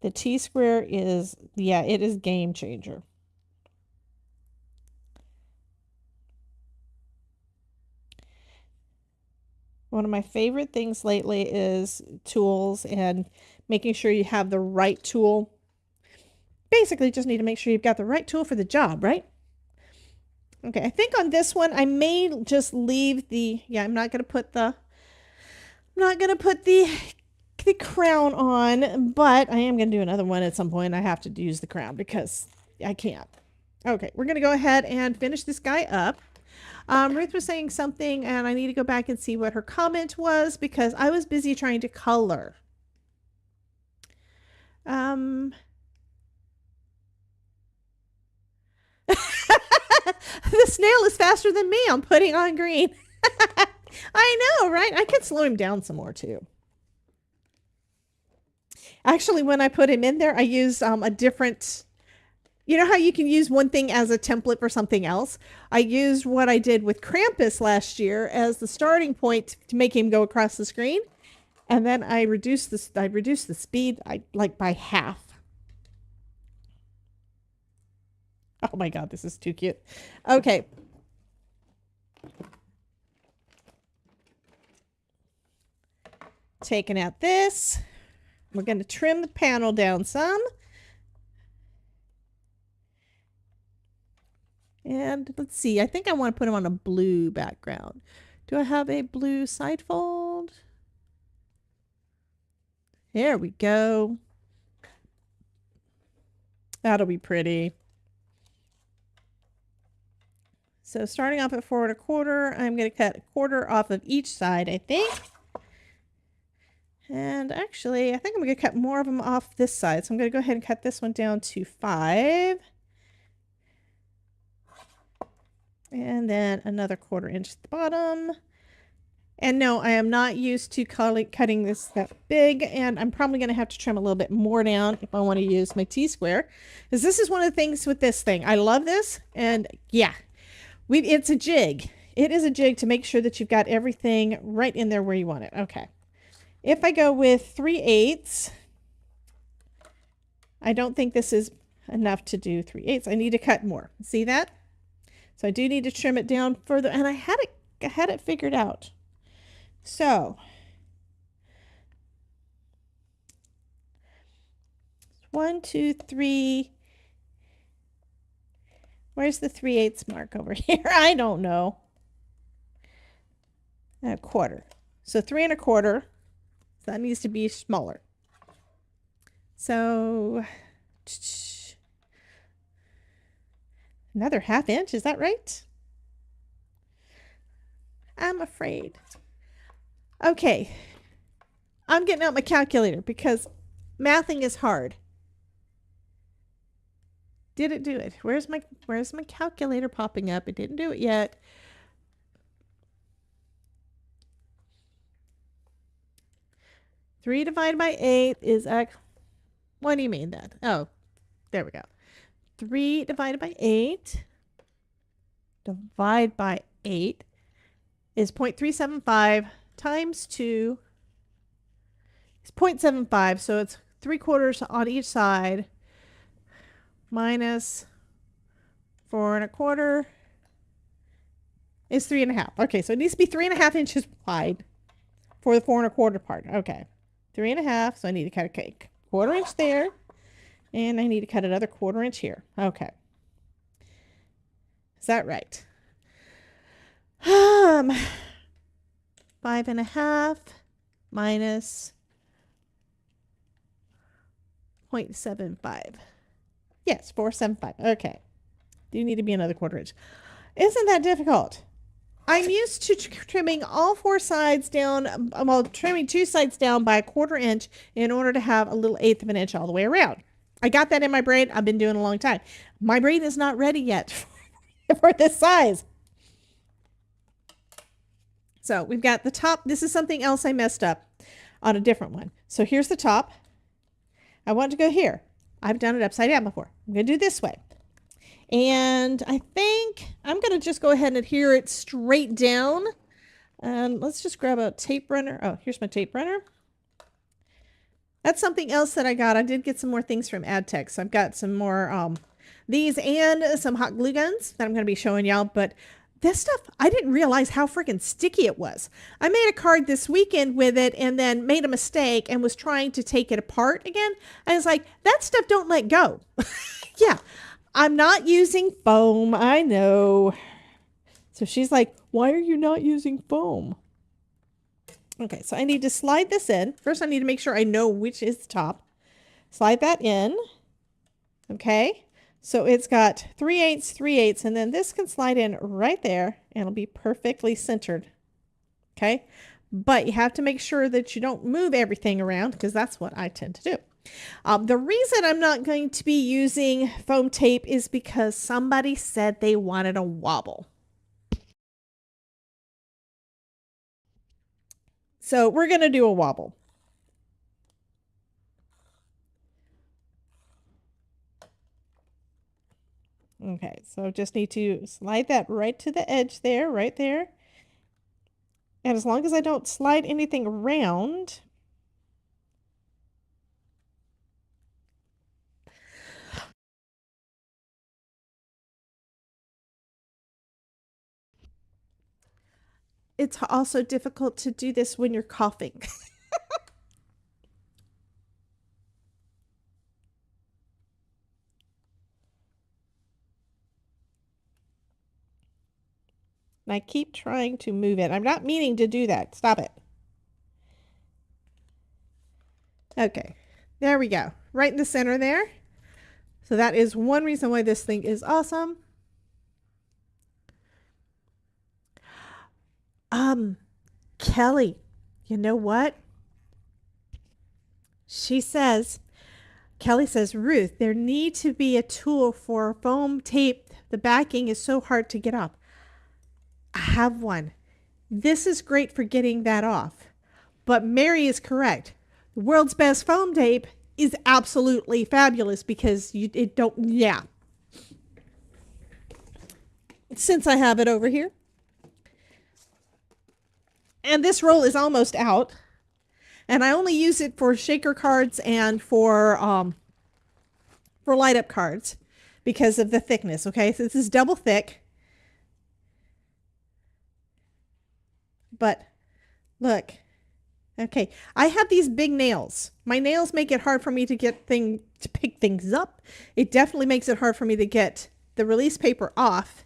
The T-square is, yeah, it is game changer. One of my favorite things lately is tools and making sure you have the right tool. Basically, just need to make sure you've got the right tool for the job, right? Okay, I think on this one, I may just leave the, yeah, I'm not going to put the crown on, but I am going to do another one at some point. I have to use the crown because I can't. Okay, we're going to go ahead and finish this guy up. Ruth was saying something, and I need to go back and see what her comment was because I was busy trying to color. The snail is faster than me. I'm putting on green. I know, right? I could slow him down some more too. Actually, when I put him in there, I used a different... You know how you can use one thing as a template for something else? I used what I did with Krampus last year as the starting point to make him go across the screen. And then I reduced the speed like by half. Oh my God, this is too cute. Okay. Taking out this. We're going to trim the panel down some. And let's see, I think I want to put him on a blue background. Do I have a blue side fold? There we go. That'll be pretty. So starting off at 4 1/4, I'm going to cut 1/4 off of each side, I think. And actually, I think I'm going to cut more of them off this side. So I'm going to go ahead and cut this one down to 5. And then another 1/4 inch at the bottom. And no, I am not used to cutting this that big. And I'm probably going to have to trim a little bit more down if I want to use my T-square. Because this is one of the things with this thing. I love this. And yeah, it's a jig. It is a jig to make sure that you've got everything right in there where you want it. Okay. If I go with 3/8, I don't think this is enough to do 3/8. I need to cut more. See that? So I do need to trim it down further, and I had it figured out. So 1, 2, 3. Where's the 3/8 mark over here? I don't know. 1/4. So 3 1/4. So that needs to be smaller. So another 1/2 inch, is that right? I'm afraid. Okay. I'm getting out my calculator because mathing is hard. Did it do it? Where's my calculator popping up? It didn't do it yet. Three divided by 8 is X. What do you mean that? Oh, there we go. 3 divided by 8 divide by 8 is 0.375 times 2 is 0.75. So it's 3/4 on each side minus 4 1/4 is 3 1/2. Okay, so it needs to be 3 1/2 inches wide. for the 4 1/4 part. Okay. 3 1/2. So I need to cut a 1/4 inch there. And I need to cut another 1/4 inch here. Okay. Is that right? 5 1/2 minus 0.75. Yes, 475. Okay. Do need to be another 1/4 inch. Isn't that difficult? I'm used to trimming all 4 sides down, well, trimming 2 sides down by 1/4 inch in order to have a little 1/8 of an inch all the way around. I got that in my brain. I've been doing it a long time. My brain is not ready yet for this size. So we've got the top. This is something else I messed up on a different one. So here's the top. I want to go here. I've done it upside down before. I'm going to do it this way. And I think I'm going to just go ahead and adhere it straight down. Let's just grab a tape runner. Oh, here's my tape runner. That's something else that I got. I did get some more things from Adtech. So I've got some more these and some hot glue guns that I'm going to be showing y'all. But this stuff, I didn't realize how freaking sticky it was. I made a card this weekend with it and then made a mistake and was trying to take it apart again. I was like, that stuff don't let go. Yeah, I'm not using foam. I know. So she's like, why are you not using foam? Okay, so I need to slide this in. First, I need to make sure I know which is the top. Slide that in. Okay. So it's got 3/8, 3/8, and then this can slide in right there and it'll be perfectly centered. Okay. But you have to make sure that you don't move everything around because that's what I tend to do. The reason I'm not going to be using foam tape is because somebody said they wanted a wobble. So we're going to do a wobble. Okay, so just need to slide that right to the edge there, right there. And as long as I don't slide anything around, it's also difficult to do this when you're coughing. And I keep trying to move it. I'm not meaning to do that. Stop it. Okay, there we go. Right in the center there. So that is one reason why this thing is awesome. Kelly, you know what? Kelly says, Ruth, there need to be a tool for foam tape. The backing is so hard to get off. I have one. This is great for getting that off. But Mary is correct. The world's best foam tape is absolutely fabulous because yeah. Since I have it over here. And this roll is almost out. And I only use it for shaker cards and for light up cards because of the thickness. Okay, so this is double thick. But look, okay, I have these big nails. My nails make it hard for me to pick things up. It definitely makes it hard for me to get the release paper off.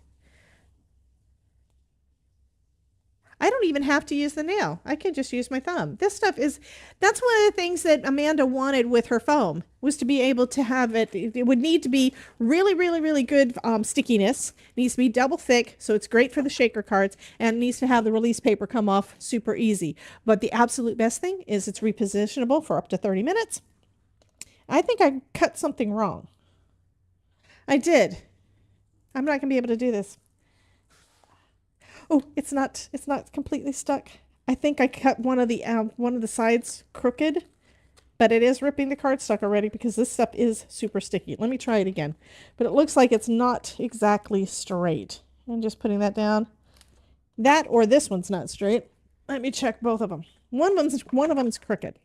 I don't even have to use the nail. I can just use my thumb. That's one of the things that Amanda wanted with her foam, was to be able to have it. It would need to be really, really, really good stickiness. It needs to be double thick, so it's great for the shaker cards, and it needs to have the release paper come off super easy. But the absolute best thing is it's repositionable for up to 30 minutes. I think I cut something wrong. I did. I'm not going to be able to do this. Oh, it's not completely stuck. I think I cut one of the sides crooked, but it is ripping the cardstock already because this stuff is super sticky. Let me try it again. But it looks like it's not exactly straight. I'm just putting that down. That or this one's not straight. Let me check both of them. One of them's crooked.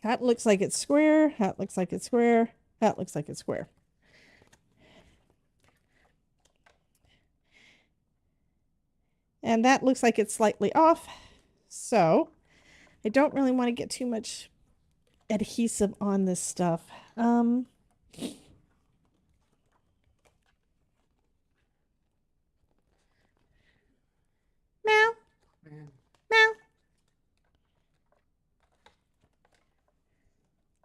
That looks like it's square. That looks like it's square. That looks like it's square. And that looks like it's slightly off. So I don't really want to get too much adhesive on this stuff. Meow. Meow.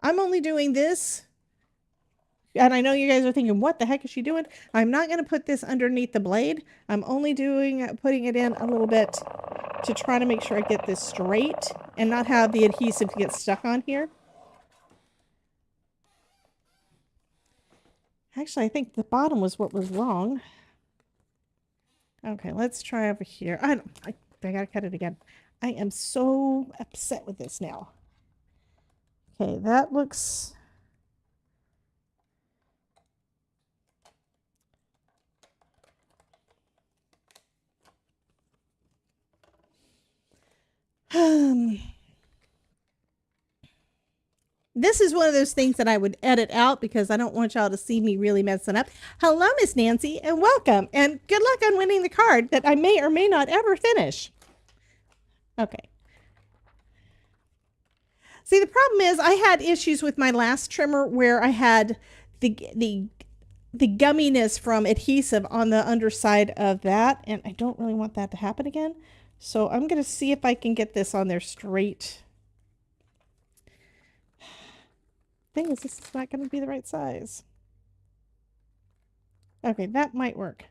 I'm only doing this. And I know you guys are thinking, what the heck is she doing? I'm not going to put this underneath the blade. I'm only putting it in a little bit to try to make sure I get this straight and not have the adhesive get stuck on here. Actually, I think the bottom was what was wrong. Okay, let's try over here. I gotta cut it again. I am so upset with this now. Okay, that looks... This is one of those things that I would edit out because I don't want y'all to see me really messing up. Hello, Miss Nancy, and welcome. And good luck on winning the card that I may or may not ever finish. Okay. See, the problem is I had issues with my last trimmer where I had the gumminess from adhesive on the underside of that, and I don't really want that to happen again. So I'm going to see if I can get this on there straight. Thing is, this is not going to be the right size. Okay, that might work.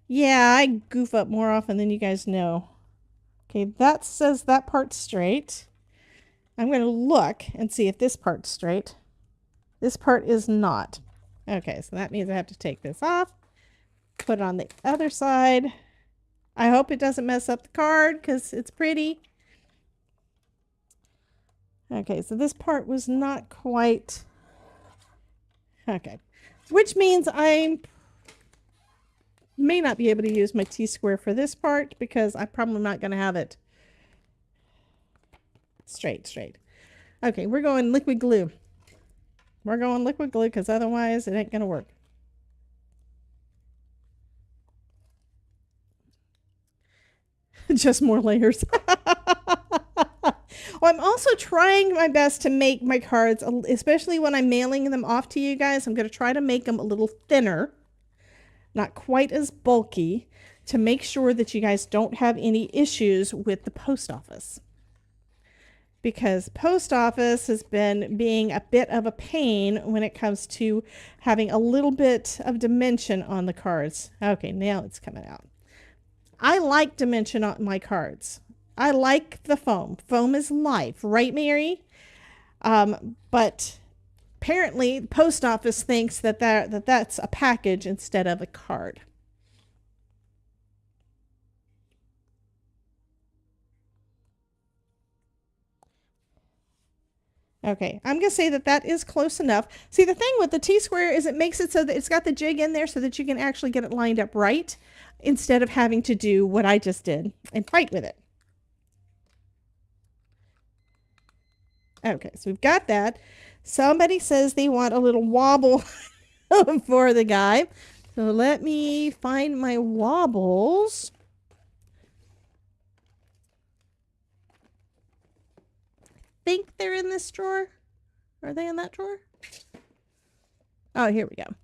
Yeah, I goof up more often than you guys know. Okay, that says that part's straight. I'm going to look and see if this part's straight. This part is not. Okay, so that means I have to take this off, put it on the other side. I hope it doesn't mess up the card because it's pretty. Okay, so this part was not quite... Okay, which means I may not be able to use my T-square for this part because I'm probably not going to have it straight. Okay, we're going liquid glue. We're going liquid glue because otherwise it ain't going to work. Just more layers. Well, I'm also trying my best to make my cards, especially when I'm mailing them off to you guys, I'm going to try to make them a little thinner, not quite as bulky, to make sure that you guys don't have any issues with the post office. Because post office has been being a bit of a pain when it comes to having a little bit of dimension on the cards. Okay, now it's coming out. I like dimension on my cards. I like the foam. Foam is life, right, Mary? But apparently, the post office thinks that's a package instead of a card. Okay, I'm going to say that is close enough. See, the thing with the T-square is it makes it so that it's got the jig in there so that you can actually get it lined up right instead of having to do what I just did and fight with it. Okay, so we've got that. Somebody says they want a little wobble for the guy. So let me find my wobbles. I think they're in this drawer. Are they in that drawer? Oh, here we go.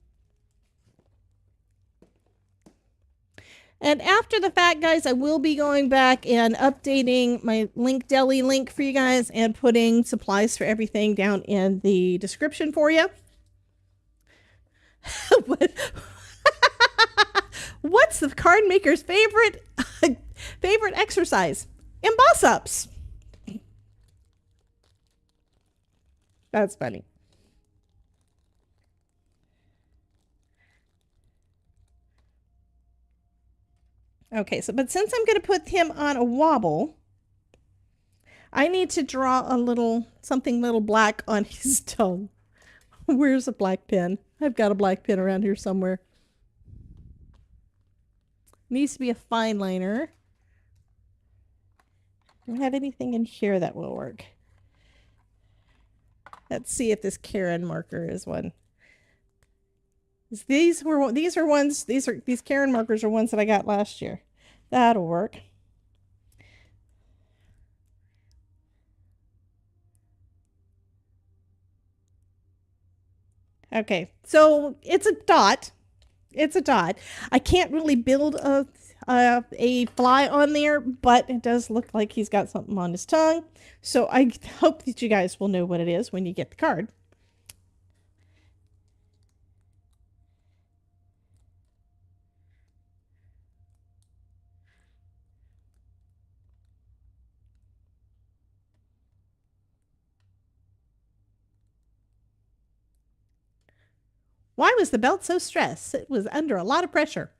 And after the fact, guys, I will be going back and updating my link deli link for you guys and putting supplies for everything down in the description for you. What's the card maker's favorite exercise? Emboss ups. That's funny. Okay, but since I'm going to put him on a wobble, I need to draw something little black on his toe. Where's a black pen? I've got a black pen around here somewhere. Needs to be a fine liner. Don't have anything in here that will work. Let's see if this Karen marker is one. These Karen markers are ones that I got last year. That'll work. Okay, so it's a dot. It's a dot. I can't really build a fly on there, but it does look like he's got something on his tongue. So I hope that you guys will know what it is when you get the card. Why was the belt so stressed? It was under a lot of pressure.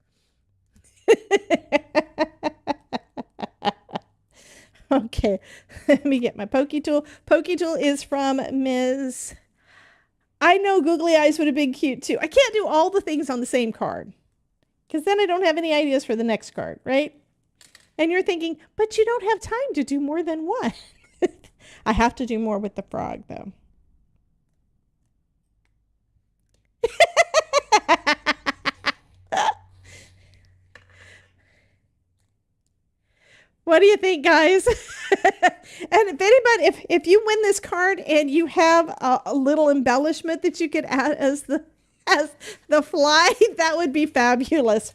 Okay, let me get my pokey tool. Pokey tool is from Ms. I know googly eyes would have been cute too. I can't do all the things on the same card because then I don't have any ideas for the next card, right? And you're thinking, but you don't have time to do more than one. I have to do more with the frog though. What do you think, guys? And if anybody, if you win this card and you have a little embellishment that you could add as the fly, that would be fabulous.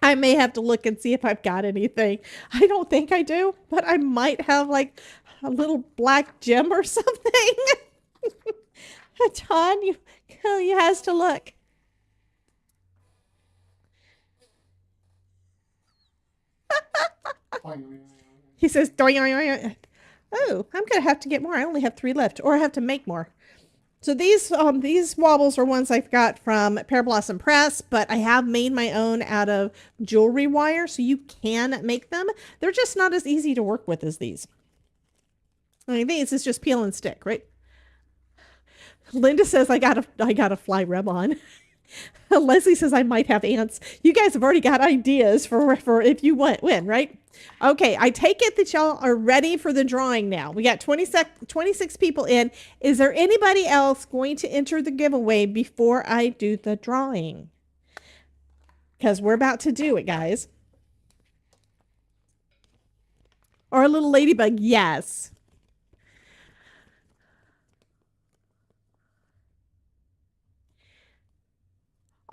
I may have to look and see if I've got anything. I don't think I do, but I might have like a little black gem or something. John, you has to look. He says, oh, I'm gonna have to get more. I only have 3 left, or I have to make more. So these wobbles are ones I've got from Pear Blossom Press, but I have made my own out of jewelry wire, so you can make them. They're just not as easy to work with as these. I mean, these is just peel and stick, right? Linda says I got a fly rub on. Leslie says I might have ants. You guys have already got ideas for if you win, right? Okay, I take it that y'all are ready for the drawing now. We got 26 people in. Is there anybody else going to enter the giveaway before I do the drawing? Because we're about to do it, guys. Or a little ladybug, yes.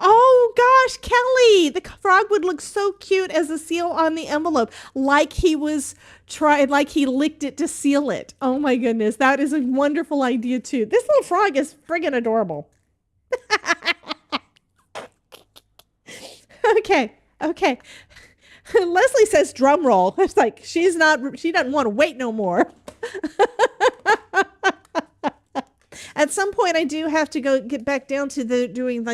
Oh gosh, Kelly, the frog would look so cute as a seal on the envelope, like he licked it to seal it. Oh my goodness, that is a wonderful idea too. This little frog is friggin' adorable. Okay. Leslie says drum roll. It's like she doesn't want to wait no more. At some point, I do have to get back down to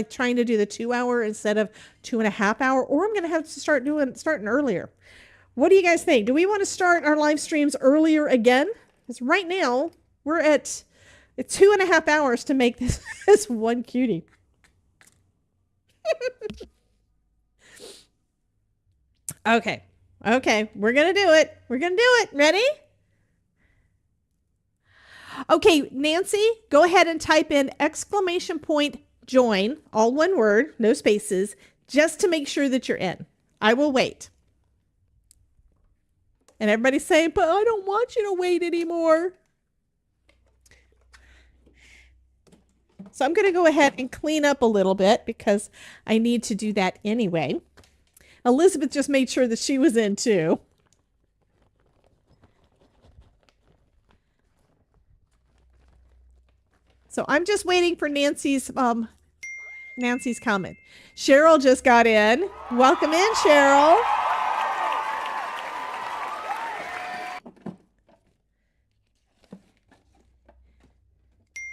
trying to do the 2 hour instead of 2.5 hour, or I'm going to have to starting earlier. What do you guys think? Do we want to start our live streams earlier again? Because right now we're at 2.5 hours to make this one cutie. Okay, we're going to do it. Ready? Okay, Nancy, go ahead and type in !join, all one word, no spaces, just to make sure that you're in. I will wait. And everybody's saying, but I don't want you to wait anymore. So I'm going to go ahead and clean up a little bit because I need to do that anyway. Elizabeth just made sure that she was in too. So I'm just waiting for Nancy's comment. Cheryl just got in. Welcome in, Cheryl.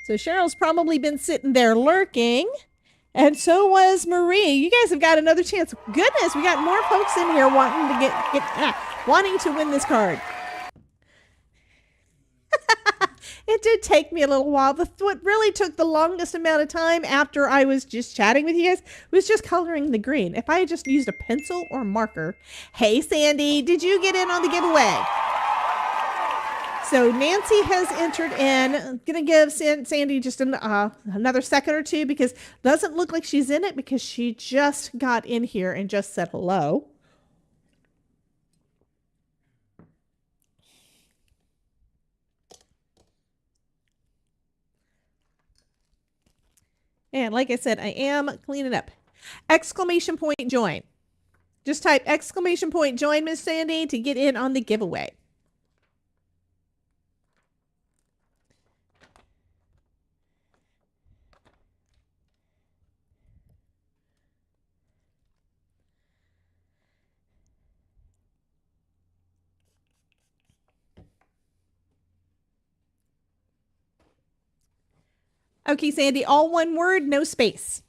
So Cheryl's probably been sitting there lurking. And so was Marie. You guys have got another chance. Goodness, we got more folks in here wanting to win this card. It did take me a little while. What really took the longest amount of time after I was just chatting with you guys was just coloring the green. If I had just used a pencil or marker. Hey, Sandy, did you get in on the giveaway? So Nancy has entered in. I'm going to give Sandy just another second or two because it doesn't look like she's in it because she just got in here and just said hello. And like I said, I am cleaning up. Exclamation point join. Just type exclamation point join, Miss Sandy, to get in on the giveaway. Okay, Sandy, all one word, no space.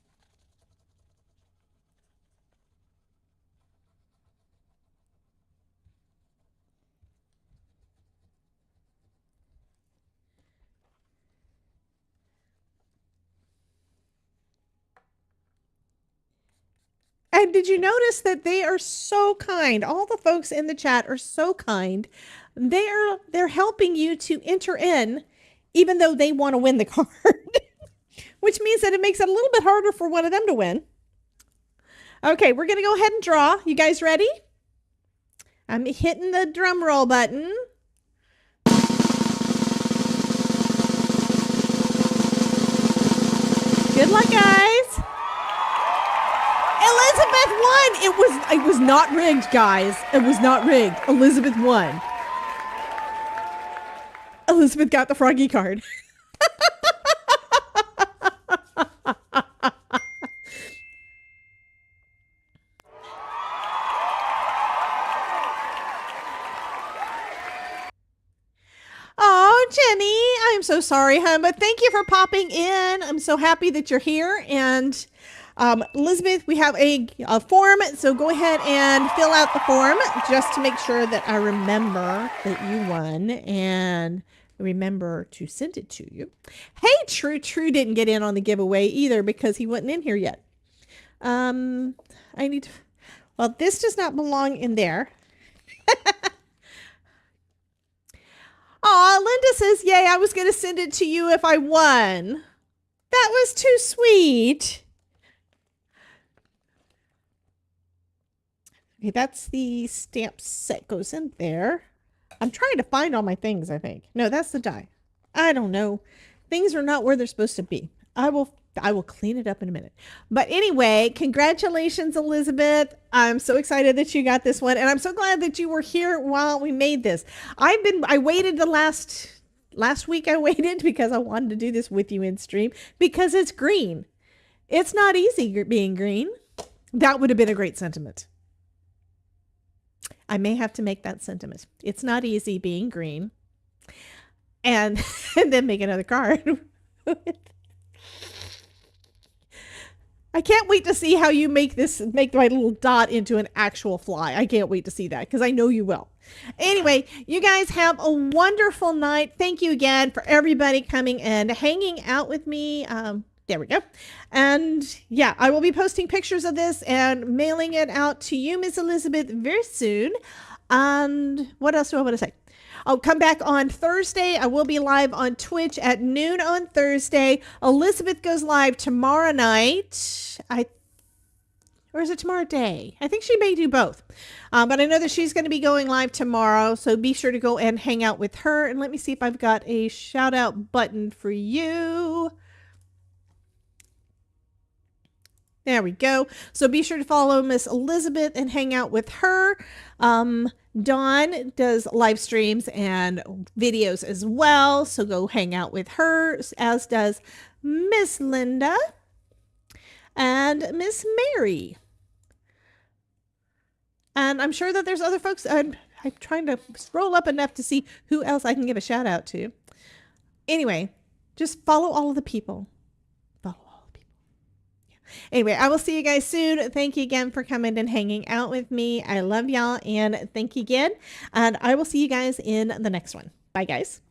And did you notice that they are so kind? All the folks in the chat are so kind. They're helping you to enter in, even though they want to win the card, which means that it makes it a little bit harder for one of them to win. Okay, we're going to go ahead and draw. You guys ready? I'm hitting the drum roll button. Good luck, guys. Elizabeth won. It was not rigged, guys. It was not rigged. Elizabeth won. Elizabeth got the Froggy card. Oh, Jenny, I'm so sorry, hon, but thank you for popping in. I'm so happy that you're here. And Elizabeth, we have a form, so go ahead and fill out the form just to make sure that I remember that you won and remember to send it to you. Hey, True didn't get in on the giveaway either because he wasn't in here yet. I need to, well, this does not belong in there. Aw, Linda says, yay, I was going to send it to you if I won. That was too sweet. Okay, that's the stamp set goes in there. I'm trying to find all my things, I think. No, that's the die. I don't know. Things are not where they're supposed to be. I will clean it up in a minute. But anyway, congratulations, Elizabeth. I'm so excited that you got this one. And I'm so glad that you were here while we made this. I waited the last week I waited because I wanted to do this with you in stream because it's green. It's not easy being green. That would have been a great sentiment. I may have to make that sentiment. It's not easy being green. And then make another card. I can't wait to see how you make my little dot into an actual fly. I can't wait to see that because I know you will. Anyway, you guys have a wonderful night. Thank you again for everybody coming and hanging out with me. There we go. And yeah, I will be posting pictures of this and mailing it out to you, Miss Elizabeth, very soon. And what else do I want to say? I'll come back on Thursday. I will be live on Twitch at noon on Thursday. Elizabeth goes live tomorrow night. Or is it tomorrow day? I think she may do both. But I know that she's going to be going live tomorrow. So be sure to go and hang out with her. And let me see if I've got a shout out button for you. There we go. So be sure to follow Miss Elizabeth and hang out with her. Dawn does live streams and videos as well. So go hang out with her, as does Miss Linda and Miss Mary. And I'm sure that there's other folks. I'm trying to scroll up enough to see who else I can give a shout out to. Anyway, just follow all of the people. Anyway, I will see you guys soon. Thank you again for coming and hanging out with me. I love y'all and thank you again. And I will see you guys in the next one. Bye, guys.